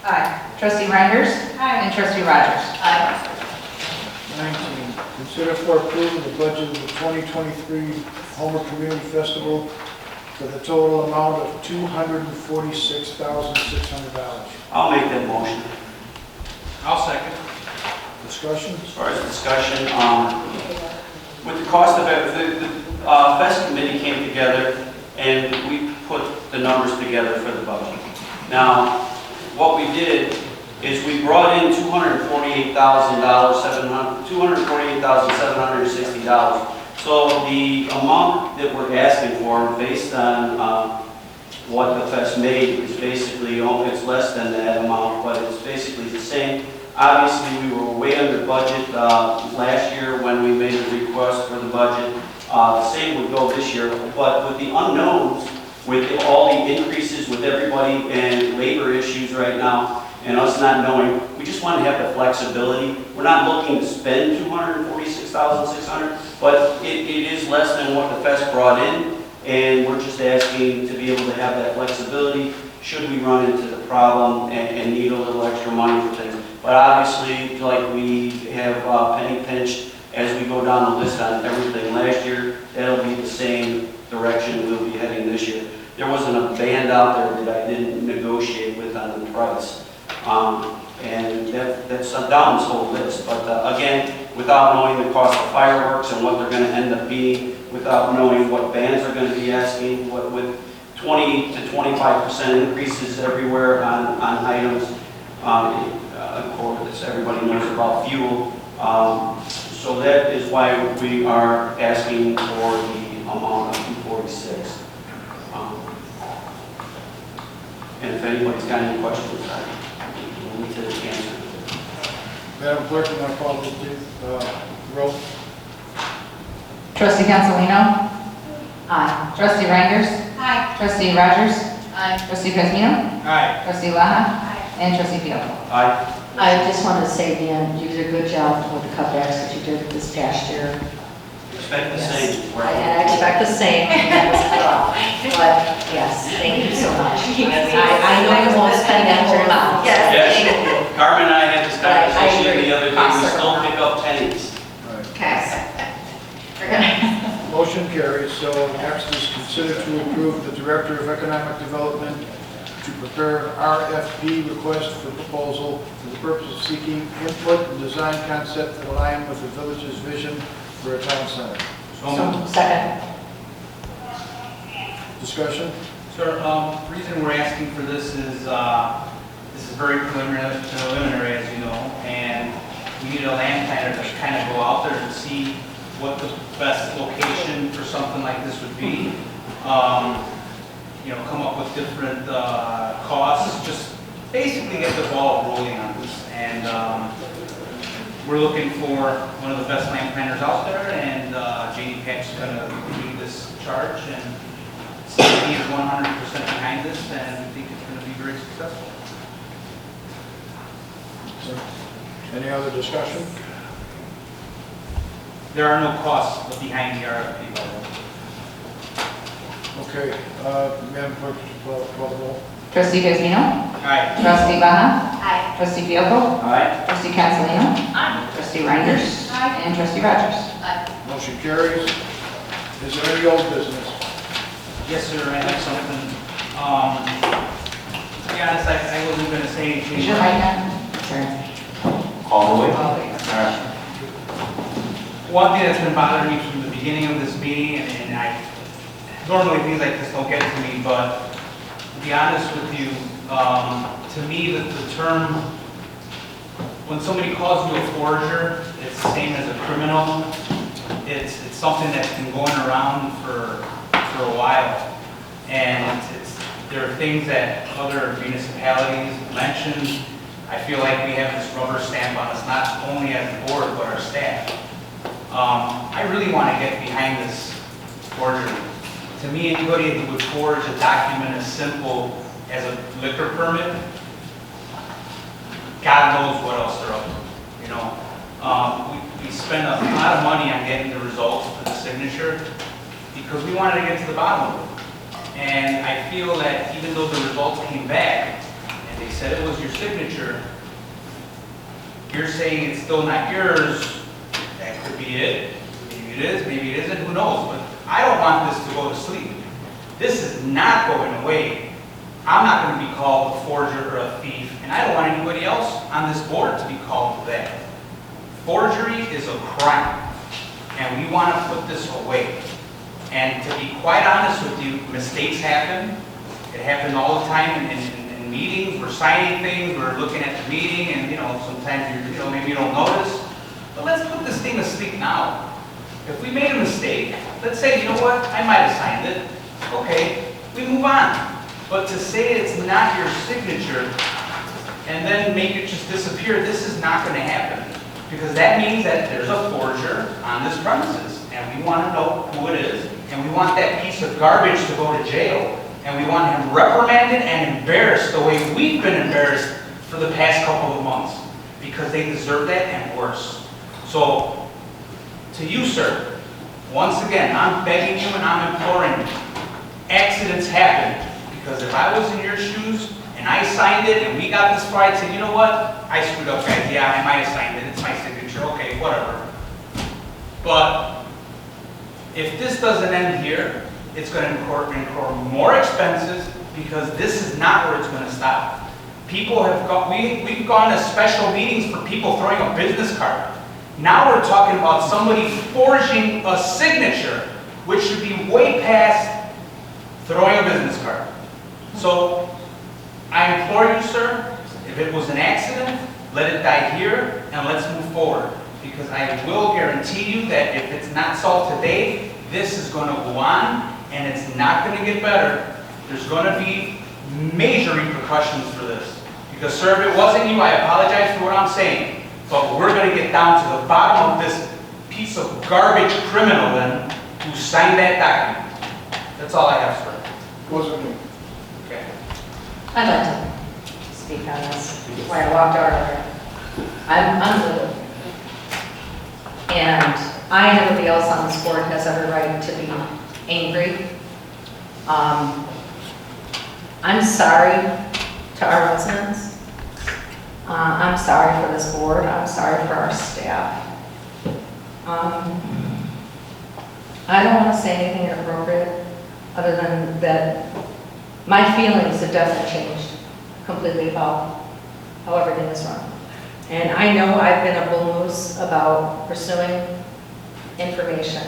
Aye. Trustee Reinders? Aye. And Trustee Rogers? Aye. 19, consider for approval the budget of the 2023 Homer Community Festival for the total amount of $246,600. I'll make that motion. I'll second. Discussion? As far as discussion, with the cost of it, the Fest Committee came together and we put the numbers together for the budget. Now, what we did is we brought in $248,760. So the amount that we're asking for, based on what the Fest made, is basically, it's less than that amount, but it's basically the same. Obviously, we were way under budget last year when we made a request for the budget. The same would go this year, but with the unknowns, with all the increases with everybody and labor issues right now, and us not knowing, we just want to have the flexibility. We're not looking to spend $246,600, but it is less than what the Fest brought in, and we're just asking to be able to have that flexibility should we run into the problem and need a little extra money for things. But obviously, like we have penny pinched as we go down the list on everything last year, that'll be the same direction we'll be heading this year. There wasn't a band out there that I didn't negotiate with on the price. And that's down this whole list. But again, without knowing the cost of fireworks and what they're going to end up being, without knowing what bands are going to be asking, with 20 to 25% increases everywhere on items, of course, everybody knows about fuel. So that is why we are asking for the amount of 246. And if anybody's got any questions, we'll need to answer. Madam Clerk, can I call the roll? Trustee Consolino? Aye. Trustee Reinders? Aye. Trustee Rogers? Aye. Trustee Cazino? Aye. Trustee Lana? And Trustee Fielko? Aye. I just want to say, Dan, you did a good job with the cutbacks that you did this past year. Expect the same. And I expect the same. But yes, thank you so much. I know you won't spend that whole amount. Yes. Carmen and I had this conversation agree. the other day. We still pick up pennies. Okay. Motion carries. So next is consider to approve the Director of Economic Development to prepare an RFP request for proposal for the purpose of seeking input and design concept that align with the village's vision for a town center. Second. Discussion? Sir, the reason we're asking for this is very preliminary, as you know, and we need a land planner to kind of go out there and see what the best location for something like this would be. Come up with different costs, just basically get the ball rolling on this. And we're looking for one of the best land planners out there, and Janie Peck's going to lead this charge, and he is 100% behind this, and we think it's going to be very successful. Any other discussion? there are no costs behind the RFP. Okay, Madam Clerk, call the roll. Trustee Guzmino? Aye. Trustee Baha? Aye. Trustee Fielko? Aye. Trustee Cancelino? Aye. Trustee Reinders? Aye. And Trustee Rogers? Motion carries. Is there any old business? Yes, sir, I have something. To be honest, I wasn't gonna say anything. Is your mic on? Sure. All the way? All the way. One thing that's been bothering me from the beginning of this meeting, and I, normally things like this don't get to me, but to be honest with you, to me, the term, when somebody calls you a forger, it's the same as a criminal. It's something that's been going around for a while. And there are things that other municipalities mention. I feel like we have this rubber stamp on us, not only as a board, but our staff. I really want to get behind this forgery. To me, anybody who would forge a document as simple as a liquor permit, God knows what else they're up to, you know. We spend a lot of money on getting the results for the signature because we wanted to get to the bottom of it. And I feel that even though the results came back and they said it was your signature, you're saying it's still not yours. That could be it. Maybe it is, maybe it isn't, who knows? But I don't want this to go to sleep. This is not going away. I'm not going to be called a forger or a thief, and I don't want anybody else on this board to be called that. Forgery is a crime, and we want to put this away. And to be quite honest with you, mistakes happen. It happens all the time in meetings. We're signing things, we're looking at the meeting, and sometimes maybe you don't notice. But let's put this thing to sleep now. If we made a mistake, let's say, you know what, I might have signed it. Okay, we move on. But to say it's not your signature and then make it just disappear, this is not going to happen. Because that means that there's a forger on this premises. And we want to know who it is. And we want that piece of garbage to go to jail. And we want him reprimanded and embarrassed the way we've been embarrassed for the past couple of months. Because they deserve that and worse. So, to you, sir, once again, I'm begging you and I'm imploring you. Accidents happen. Because if I was in your shoes and I signed it and we got this far, I'd say, you know what? I screwed up, guys. Yeah, I might have signed it. It's my signature. Okay, whatever. But if this doesn't end here, it's going to incur more expenses because this is not where it's going to stop. People have we've gone to special meetings for people throwing a business card. Now we're talking about somebody forging a signature, which should be way past throwing a business card. So I implore you, sir, if it was an accident, let it die here and let's move forward. Because I will guarantee you that if it's not solved today, this is going to go on and it's not going to get better. There's going to be major repercussions for this. Because, sir, if it wasn't you, I apologize for what I'm saying. But we're going to get down to the bottom of this piece of garbage criminal then who signed that document. That's all I have, sir. Wasn't me. Okay. I'd like to speak on this before I walked out of there. I'm little. And I and everybody else on this board has every right to be angry. I'm sorry to our residents. I'm sorry for this board. I'm sorry for our staff. I don't want to say anything inappropriate other than that my feelings have definitely changed completely about how everything is run. And I know I've been a bull moose about pursuing information,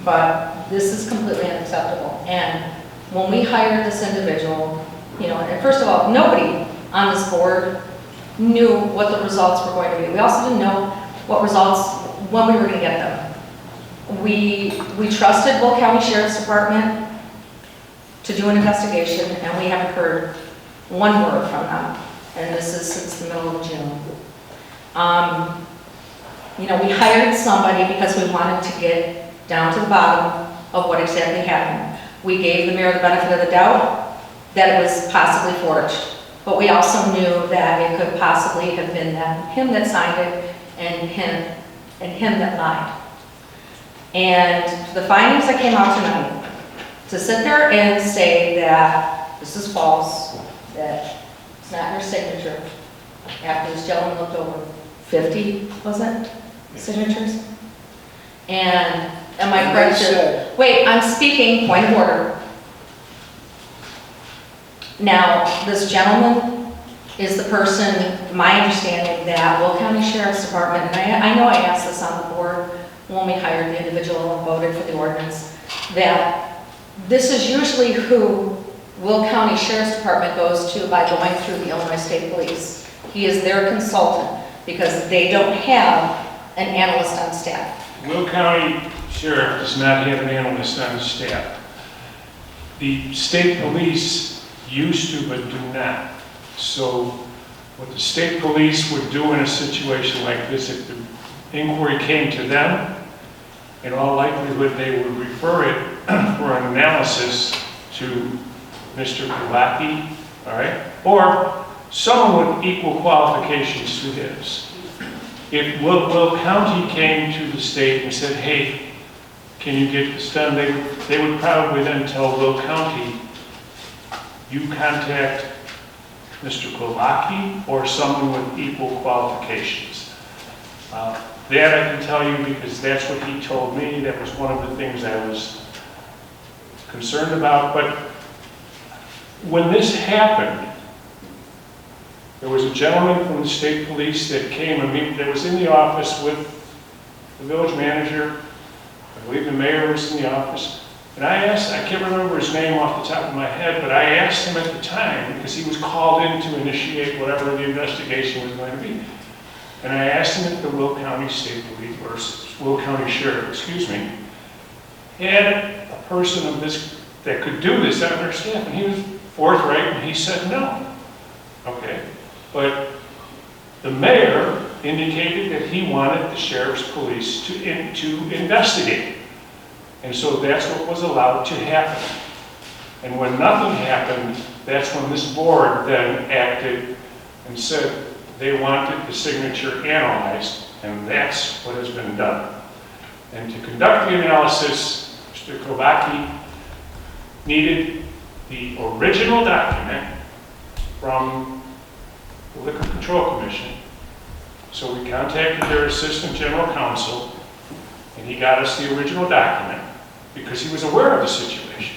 but this is completely unacceptable. And when we hired this individual, and first of all, nobody on this board knew what the results were going to be. We also didn't know what results, when we were going to get them. We trusted Will County Sheriff's Department to do an investigation, and we haven't heard one word from them. And this is since the middle of June. We hired somebody because we wanted to get down to the bottom of what exactly happened. We gave the mayor the benefit of the doubt that it was possibly forged. But we also knew that it could possibly have been him that signed it and him and him that lied. And the findings that came out tonight, to sit there and say that this is false, that it's not your signature, after this gentleman looked over 50, was it, signatures? And am I correct to, wait, I'm speaking, point of order. Now, this gentleman is the person, my understanding, that Will County Sheriff's Department, and I know I asked this on the board when we hired the individual and voted for the ordinance, that this is usually who Will County Sheriff's Department goes to by going through the Illinois State Police. He is their consultant because they don't have an analyst on staff. Will County Sheriff does not have an analyst on his staff. The state police used to, but do not. So what the state police would do in a situation like this, if the inquiry came to them, in all likelihood they would refer it for an analysis to Mr. Kulaki, all right? Or someone with equal qualifications to his. If Will County came to the state and said, hey, can you get this done? They would probably then tell Will County, you contact Mr. Kulaki or someone with equal qualifications. That I can tell you because that's what he told me. That was one of the things I was concerned about. But when this happened, there was a gentleman from the state police that came and that was in the office with the village manager. I believe the mayor was in the office. And I asked, I can't remember his name off the top of my head, but I asked him at the time because he was called in to initiate whatever the investigation was going to be. And I asked him if the Will County State Police, or Will County Sheriff, excuse me, had a person of this that could do this on their staff. And he was forthright and he said no. Okay. But the mayor indicated that he wanted the sheriff's police to investigate. And so that's what was allowed to happen. And when nothing happened, that's when this board then acted and said they wanted the signature analyzed, and that's what has been done. And to conduct the analysis, Mr. Kulaki needed the original document from the Liquor Control Commission. So we contacted their assistant general counsel, and he got us the original document because he was aware of the situation.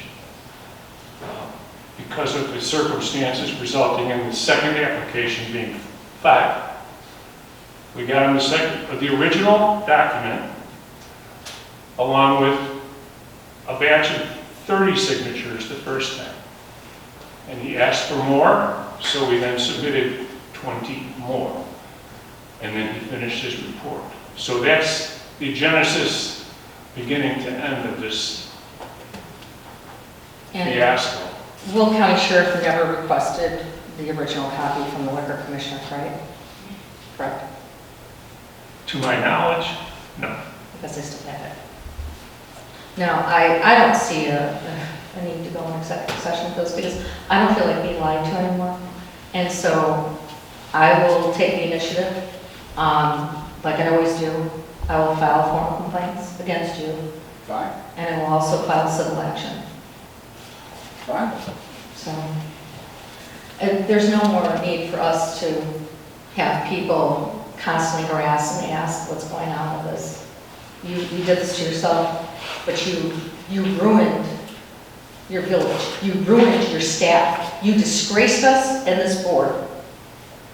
Because of the circumstances resulting in the second application being filed. We got him the original document along with a batch of 30 signatures the first time. And he asked for more, so we then submitted 20 more. And then he finished his report. So that's the genesis, beginning to end of this fiasco. Will County Sheriff never requested the original copy from the Liquor Commissioner, right? Correct. To my knowledge, no. Because they still have it. Now, I don't see a need to go in executive session for this because I don't feel like being lied to anymore. And so I will take the initiative, like I always do. I will file formal complaints against you. Fine. And I will also file civil action. Fine. So, and there's no more need for us to have people constantly harass and ask what's going on with this. You did this to yourself, but you ruined your village. You ruined your staff. You disgraced us and this board.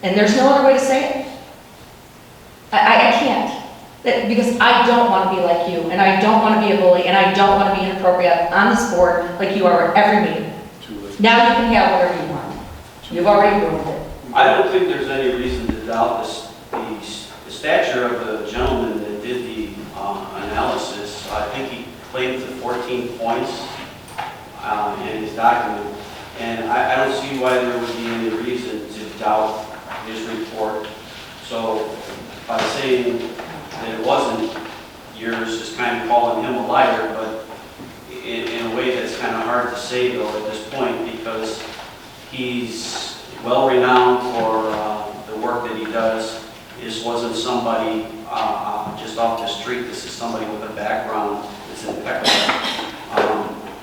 And there's no other way to say it. I can't. Because I don't want to be like you, and I don't want to be a bully, and I don't want to be inappropriate on this board like you are at every meeting. Now you can have whatever you want. You've already ruined it. I don't think there's any reason to doubt the stature of the gentleman that did the analysis. I think he claimed the 14 points in his document, and I don't see why there would be any reason to doubt his report. So by saying that it wasn't yours is kind of calling him a liar, but in a way that's kind of hard to say though at this point because he's well renowned for the work that he does This wasn't somebody just off the street. This is somebody with a background that's impeccable.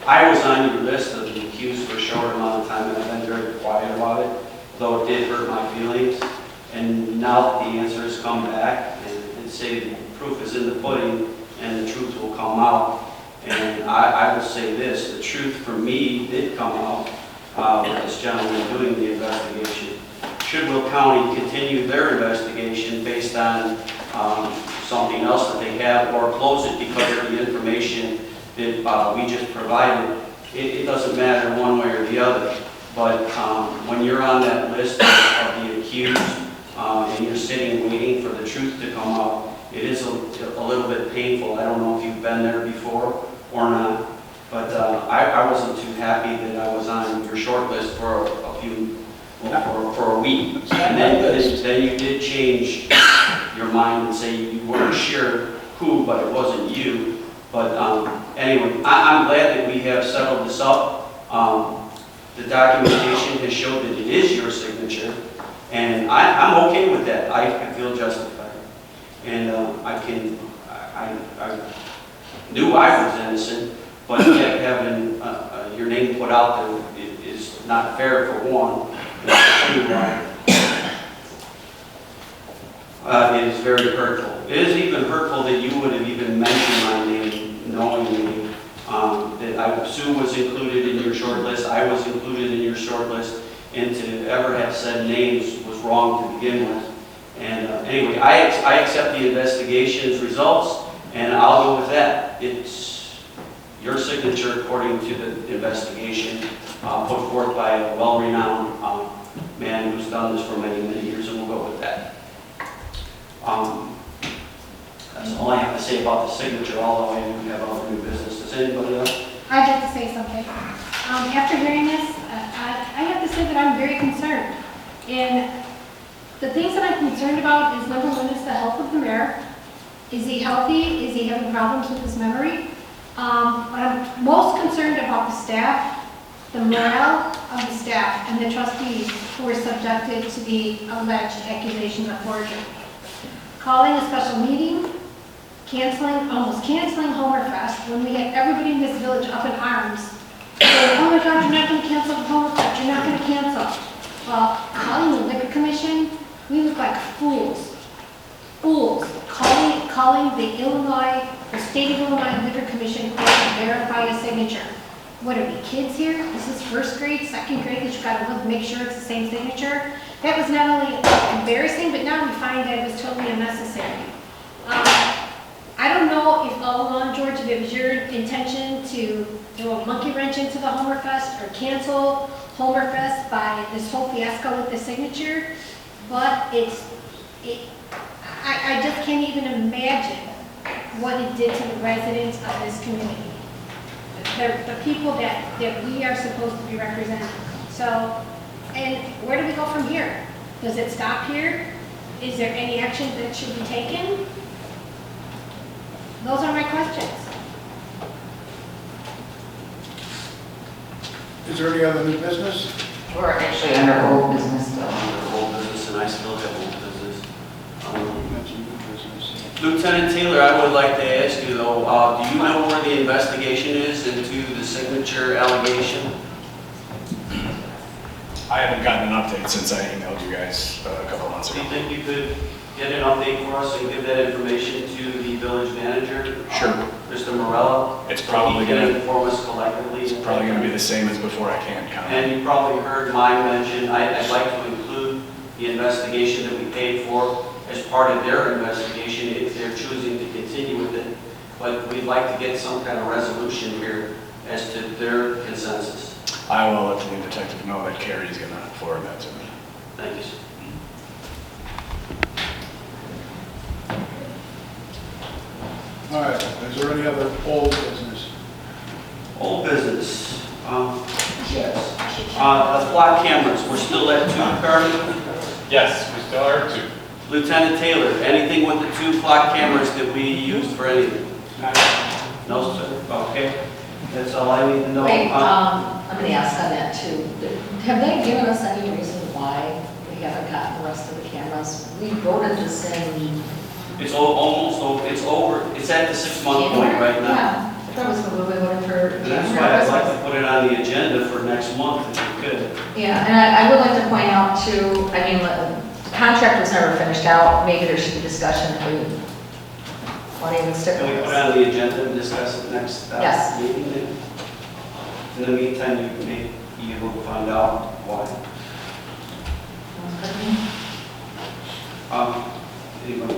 I was on your list of the accused for a short amount of time, and I've been very quiet about it, though it did hurt my feelings. And now that the answer has come back, and say the proof is in the pudding, and the truth will come out. And I will say this, the truth for me did come out with this gentleman doing the investigation. Should Will County continue their investigation based on something else that they have, or close it because of the information that we just provided, it doesn't matter one way or the other. But when you're on that list of the accused and you're sitting waiting for the truth to come out, it is a little bit painful. I don't know if you've been there before or not, but I wasn't too happy that I was on your short list for for a week. And then you did change your mind and say you weren't sure who, but it wasn't you. But anyway, I'm glad that we have settled this up. The documentation has showed that it is your signature, and I'm okay with that. I feel justified. And I knew I was innocent, but yet having your name put out there is not fair for one. It is very hurtful. It is even hurtful that you would have even mentioned my name, knowingly. That Sue was included in your short list, I was included in your short list, and to ever have said names was wrong to begin with. And anyway, I accept the investigation's results, and I'll go with that. It's your signature according to the investigation put forth by a well-renowned man who's done this for many, many years, and we'll go with that. That's all I have to say about the signature, although I do have other new business. Does anybody else? I'd like to say something. After hearing this, I have to say that I'm very concerned. And the things that I'm concerned about is, number one, is the health of the mayor. Is he healthy? Is he having problems with his memory? I'm most concerned about the staff, the morale of the staff, and the trustees who were subjected to the alleged accusations of forgery. Calling a special meeting, almost canceling Homerfest, when we had everybody in this village up in arms, saying, oh my God, you're not going to cancel Homerfest, you're not going to cancel. Well, calling the liquor commission, we look like fools. Fools. Calling the state of Illinois Liquor Commission to verify a signature. What are we, kids here? This is first grade, second grade, that you've got to make sure it's the same signature? That was not only embarrassing, but now we find that it was totally unnecessary. I don't know if all along, George, if it was your intention to throw a monkey wrench into the Homerfest or cancel Homerfest by this whole fiasco with the signature, but I just can't even imagine what it did to the residents of this community. The people that we are supposed to be representing. So, and where do we go from here? Does it stop here? Is there any action that should be taken? Those are my questions. Is there any other new business? We're actually under old business still. Under old business, and I still have old business. That's new business. Lieutenant Taylor, I would like to ask you though, do you know where the investigation is into the signature allegation? I haven't gotten an update since I emailed you guys a couple months Do ago. you think you could get an update for us and give that information to the village manager? Sure. Mr. Morello? It's probably He can going to inform us collectively. it's probably going to be the same as before. I can't comment. And you probably heard mine mention, I'd like to include the investigation that we paid for as part of their investigation if they're choosing to continue with it. But we'd like to get some kind of resolution here as to their consensus. I will let the lead detective know that Carrie's going to forward that to me. Thank you, sir. All right, is there any other old business? Old business. Yes. The flock cameras, we're still at 2, Carmen? Yes, we still are 2. Lieutenant Taylor, anything with the 2 flock cameras that we used for anything? No, sir. Okay. That's all I need to know. Wait, I'm going to ask on that too. Have they given us any reason why we haven't gotten the rest of the cameras. We voted this in It's it's over, it's at the 6-month point right now. Yeah, I thought it was when we voted for And that's why I'd like to put it on the agenda for next month if you could. Yeah, and I would like to point out too, I mean, the contract was never finished out. Maybe there should be discussion if we want to even stick Can we with put it this. on the agenda and discuss it next Yes. meeting? In the meantime, you may be able to find out why. Anybody?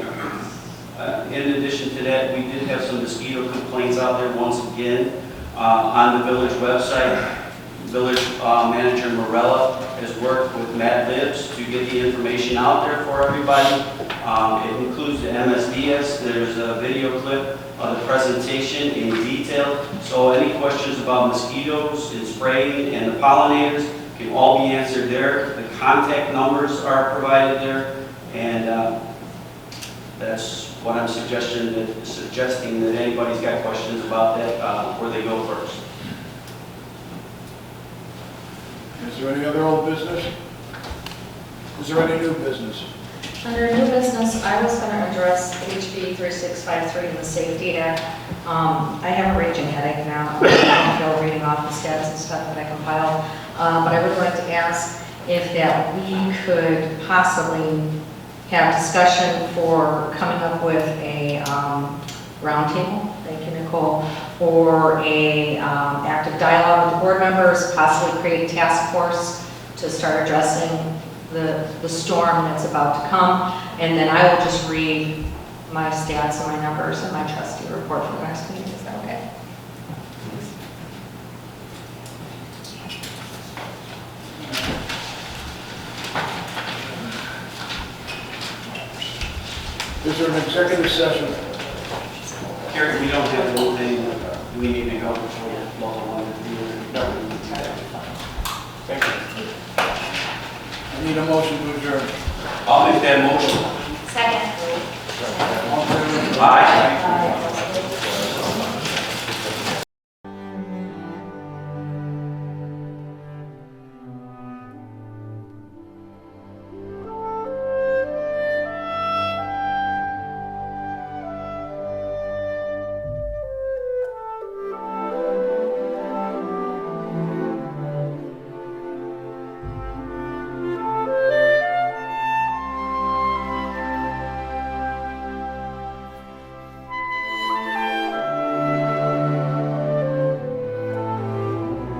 In addition to that, we did have some mosquito complaints out there once again on the village website. Village Manager Morella has worked with Matt Libbs to get the information out there for everybody. It includes the MSDS. There's a video clip of the presentation in detail. So any questions about mosquitoes and spraying and the pollinators can all be answered there. The contact numbers are provided there. And that's what I'm suggesting that anybody's got questions about that, where they go first. Is there any other old business? Is there any new business? Under new business, I was going to address HB 3653 and the Safety Act. I have a raging headache now. I don't feel reading off the stats and stuff that I compiled. But I would like to ask if that we could possibly have discussion for coming up with a roundtable, thank you, Nicole, or a active dialogue with the board members, possibly create a task force to start addressing the storm that's about to come. And then I will just read my stats and my numbers and my trustee report for the next meeting. Is that okay? Is there an executive session? Gary, we don't have anything, do we need to go before local one? No. Thank you. I need a motion to adjourn. I'll make that motion. Second. All in favor? Aye.